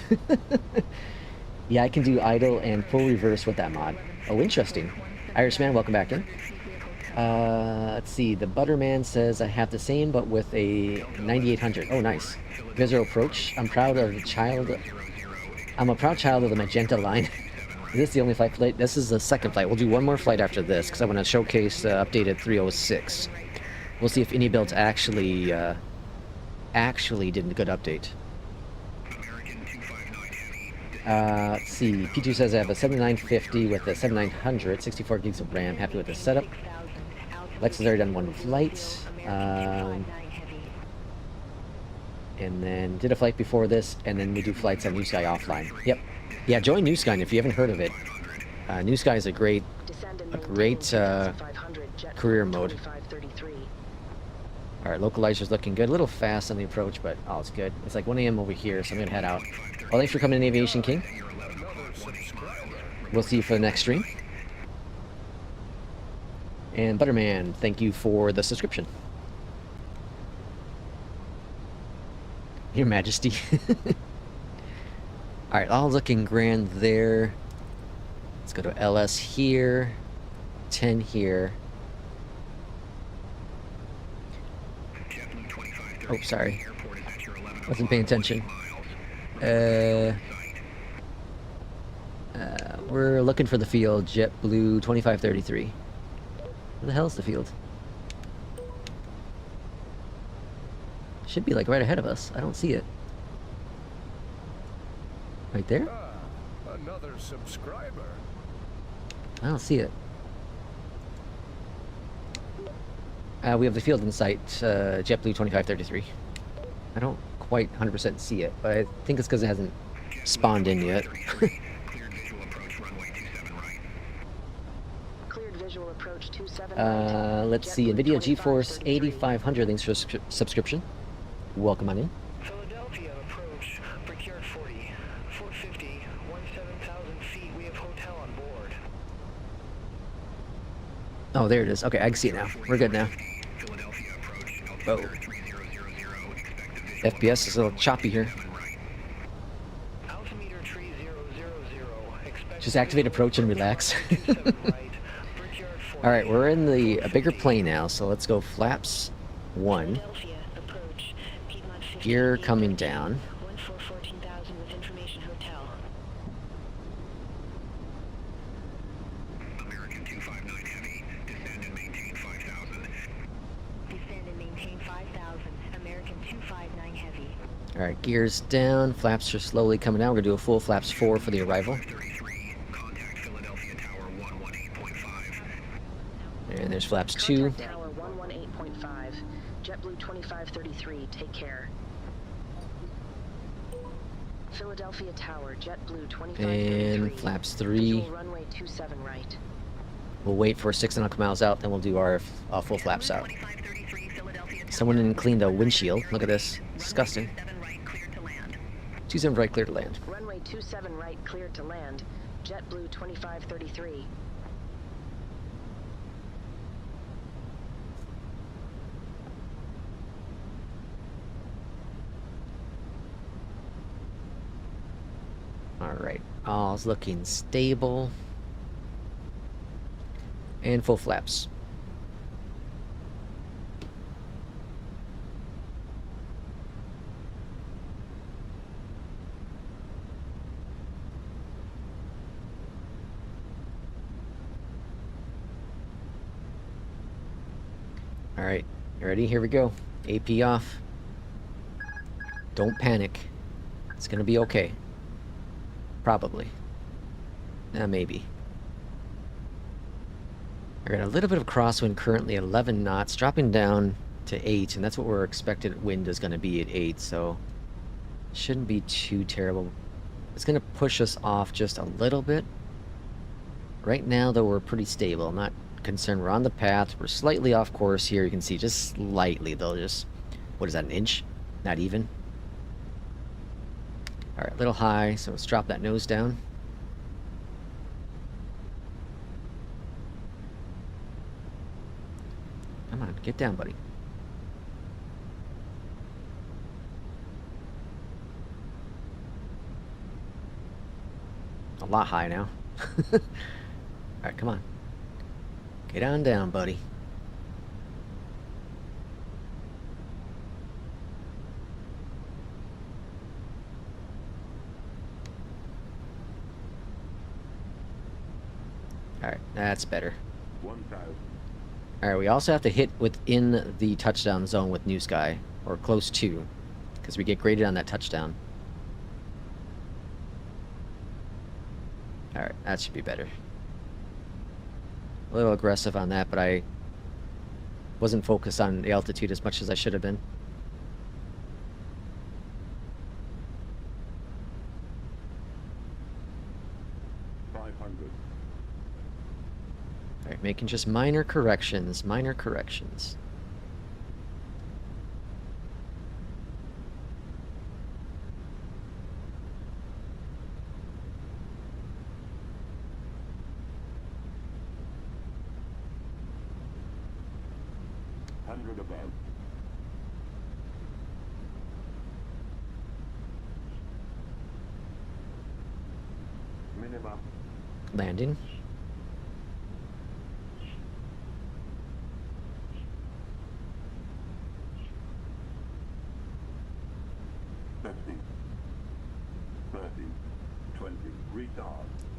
Yeah, I can do idle and full reverse with that mod. Oh, interesting. Irishman, welcome back in. Let's see, the Butterman says I have the same, but with a 9800. Oh, nice. Visual approach. I'm a proud child of the magenta line. Is this the only flight? This is the second flight. We'll do one more flight after this, because I want to showcase updated 306. We'll see if any builds actually did a good update. Let's see, P2 says I have a 7950 with a 7900, 64 gigs of RAM. Happy with the setup. Lex has already done one flight. And then did a flight before this, and then we do flights on New Sky offline. Yep. Yeah, join New Sky if you haven't heard of it. New Sky is a great career mode. Alright, localizer's looking good. A little fast on the approach, but oh, it's good. It's like 1 a.m. over here, so I'm gonna head out. Well, thanks for coming in, Aviation King. We'll see you for the next stream. And Butterman, thank you for the subscription. Your Majesty. Alright, all looking grand there. Let's go to LS here. 10 here. Oh, sorry. Wasn't paying attention. We're looking for the field. JetBlue 2533. Where the hell is the field? Should be like right ahead of us. I don't see it. Right there? Another subscriber. I don't see it. We have the field in sight, JetBlue 2533. I don't quite 100% see it, but I think it's because it hasn't spawned in yet. Cleared visual approach runway 27 right. Cleared visual approach 27 right. Let's see, JetBlue NVIDIA GeForce 2533. 8500 thanks for subscription. Welcome on in. Philadelphia approach, Brickyard 40, 450, 17,000 feet. We have hotel on board. Oh, there it is. Okay, I can see it now. We're good now. Philadelphia approach, Oh. altimeter 3000, expect a visual FPS is a little choppy here. Altimeter 3000, expect Just activate approach and relax. 27 right. Brickyard 40. Alright, we're in a bigger plane now, so let's go flaps 1. Philadelphia approach. Piedmont 15, Gear coming down. 14,000 with information hotel. American 259 heavy, descend and maintain 5000. Descend and maintain 5,000. American 259 heavy. Alright, gears down. Flaps are slowly coming down. We're going to do a full flaps 4 for the arrival. 33, contact Philadelphia Tower 118.5. And there's flaps 2. Contact Tower 118.5. JetBlue 2533, take care. Philadelphia Tower, JetBlue 2533. And flaps 3. Visual runway 27 right. We'll wait for 6 nautical miles out, then we'll do our full flaps out. 2533 Philadelphia Someone didn't clean the windshield. Look at this. Disgusting. 27 right, cleared to land. 27 right, clear to land. Runway 27 right, cleared to land. JetBlue 2533. Alright, all's looking stable. And full flaps. Alright, you ready? Here we go. AP off. Don't panic. It's gonna be okay. Probably. Maybe. I got a little bit of crosswind currently at 11 knots, dropping down to 8, and that's what our expected wind is going to be at 8, so shouldn't be too terrible. It's going to push us off just a little bit. Right now, though, we're pretty stable. I'm not concerned. We're on the path. We're slightly off course here. You can see just slightly, though. Just, what is that, an inch? Not even. Alright, a little high, so let's drop that nose down. Come on, get down, buddy. A lot high now. Alright, come on. Get on down, buddy. Alright, that's better. 1,000. Alright, we also have to hit within the touchdown zone with New Sky, or close to, because we get graded on that touchdown. Alright, that should be better. A little aggressive on that, but I wasn't focused on the altitude as much as I should have been. Alright, making just minor corrections, minor corrections. Above. Minimum. Landing.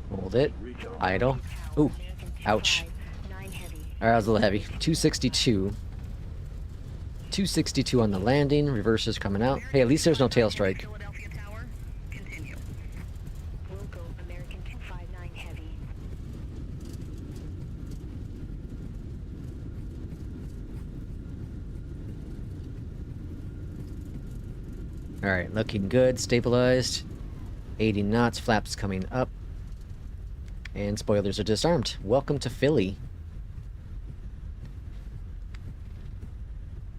Hold it. Idle. Ooh. Ouch. Alright, that was a little heavy. 262. 262 on the landing. Reversers coming out. Hey, at least there's no tail strike. Philadelphia Tower, continue. Local American 259 Heavy. All right, looking good. Stabilized. 80 knots. Flaps coming up. And spoilers are disarmed. Welcome to Philly.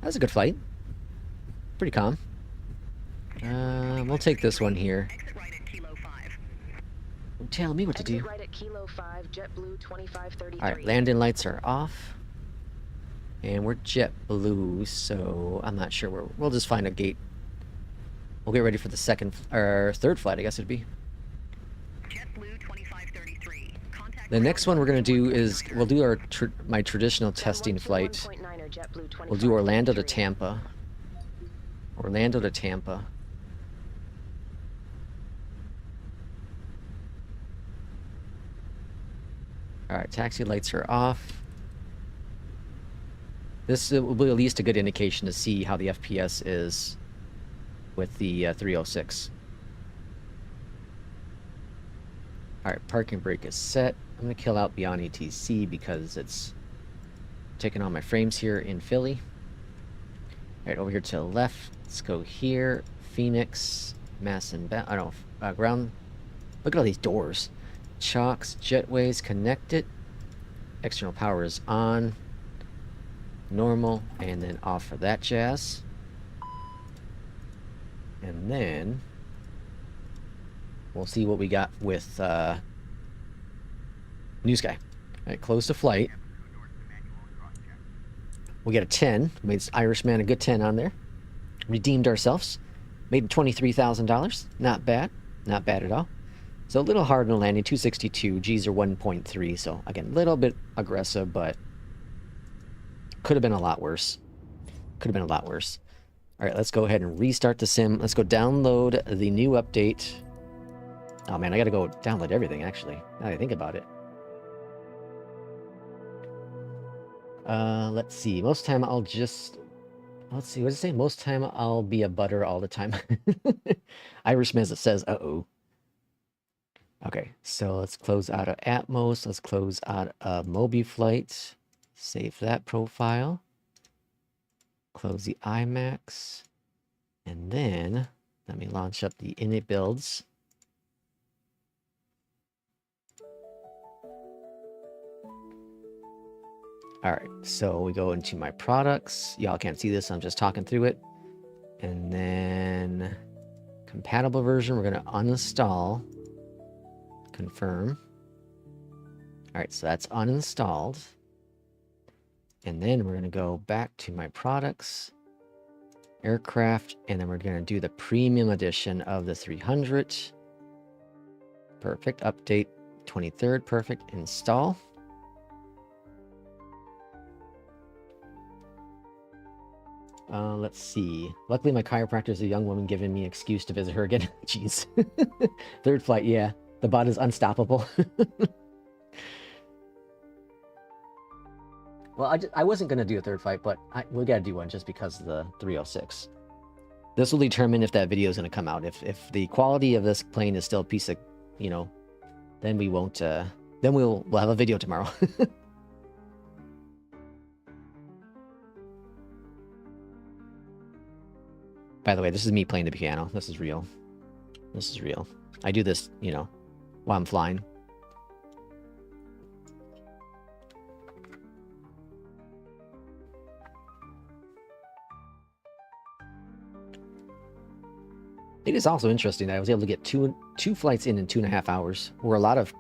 That was a good flight. Pretty calm. We'll take this one here. Exit right at Kilo 5. Tell me what to do. Exit right at Kilo 5, JetBlue 2533. Alright, landing lights are off. And we're JetBlue, so I'm not sure where. We'll just find a gate. We'll get ready for the third flight, I guess it'd be. JetBlue 2533. Contact The next one we're going to do is, we'll do our my traditional testing flight. We'll do Orlando to Tampa. Orlando to Tampa. Alright, taxi lights are off. This will be at least a good indication to see how the FPS is with the 306. Alright, parking brake is set. I'm going to kill out Beyond ATC because it's taking on my frames here in Philly. Alright, over here to the left. Let's go here. Phoenix, Mass and ground. Look at all these doors. Chocks, jetways connected. External power is on. Normal, and then off for that jazz. And then we'll see what we got with New Sky. Alright, close to flight. We got a 10. Made Irishman a good 10 on there. Redeemed ourselves. Made $23,000. Not bad. Not bad at all. So a little hard on the landing. 262. G's are 1.3. So again, a little bit aggressive, but could have been a lot worse. Could have been a lot worse. All right, let's go ahead and restart the sim. Let's go download the new update. Oh man, I gotta go download everything actually. Now that I think about it. Let's see. Most time I'll just... Let's see. What does it say? Most time I'll be a butter all the time. Irishman says, uh-oh. Okay, so let's close out of Atmos. Let's close out of Mobiflight. Save that profile. Close the IMAX. And then, let me launch up the init builds. Alright, so we go into my products. Y'all can't see this, I'm just talking through it. And then compatible version, we're going to uninstall. Confirm. Alright, so that's uninstalled. And then we're going to go back to my products, aircraft, and then we're going to do the premium edition of the 300. Perfect. Update 23rd. Perfect. Install. Let's see. Luckily, my chiropractor is a young woman giving me an excuse to visit her again. Jeez. Third flight, yeah. The bot is unstoppable. Well, I wasn't going to do a third flight, but we got to do one just because of the 306. This will determine if that video is going to come out. If the quality of this plane is still a piece of, you know, then we won't, then we'll have a video tomorrow. By the way, this is me playing the piano. This is real. This is real. I do this, you know, while I'm flying. It is also interesting that I was able to get two flights in 2.5 hours, where a lot of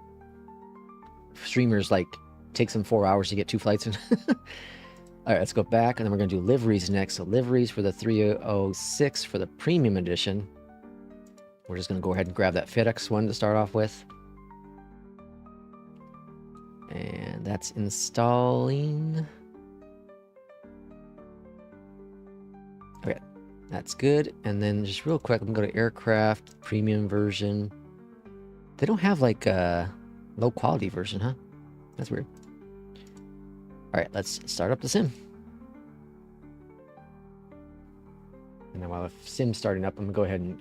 streamers like takes them 4 hours to get 2 flights in. All right, let's go back, and then we're going to do liveries next. So liveries for the 306 for the premium edition. We're just going to go ahead and grab that FedEx one to start off with. And that's installing. Okay, that's good. And then just real quick, I'm going to go to aircraft, premium version. They don't have like a low quality version, huh? That's weird. All right, let's start up the sim. And then while the sim's starting up, I'm gonna go ahead and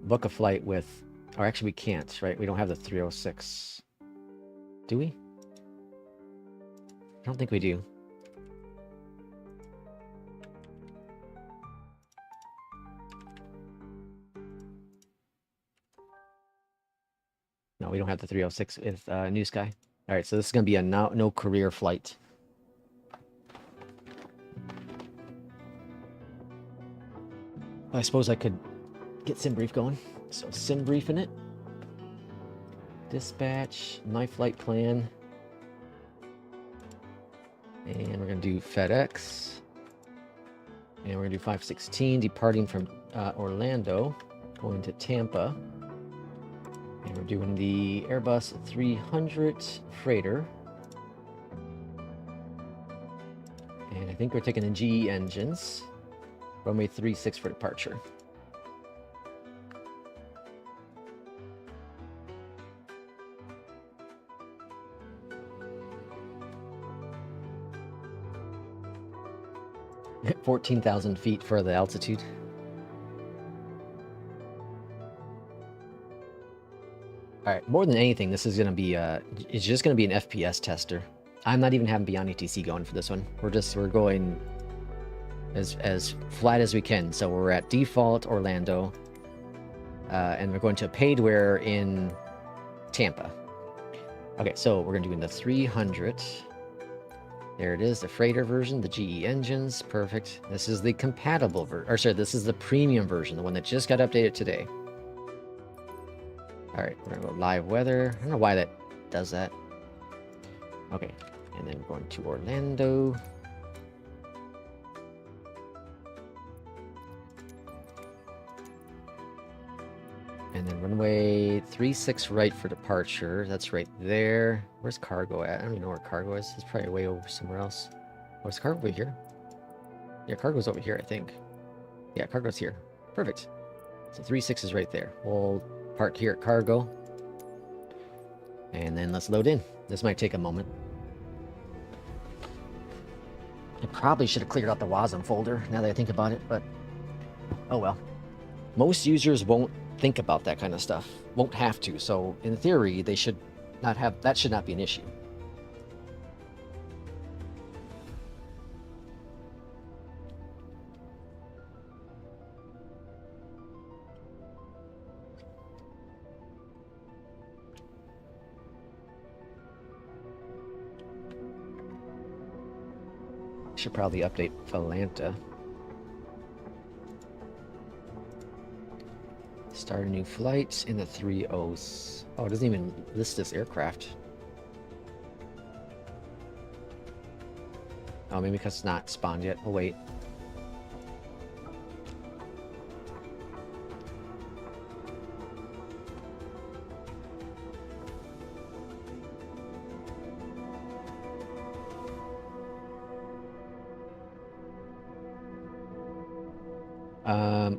book a flight with, or actually we can't, right? We don't have the 306. Do we? I don't think we do. No, we don't have the 306 with New Sky. All right, so this is gonna be a no career flight. I suppose I could get SimBrief going. So SimBrief in it. Dispatch, my flight plan. And we're gonna do FedEx. And we're gonna do 516, departing from Orlando, going to Tampa. And we're doing the Airbus 300 freighter. And I think we're taking the GE engines. Runway 36 for departure. At 14,000 feet for the altitude. All right, more than anything, this is going to be it's just going to be an FPS tester. I'm not even having Beyondatc going for this one. We're going as flat as we can. So we're at default Orlando, and we're going to a paidware in Tampa. Okay, so we're going to do in the 300. There it is, the freighter version, the GE engines, perfect. This is the compatible version, or sorry, this is the premium version, the one that just got updated today. All right, we're gonna go live weather. I don't know why that does that. Okay, and then we're going to Orlando. And then runway 36 right for departure. That's right there. Where's cargo at? I don't even know where cargo is. It's probably way over somewhere else. Oh, is cargo over here? Yeah, cargo's over here, I think. Yeah, cargo's here. Perfect. So 36 is right there. We'll park here at cargo. And then let's load in. This might take a moment. I probably should have cleared out the WASM folder now that I think about it, but oh well. Most users won't think about that kind of stuff. Won't have to. So in theory, they should not have, that should not be an issue. Should probably update Atlanta. Start a new flight in the 30s. Oh, it doesn't even list this aircraft. Oh, maybe because it's not spawned yet. We'll wait.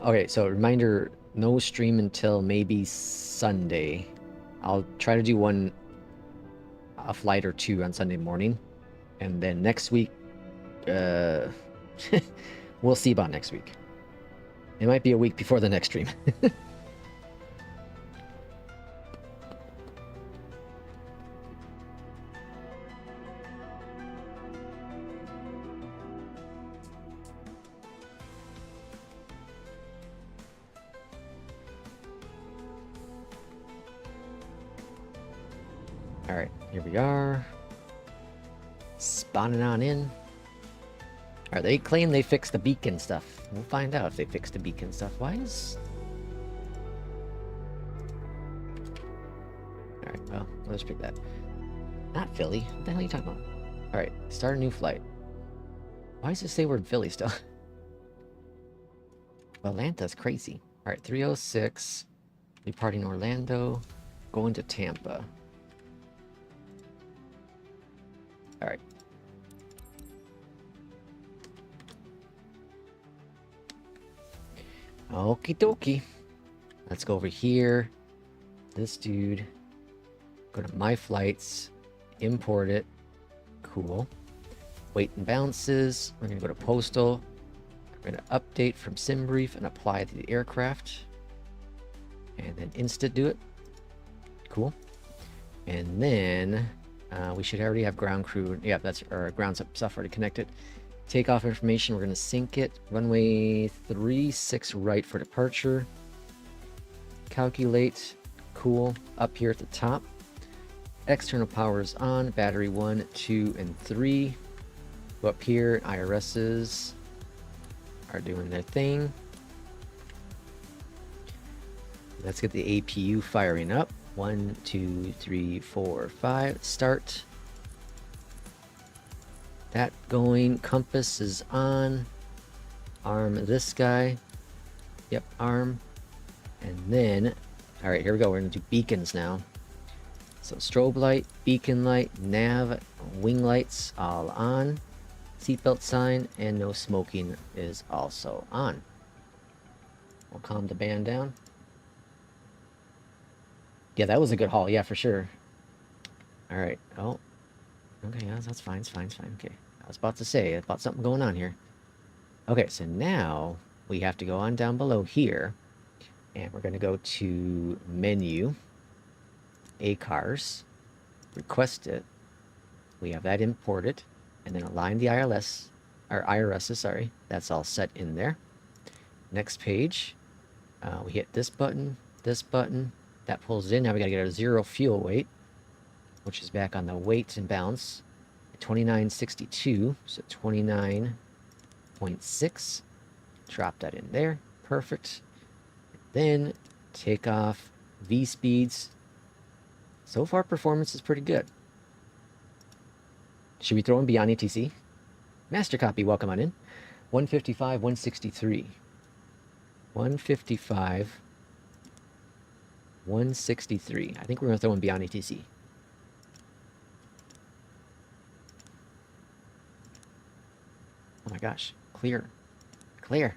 Okay, so reminder, no stream until maybe Sunday. I'll try to do a flight or two on Sunday morning. And then next week, we'll see about next week. It might be a week before the next stream. Alright, here we are. Spawning on in. Alright, they claim they fixed the beacon stuff. We'll find out if they fixed the beacon stuff. Why is... Alright, well, let's pick that. Not Philly. What the hell are you talking about? Alright, start a new flight. Why does it say we're in Philly still? Atlanta's crazy. Alright, 306. Departing Orlando. Going to Tampa. Alright. Okie dokie. Let's go over here. This dude. Go to my flights. Import it. Cool. Weight and balances. We're going to go to postal. We're going to update from SimBrief and apply to the aircraft. And then instant do it. Cool. And then we should already have ground crew. Yeah, that's our ground stuff already connected. Takeoff information, we're going to sync it. Runway 36 right for departure. Calculate. Cool. Up here at the top. External power is on. Battery 1, 2, and 3. Go up here. IRSs are doing their thing. Let's get the APU firing up. 1, 2, 3, 4, 5. Start. That going. Compass is on. Arm this guy. Yep, arm. And then, all right, here we go. We're going to do beacons now. So strobe light, beacon light, nav, wing lights all on. Seatbelt sign and no smoking is also on. We'll calm the band down. Yeah, that was a good haul. Yeah, for sure. All right. Oh, okay. Yeah, that's fine. It's fine. It's fine. Okay. I was about to say about something going on here. Okay, so now we have to go on down below here, and we're going to go to menu, ACARS, request it. We have that imported, and then align the IRSs. Sorry, that's all set in there. Next page, we hit this button, that pulls in. Now we got to get our 0 fuel weight, which is back on the weights and balance. 2962, so 29.6. Drop that in there. Perfect. Then take off V speeds. So far, performance is pretty good. Should we throw in Beyond ATC? Master copy, welcome on in. 155, 163. 155, 163. I think we're going to throw in Beyond ATC. Oh my gosh. Clear. Clear.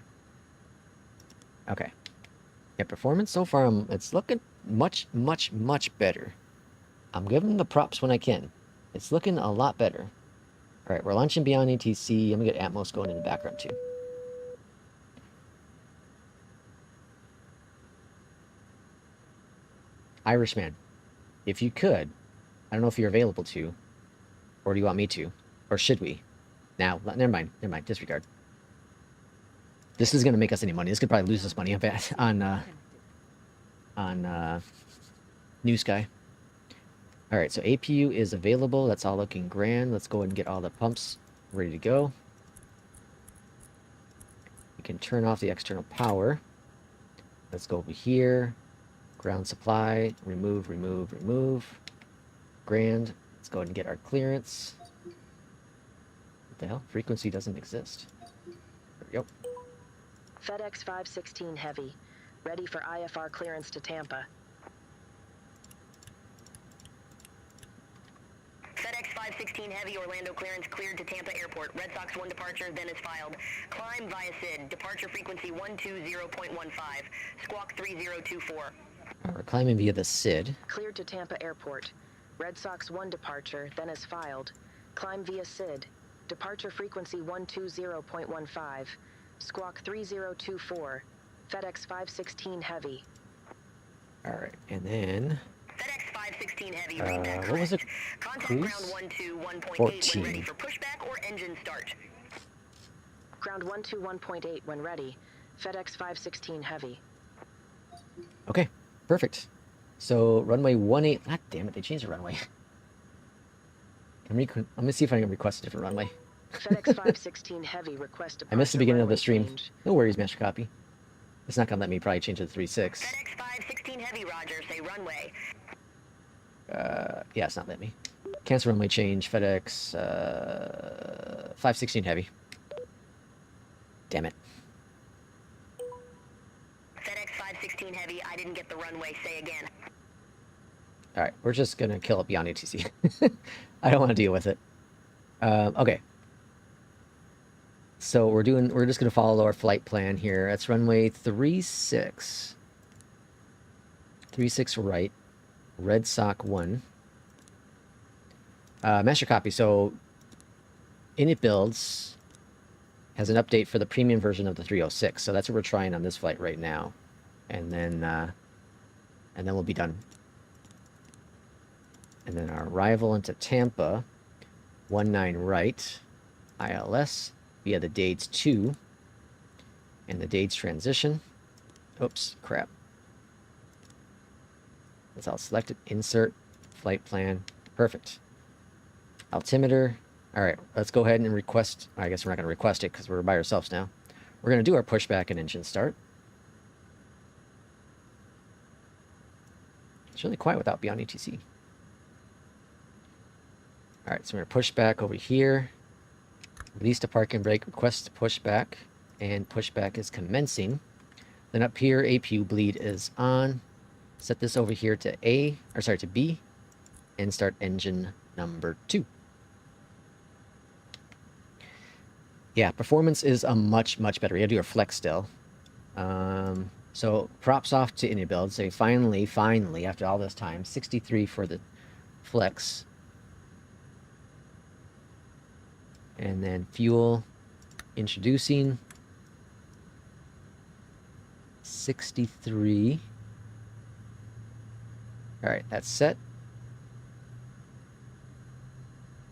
Okay. Yeah, performance so far, it's looking much, much, much better. I'm giving the props when I can. It's looking a lot better. All right, we're launching Beyond ATC. I'm going to get Atmos going in the background too. Irishman, if you could, I don't know if you're available to, or do you want me to, or should we? Now, never mind, disregard. This is going to make us any money. This could probably lose us money on New Sky. All right, so APU is available. That's all looking grand. Let's go ahead and get all the pumps ready to go. We can turn off the external power. Let's go over here. Ground supply, remove. Grand. Let's go ahead and get our clearance. What the hell? Frequency doesn't exist. There we go. FedEx 516 Heavy, ready for IFR clearance to Tampa. FedEx 516 Heavy Orlando clearance cleared to Tampa Airport. Red Sox 1 departure, then is filed. Climb via SID. Departure frequency 120.15. Squawk 3024. We're climbing via the SID. Cleared to Tampa Airport. Red Sox 1 departure, then is filed. Climb via SID. Departure frequency 120.15. Squawk 3024. FedEx 516 Heavy. All right, and then FedEx 516 Heavy, read that what was it? Contact Cruise? ground 121.8 14. when ready for pushback or engine start. Ground 121.8 when ready. FedEx 516 Heavy. Okay, perfect. So runway 18. God damn it, they changed the runway. I'm gonna see if I can request a different runway. FedEx 516 Heavy request departure. I missed the beginning of the runway stream. change. No worries, master copy. It's not gonna let me probably change it to 36. FedEx 516 Heavy, Roger, say runway. Yeah, it's not letting me. Cancel runway change. FedEx 516 Heavy. Damn it. FedEx 516 Heavy, I didn't get the runway, say again. All right, we're just gonna kill it beyond ATC. I don't want to deal with it. Okay. So we're just gonna follow our flight plan here. That's runway 36. 36 right. Red Sock 1. Master copy. So init builds. has an update for the premium version of the 306. So that's what we're trying on this flight right now. And then we'll be done. And then our arrival into Tampa, 19 right, ILS, via the Dades 2, and the Dades transition. Oops, crap. That's all selected. Insert, flight plan, perfect. Altimeter. All right, let's go ahead and request. I guess we're not going to request it because we're by ourselves now. We're going to do our pushback and engine start. It's really quiet without Beyondatc. All right, so we're going to push back over here. Release to park and brake, request pushback, and pushback is commencing. Then up here, APU bleed is on. Set this over here to to B, and start engine number 2. Yeah, performance is a much better. We gotta do our flex still. So props off to IndyBuild. So finally, after all this time, 63 for the flex. And then fuel, introducing 63. All right, that's set.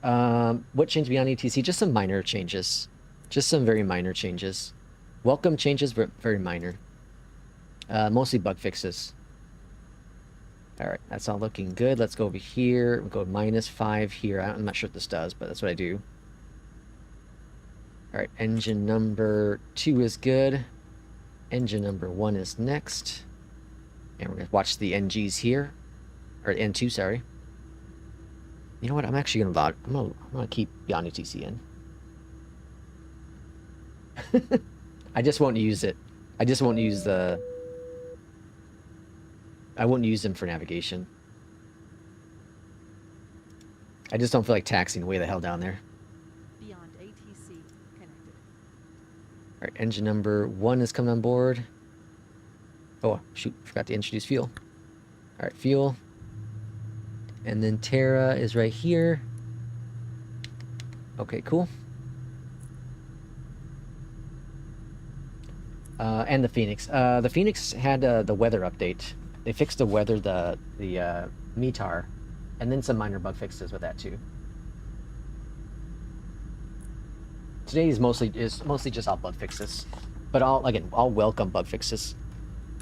What changed Beyondatc? Just some minor changes. Just some very minor changes. Welcome changes, but very minor. Mostly bug fixes. All right, that's all looking good. Let's go over here. We'll go -5 here. I'm not sure what this does, but that's what I do. All right, engine number 2 is good. Engine number 1 is next. And we're going to watch the NGs here. Or N2, sorry. You know what? I'm actually going to log. I'm going to keep Beyondatc in. I just won't use it. I just won't use the... I won't use them for navigation. I just don't feel like taxiing way the hell down there. All right, engine number 1 is coming on board. Oh, shoot, forgot to introduce fuel. All right, fuel. And then Terra is right here. Okay, cool. And the Fenix. The Fenix had the weather update. They fixed the weather, the METAR, and then some minor bug fixes with that too. Today is mostly just all bug fixes, but all welcome bug fixes.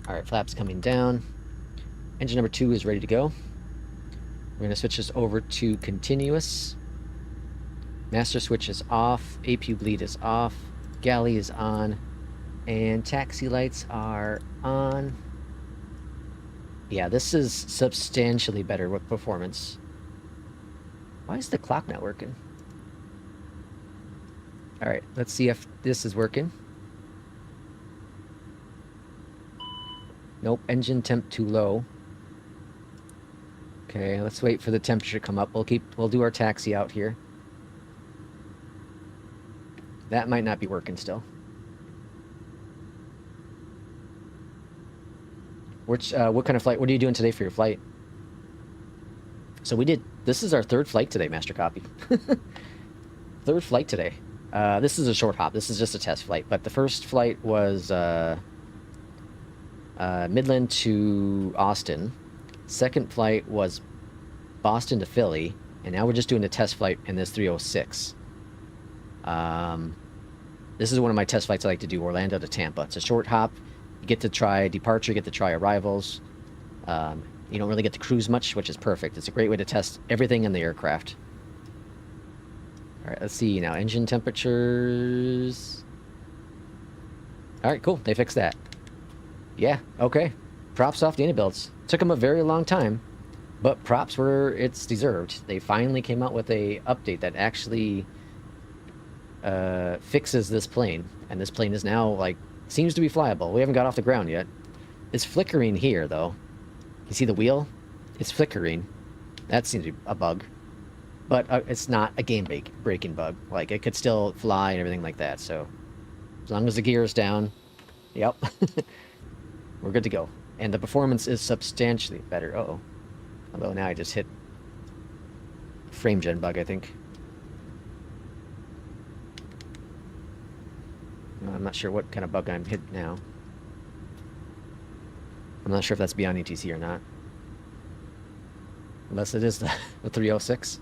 All right, flaps coming down. Engine number 2 is ready to go. We're going to switch this over to continuous. Master switch is off. APU bleed is off. Galley is on, and taxi lights are on. Yeah, this is substantially better with performance. Why is the clock not working? All right, let's see if this is working. Nope, engine temp too low. Okay, let's wait for the temperature to come up. We'll do our taxi out here. That might not be working still. What kind of flight? What are you doing today for your flight? So this is our 3rd flight today, Master Copy. 3rd flight today. This is a short hop. This is just a test flight. But the first flight was Midland to Austin. Second flight was Boston to Philly. And now we're just doing a test flight in this 306. This is one of my test flights I like to do, Orlando to Tampa. It's a short hop. You get to try departure, you get to try arrivals. You don't really get to cruise much, which is perfect. It's a great way to test everything in the aircraft. All right, let's see now. Engine temperatures. All right, cool. They fixed that. Yeah, okay. Props off the IndyBuilds. Took them a very long time, but props were it's deserved. They finally came out with a update that actually fixes this plane, and this plane is now seems to be flyable. We haven't got off the ground yet. It's flickering here though. You see the wheel? It's flickering. That seems to be a bug. But it's not a game-breaking bug. It could still fly and everything like that, so... As long as the gear is down... Yep. We're good to go. And the performance is substantially better. Uh-oh. Although now I just hit... frame gen bug, I think. I'm not sure what kind of bug I'm hit now. I'm not sure if that's beyond ETC or not. Unless it is the 306.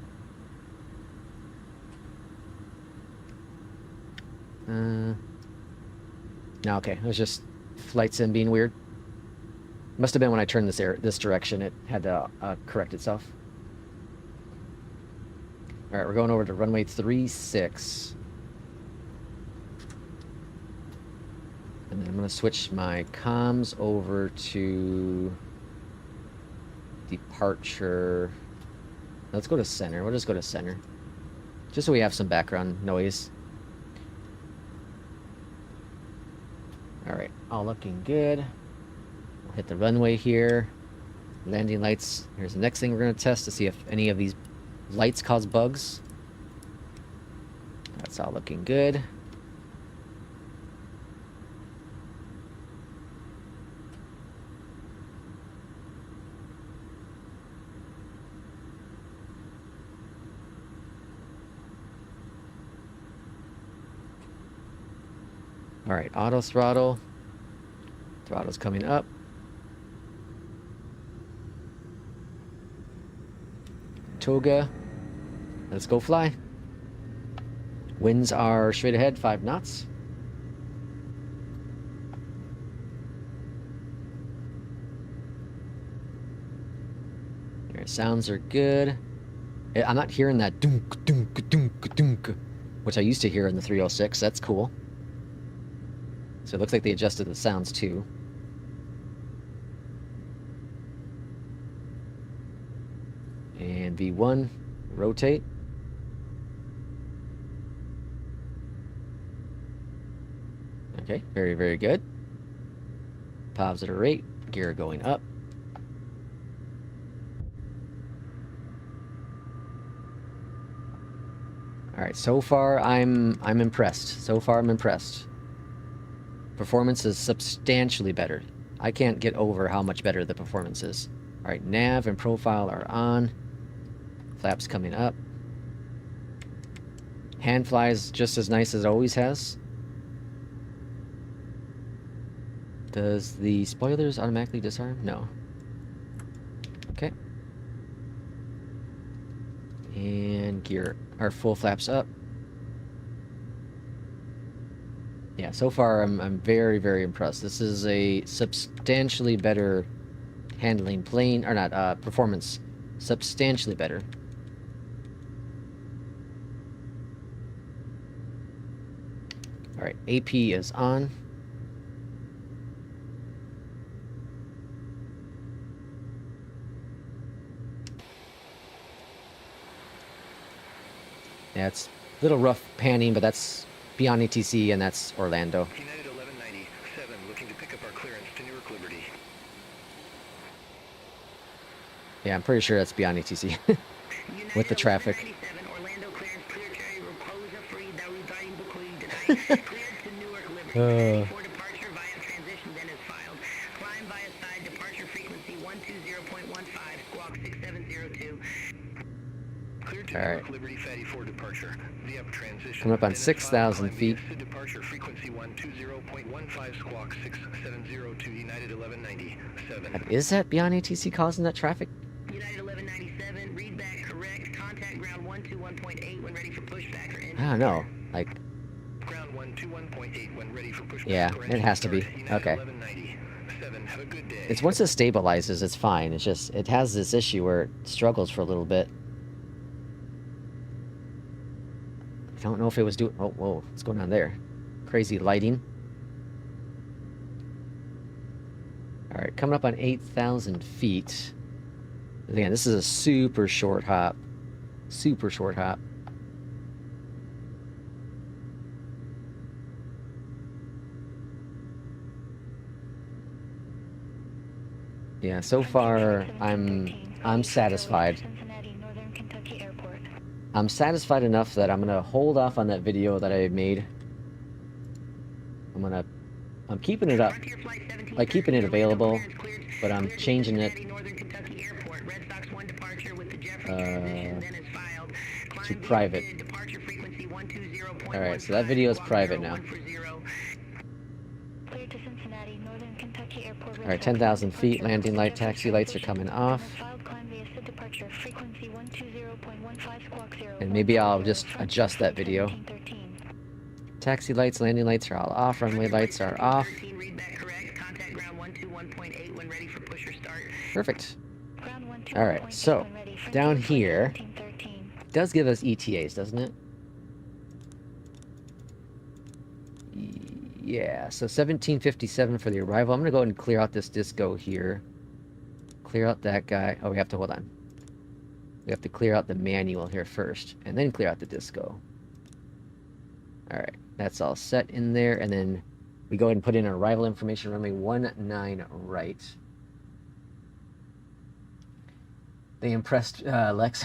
No, okay. It was just flight sim being weird. Must have been when I turned this direction. It had to correct itself. All right, we're going over to runway 36. And then I'm going to switch my comms over to departure. Let's go to center. We'll just go to center. Just so we have some background noise. Alright, all looking good. We'll hit the runway here. Landing lights. Here's the next thing we're going to test to see if any of these lights cause bugs. That's all looking good. Alright, auto throttle. Throttle's coming up. Toga. Let's go fly. Winds are straight ahead, 5 knots. Alright, sounds are good. I'm not hearing that dunk, dunk, dunk, dunk, which I used to hear in the 306. That's cool. So it looks like they adjusted the sounds too. And V1, rotate. Okay, very, very good. Positive rate, gear going up. All right, so far I'm impressed. So far I'm impressed. Performance is substantially better. I can't get over how much better the performance is. All right, nav and profile are on. Flaps coming up. Hand flies just as nice as it always has. Does the spoilers automatically disarm? No. Okay. And gear are full flaps up. Yeah, so far I'm very, very impressed. This is a substantially better handling plane, or not, performance. Substantially better. Alright, AP is on. Yeah, it's a little rough panning, but that's beyond ETC, and that's Orlando. United 1197, looking to pick up our clearance to Newark Liberty. Yeah, I'm pretty sure that's beyond ETC with the traffic. Orlando clearance, clear carry, Raposa free, cleared to Newark Liberty, for departure via transition, then is filed. Climb via side, departure frequency 120.15, squawk 6702. Cleared to Newark Liberty, Fatty for departure. The up transition. Coming up on 6,000 feet. Departure frequency 120.15, squawk 6702, United 1197. Is that beyond ETC causing that traffic? United 1197, read back correct, contact ground 121.8 when ready for pushback or engine. I don't know, like... Ground 121.8 when ready for pushback. Yeah, it has to be. Okay. Have a good day. It's once it stabilizes, it's fine. It's just, it has this issue where it struggles for a little bit. I don't know if it was doing... Oh, whoa, what's going on there? Crazy lighting. Alright, coming up on 8,000 feet. Again, this is a super short hop. Super short hop. Yeah, so far I'm satisfied. I'm satisfied enough that I'm gonna hold off on that video that I made. I'm keeping it up, like keeping it available, but I'm changing it to private. Alright, so that video is private now. All right, 10,000 feet. Landing light, taxi lights are coming off. And maybe I'll just adjust that video. Taxi lights, landing lights are all off. Runway lights are off. Perfect. All right, so down here it does give us ETAs, doesn't it? Yeah, so 1757 for the arrival. I'm going to go ahead and clear out this disco here. Clear out that guy. Oh, we have to, hold on. We have to clear out the manual here first, and then clear out the disco. All right, that's all set in there, and then we go ahead and put in our arrival information, runway 19 right. They impressed Lex.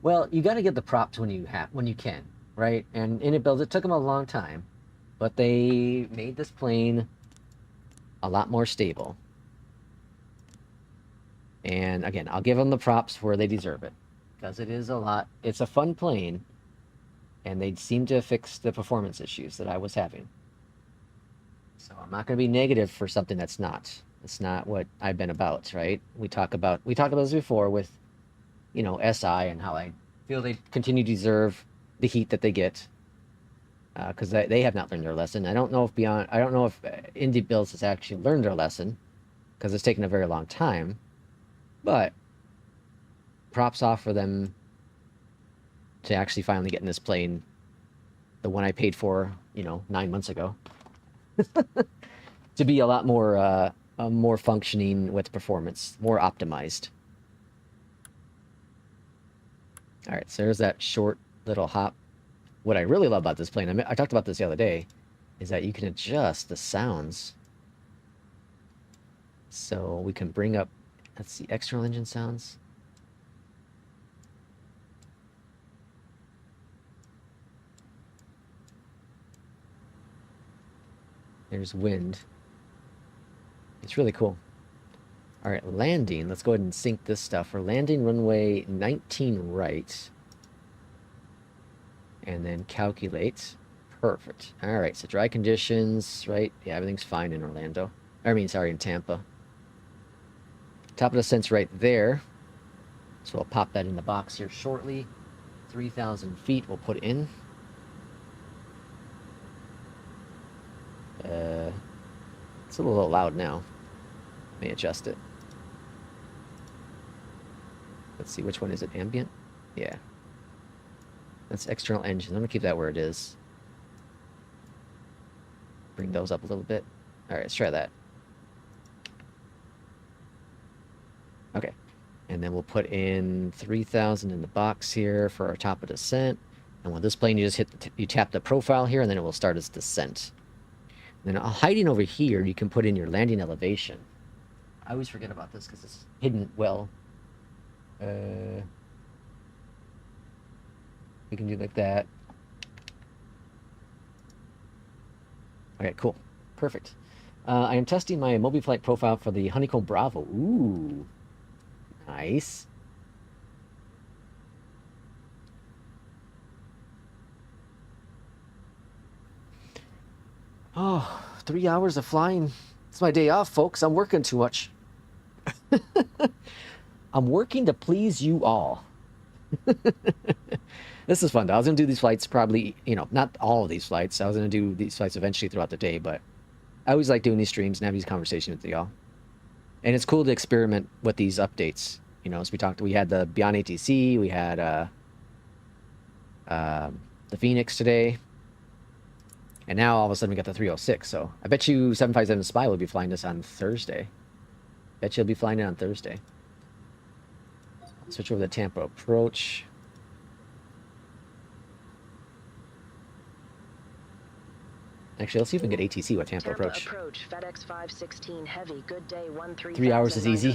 Well, you got to get the props when you can, right? And in it builds, it took them a long time. But they made this plane a lot more stable. And again, I'll give them the props where they deserve it. Because it is a lot. It's a fun plane. And they seem to fix the performance issues that I was having. So I'm not going to be negative for something that's not. It's not what I've been about, right? We talked about this before with, you know, SI and how I feel they continue to deserve the heat that they get. Because they have not learned their lesson. I don't know if Indie Builds has actually learned their lesson, because it's taken a very long time. But props off for them to actually finally get in this plane, the one I paid for, you know, 9 months ago, to be a lot more more functioning with performance, more optimized. All right, so there's that short little hop. What I really love about this plane, I talked about this the other day, is that you can adjust the sounds. So we can bring up, let's see, external engine sounds. There's wind. It's really cool. All right, landing. Let's go ahead and sync this stuff. We're landing runway 19 right. And then calculate. Perfect. All right, so dry conditions, right? Yeah, everything's fine in Orlando. In Tampa. Top of the descent's right there. So I'll pop that in the box here shortly. 3,000 feet we'll put in. It's a little loud now. Let me adjust it. Let's see, which one is it? Ambient? Yeah. That's external engine. I'm going to keep that where it is. Bring those up a little bit. All right, let's try that. Okay. And then we'll put in 3,000 in the box here for our top of descent. And with this plane, you just you tap the profile here, and then it will start its descent. And then hiding over here, you can put in your landing elevation. I always forget about this because it's hidden well. We can do like that. Okay, cool. Perfect. I am testing my Mobiflight profile for the Honeycomb Bravo. Ooh. Nice. Oh, 3 hours of flying. It's my day off, folks. I'm working too much. I'm working to please you all. This is fun, though. I was going to do these flights probably, you know, not all of these flights. I was going to do these flights eventually throughout the day, but I always like doing these streams and have these conversations with y'all. And it's cool to experiment with these updates. You know, as we talked, we had the Beyondatc, we had the Fenix today. And now all of a sudden we got the 306. So I bet you 757 Spy will be flying this on Thursday. Bet you'll be flying it on Thursday. Switch over to Tampa approach. Actually, let's see if we can get ATC with Tampa approach. FedEx 516 heavy. Good day. 3 hours is easy.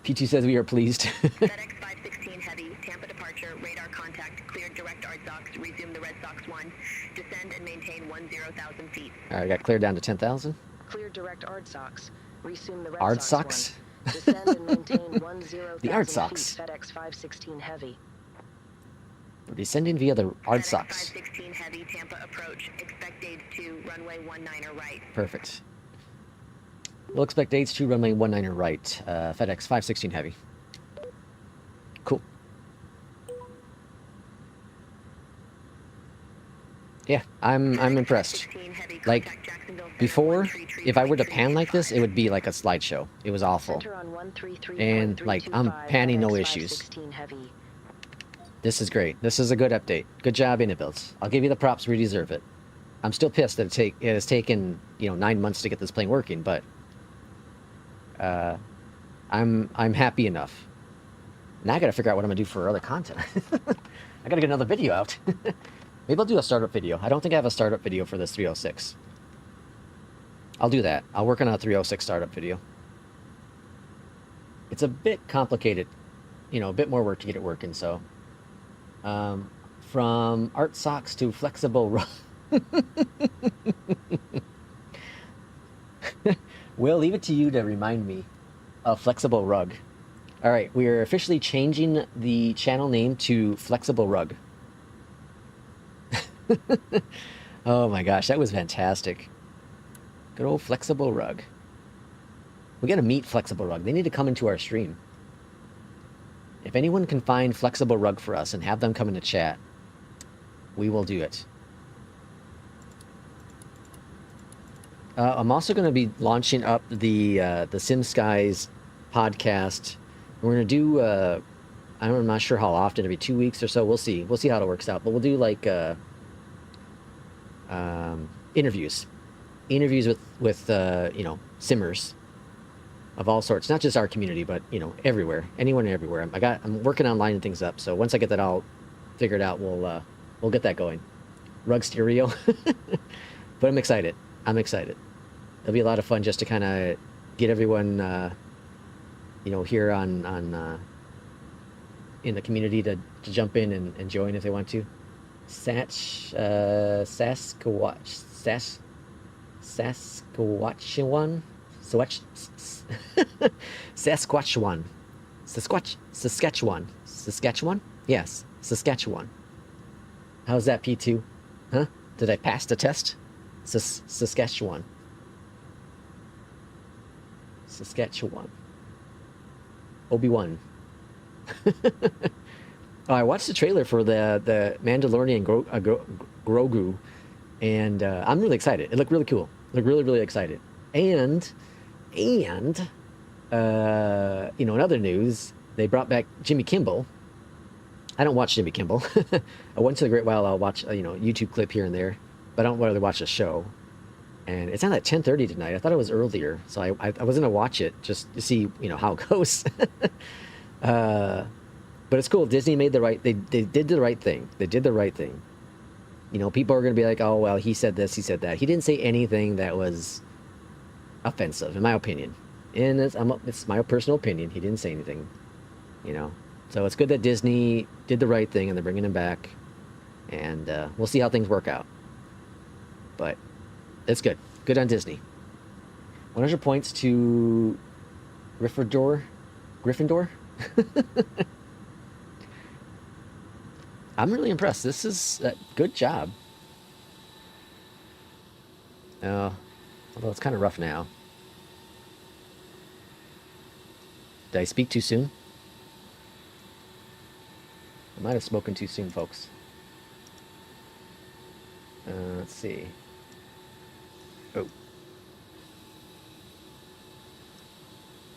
P2 says we are pleased. FedEx 516 heavy. Tampa departure. Radar contact. Cleared direct ARDSOX. Resume the Red Sox 1. Descend and maintain 10,000 feet. All right, got cleared down to 10,000. Clear direct ARDSOX. Resume the Red ARDSOX? Sox 1. Descend and maintain 10,000 the ARDSOX. feet. FedEx 516 heavy. We're descending via the ARDSOX. 516 heavy, Tampa approach. Expect gauge 2, runway 19 right. Perfect. We'll expect H2 runway 19er right. FedEx 516 heavy. Cool. Yeah, I'm impressed. Like, before, if I were to pan like this, it would be like a slideshow. It was awful. And, like, I'm panning no issues. This is great. This is a good update. Good job, Inabuilds. I'll give you the props where you deserve it. I'm still pissed that it has taken, 9 months to get this plane working, but I'm happy enough. Now I gotta figure out what I'm gonna do for other content. I gotta get another video out. Maybe I'll do a startup video. I don't think I have a startup video for this 306. I'll do that. I'll work on a 306 startup video. It's a bit complicated. A bit more work to get it working, so. From art socks to flexible rug. Will, leave it to you to remind me of flexible rug. All right, we are officially changing the channel name to Flexible Rug. Oh my gosh, that was fantastic. Good old Flexible Rug. We gotta meet Flexible Rug. They need to come into our stream. If anyone can find Flexible Rug for us and have them come into chat, we will do it. I'm also going to be launching up the SimSkies podcast. We're going to do, I'm not sure how often, every 2 weeks or so. We'll see. We'll see how it works out. But we'll do like interviews. Interviews with simmers of all sorts. Not just our community, but, everywhere. Anyone and everywhere. I'm working on lining things up. So once I get that all figured out, we'll get that going. Rug stereo. But I'm excited. I'm excited. It'll be a lot of fun just to kind of get everyone, here on in the community to jump in and join if they want to. Saskatchewan, Saskatchewan. Yes, Saskatchewan. How's that, P2? Huh? Did I pass the test? Saskatchewan. Obi-Wan. Oh, I watched the trailer for the Mandalorian Grogu, and I'm really excited. It looked really cool. Looked really, really excited. And in other news, they brought back Jimmy Kimmel. I don't watch Jimmy Kimmel. I once in a great while I'll watch YouTube clip here and there, but I don't really watch the show. And it's on at 10:30 tonight. I thought it was earlier, so I was gonna watch it just to see how it goes. But it's cool. Disney made they did the right thing. They did the right thing. People are gonna be like, oh well, he said this, he said that. He didn't say anything that was offensive, in my opinion. And it's my personal opinion. He didn't say anything. So it's good that Disney did the right thing and they're bringing him back. And we'll see how things work out. But it's good. Good on Disney. 100 points to Gryffindor. I'm really impressed. This is a good job. Although it's kind of rough now. Did I speak too soon? I might have spoken too soon, folks. Let's see. Oh. I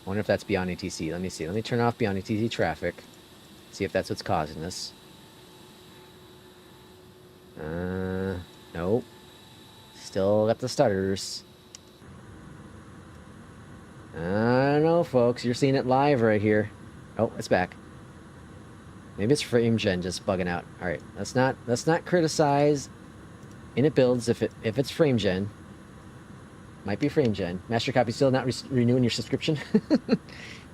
wonder if that's beyond ATC. Let me see. Let me turn off beyond ATC traffic. See if that's what's causing this. Nope. Still got the stutters. I don't know, folks. You're seeing it live right here. Oh, it's back. Maybe it's frame gen just bugging out. All right, let's not criticize Inabuilds if it's frame gen. Might be frame gen. Master Copy still not renewing your subscription.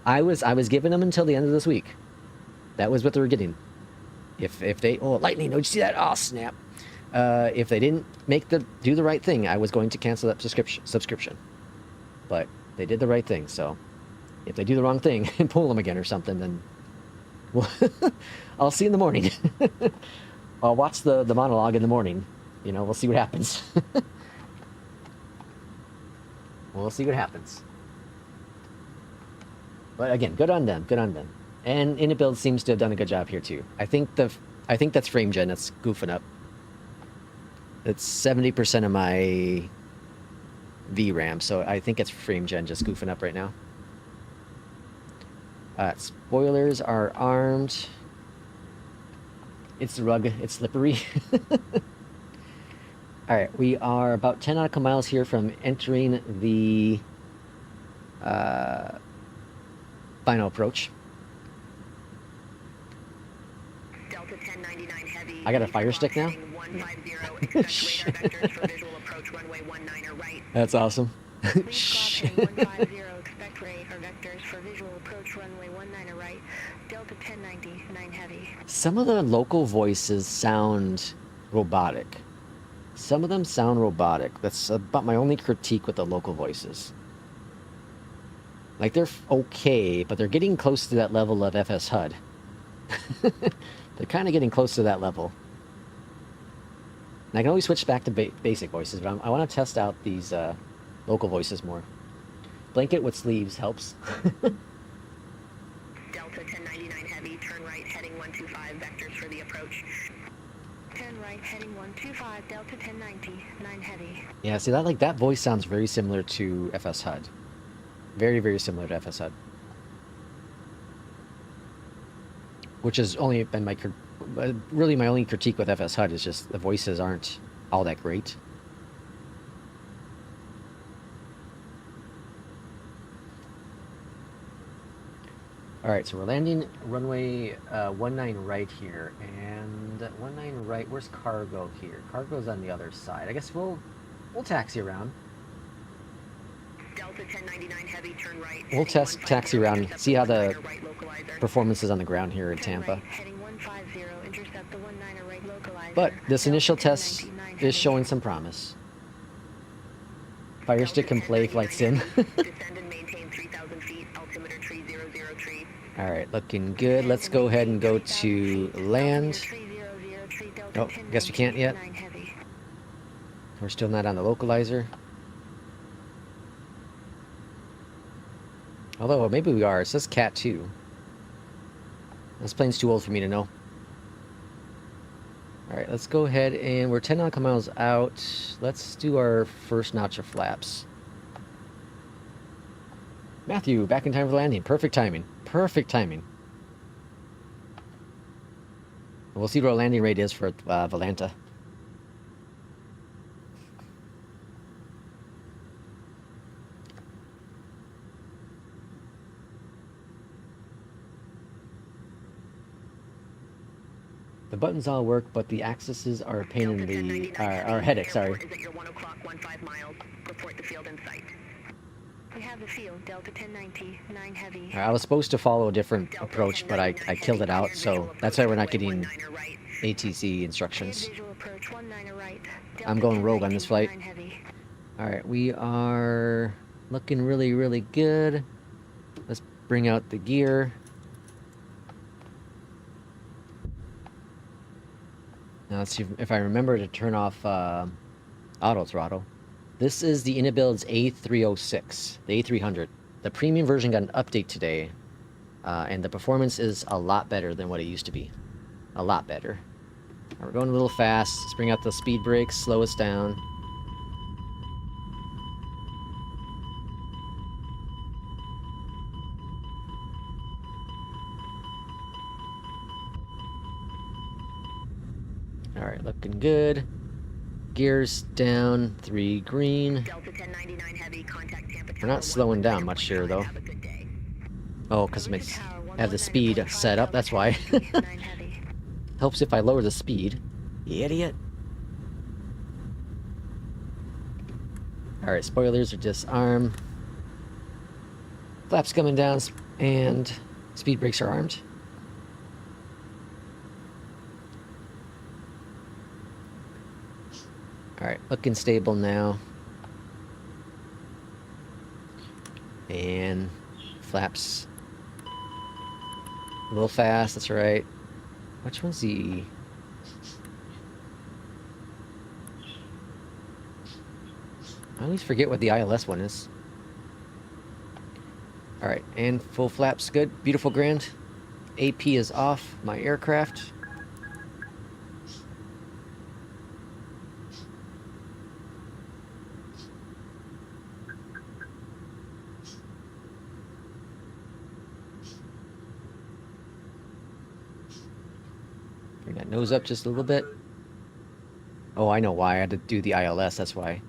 I was giving them until the end of this week. That was what they were getting. If they lightning, don't you see that? Oh snap! If they didn't do the right thing, I was going to cancel that subscription. But they did the right thing. So if they do the wrong thing and pull them again or something, then I'll see you in the morning. I'll watch the monologue in the morning. We'll see what happens. We'll see what happens. But again, good on them. Good on them. And Inabuild seems to have done a good job here too. I think that's FrameGen that's goofing up. It's 70% of my VRAM, so I think it's FrameGen just goofing up right now. Spoilers are armed. It's rugged. It's slippery. All right, we are about 10 nautical miles here from entering the final approach. Delta 1099 heavy. I got a fire stick now. 150, expect radar vectors for visual approach runway 19er right. That's awesome. Shh. 150, expect radar vectors for visual approach runway 19er right. Delta 1099 heavy. Some of the local voices sound robotic. Some of them sound robotic. That's about my only critique with the local voices. Like, they're okay, but they're getting close to that level of FS HUD. They're kind of getting close to that level. And I can always switch back to basic voices, but I want to test out these local voices more. Blanket with sleeves helps. Delta 1099 heavy, turn right, heading 125, vectors for the approach. Turn right, heading 125, Delta 1099 heavy. Yeah, see, that voice sounds very similar to FS HUD. Very, very similar to FS HUD. Which has only been really my only critique with FS HUD is just the voices aren't all that great. Alright, so we're landing runway 19 right here, and 19 right, where's cargo here? Cargo's on the other side. I guess we'll taxi around. Delta 1099 heavy, turn right. We'll taxi around, see how the performance is on the ground here in Tampa. But this initial test is showing some promise. Fire stick can play flight sim. Alright, looking good. Let's go ahead and go to land. Oh, guess we can't yet. We're still not on the localizer. Although, maybe we are. It says Cat 2. This plane's too old for me to know. Alright, let's go ahead and we're 10 nautical miles out. Let's do our first notch of flaps. Matthew, back in time for landing. Perfect timing. Perfect timing. We'll see what our landing rate is for Valanta. The buttons all work, but the axes are a pain in the are headache. Sorry. Is at your 1 o'clock, 15 miles. Report the field in sight. We have the field, Delta 1099 heavy. I was supposed to follow a different approach, but I killed it out, so that's why we're not getting ATC instructions. I'm going rogue on this flight. Alright, we are looking really, really good. Let's bring out the gear. Now let's see if I remember to turn off auto throttle. This is the Inabuild's A306, the A300. The premium version got an update today, and the performance is a lot better than what it used to be. A lot better. Right, we're going a little fast. Let's bring out the speed brakes, slow us down. Alright, looking good. Gears down, 3 green. We're not slowing down much here, though. Oh, because I have the speed set up, that's why. Helps if I lower the speed. You idiot. Alright, spoilers are disarmed. Flaps coming down, and speed brakes are armed. Alright, looking stable now. And flaps a little fast, that's right. Which one's the... I always forget what the ILS one is. Alright, and full flaps, good. Beautiful grand. AP is off my aircraft. Bring that nose up just a little bit. Oh, I know why. I had to do the ILS, that's why.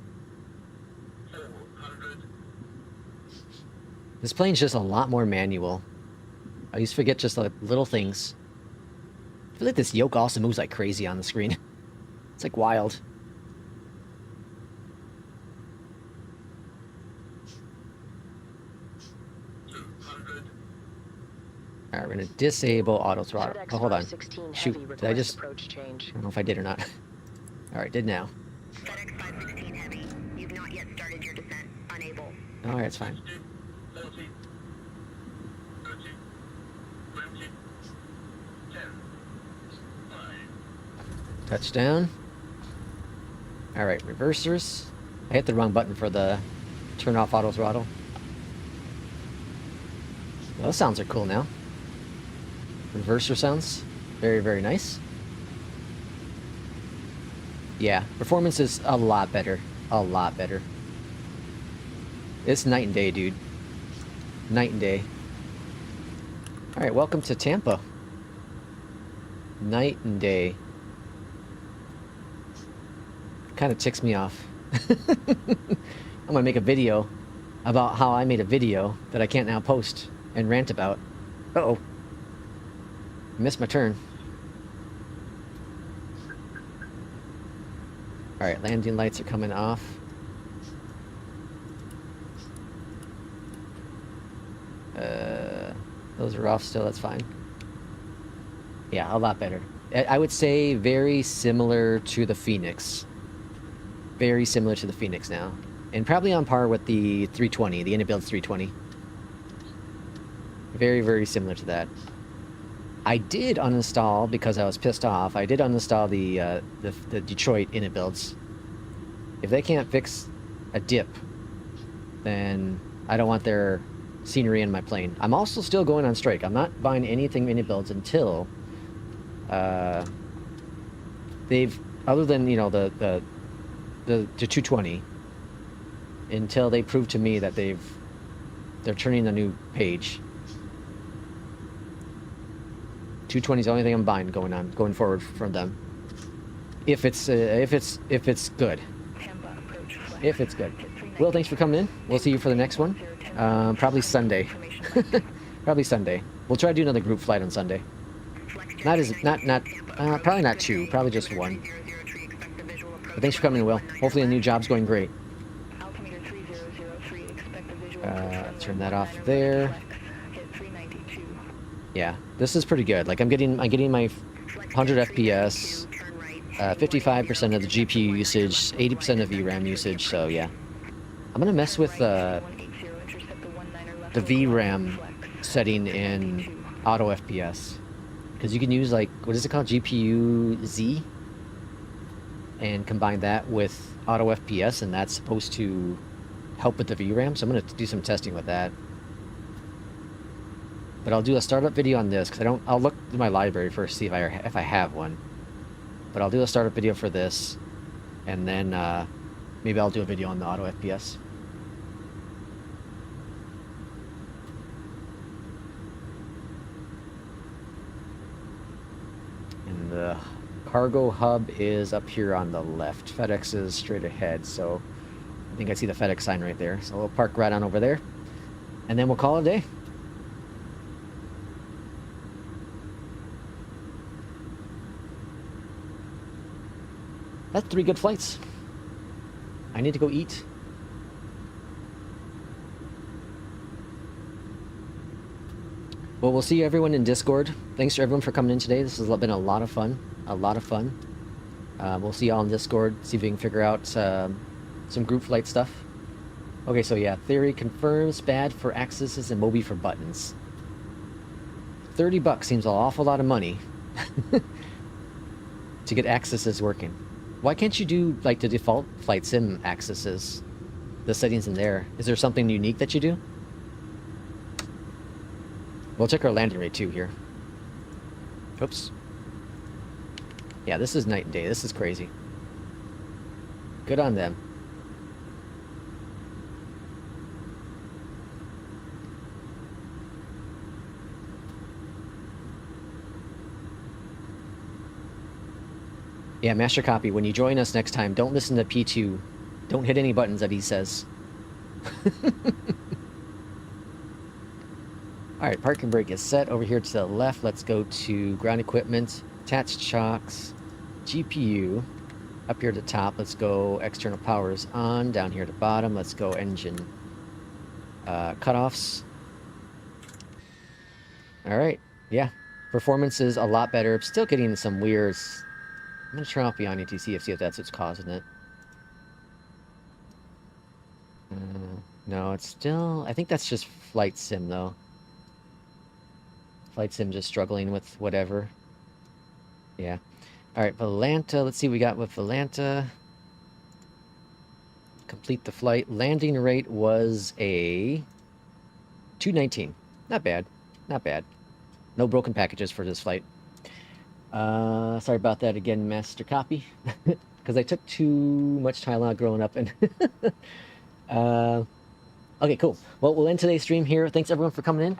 This plane's just a lot more manual. I used to forget just like little things. I feel like this yoke also moves like crazy on the screen. It's like wild. Alright, we're gonna disable auto throttle. Oh, hold on. Shoot, did I just... I don't know if I did or not. Alright, did now. FedEx 516 Heavy. You've not yet started your descent. Unable. Alright, it's fine. Touchdown. Alright, reversers. I hit the wrong button for the turn off auto throttle. Well, those sounds are cool now. Reverser sounds very, very nice. Yeah, performance is a lot better. A lot better. It's night and day, dude. Night and day. Alright, welcome to Tampa. Night and day. Kind of ticks me off. I'm gonna make a video about how I made a video that I can't now post and rant about. Uh-oh. Missed my turn. Alright, landing lights are coming off. Those are off still, that's fine. Yeah, a lot better. I would say very similar to the Fenix. Very similar to the Fenix now. And probably on par with the 320, the in-build 320. Very, very similar to that. I did uninstall, because I was pissed off, I did uninstall the Detroit in-builds. If they can't fix a dip, then I don't want their scenery in my plane. I'm also still going on strike. I'm not buying anything in-builds until they've, other than, you know, the 220, until they prove to me that they're turning a new page. 220 is the only thing I'm buying going forward from them. If it's good. If it's good. Will, thanks for coming in. We'll see you for the next one. Probably Sunday. Probably Sunday. We'll try to do another group flight on Sunday. Probably not two. Probably just one. But thanks for coming in, Will. Hopefully the new job's going great. Turn that off there. Yeah, this is pretty good. Like I'm getting my 100 FPS, 55% of the GPU usage, 80% of VRAM usage. So yeah, I'm gonna mess with the VRAM setting in auto FPS, because you can use, like, what is it called, GPU Z, and combine that with auto FPS, and that's supposed to help with the VRAM. So I'm gonna do some testing with that. But I'll do a startup video on this, because I'll look through my library first, see if I have one. But I'll do a startup video for this, and then maybe I'll do a video on the auto FPS. And the cargo hub is up here on the left. FedEx is straight ahead, so I think I see the FedEx sign right there. So we'll park right on over there, and then we'll call it a day. That's 3 good flights. I need to go eat. Well, we'll see everyone in Discord. Thanks to everyone for coming in today. This has been a lot of fun. A lot of fun. We'll see y'all in Discord. See if we can figure out some group flight stuff. Okay, so yeah. Theory confirms bad for axes and Mobi for buttons. $30 seems an awful lot of money to get axes working. Why can't you do, like, the default flight sim axes, the settings in there? Is there something unique that you do? We'll check our landing rate too here. Oops. Yeah, this is night and day. This is crazy. Good on them. Yeah, master copy. When you join us next time, don't listen to P2. Don't hit any buttons that he says. Alright, parking brake is set. Over here to the left, let's go to ground equipment, attached shocks, GPU. Up here at the top, let's go external power is on. Down here at the bottom, let's go engine cutoffs. Alright, yeah. Performance is a lot better. Still getting some weird... I'm going to turn off Beyondatc to see if that's what's causing it. No, it's still... I think that's just Flight Sim, though. Flight Sim just struggling with whatever. Yeah. Alright, Volanta. Let's see what we got with Volanta. Complete the flight. Landing rate was a 219. Not bad. Not bad. No broken packages for this flight. Sorry about that again, master copy. Because I took too much Tylenol growing up. And okay, cool. Well, we'll end today's stream here. Thanks, everyone, for coming in.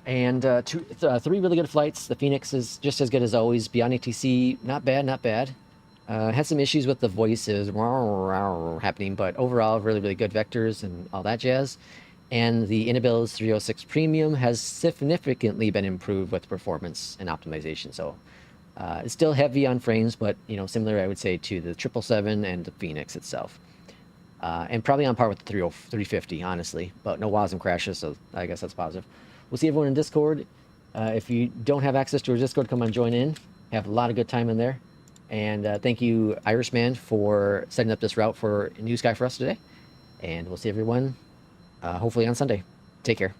And 3 really good flights. The Fenix is just as good as always. Beyondatc, not bad, not bad. Had some issues with the voices happening, but overall, really, really good vectors and all that jazz. And the Inabilis 306 Premium has significantly been improved with performance and optimization. So it's still heavy on frames, but similar, I would say, to the 777 and the Fenix itself. And probably on par with the 350, honestly. But no WASM crashes, so I guess that's positive. We'll see everyone in Discord. If you don't have access to our Discord, come on, join in. Have a lot of good time in there. And thank you, Irishman, for setting up this route for New Sky for us today. And we'll see everyone hopefully on Sunday. Take care.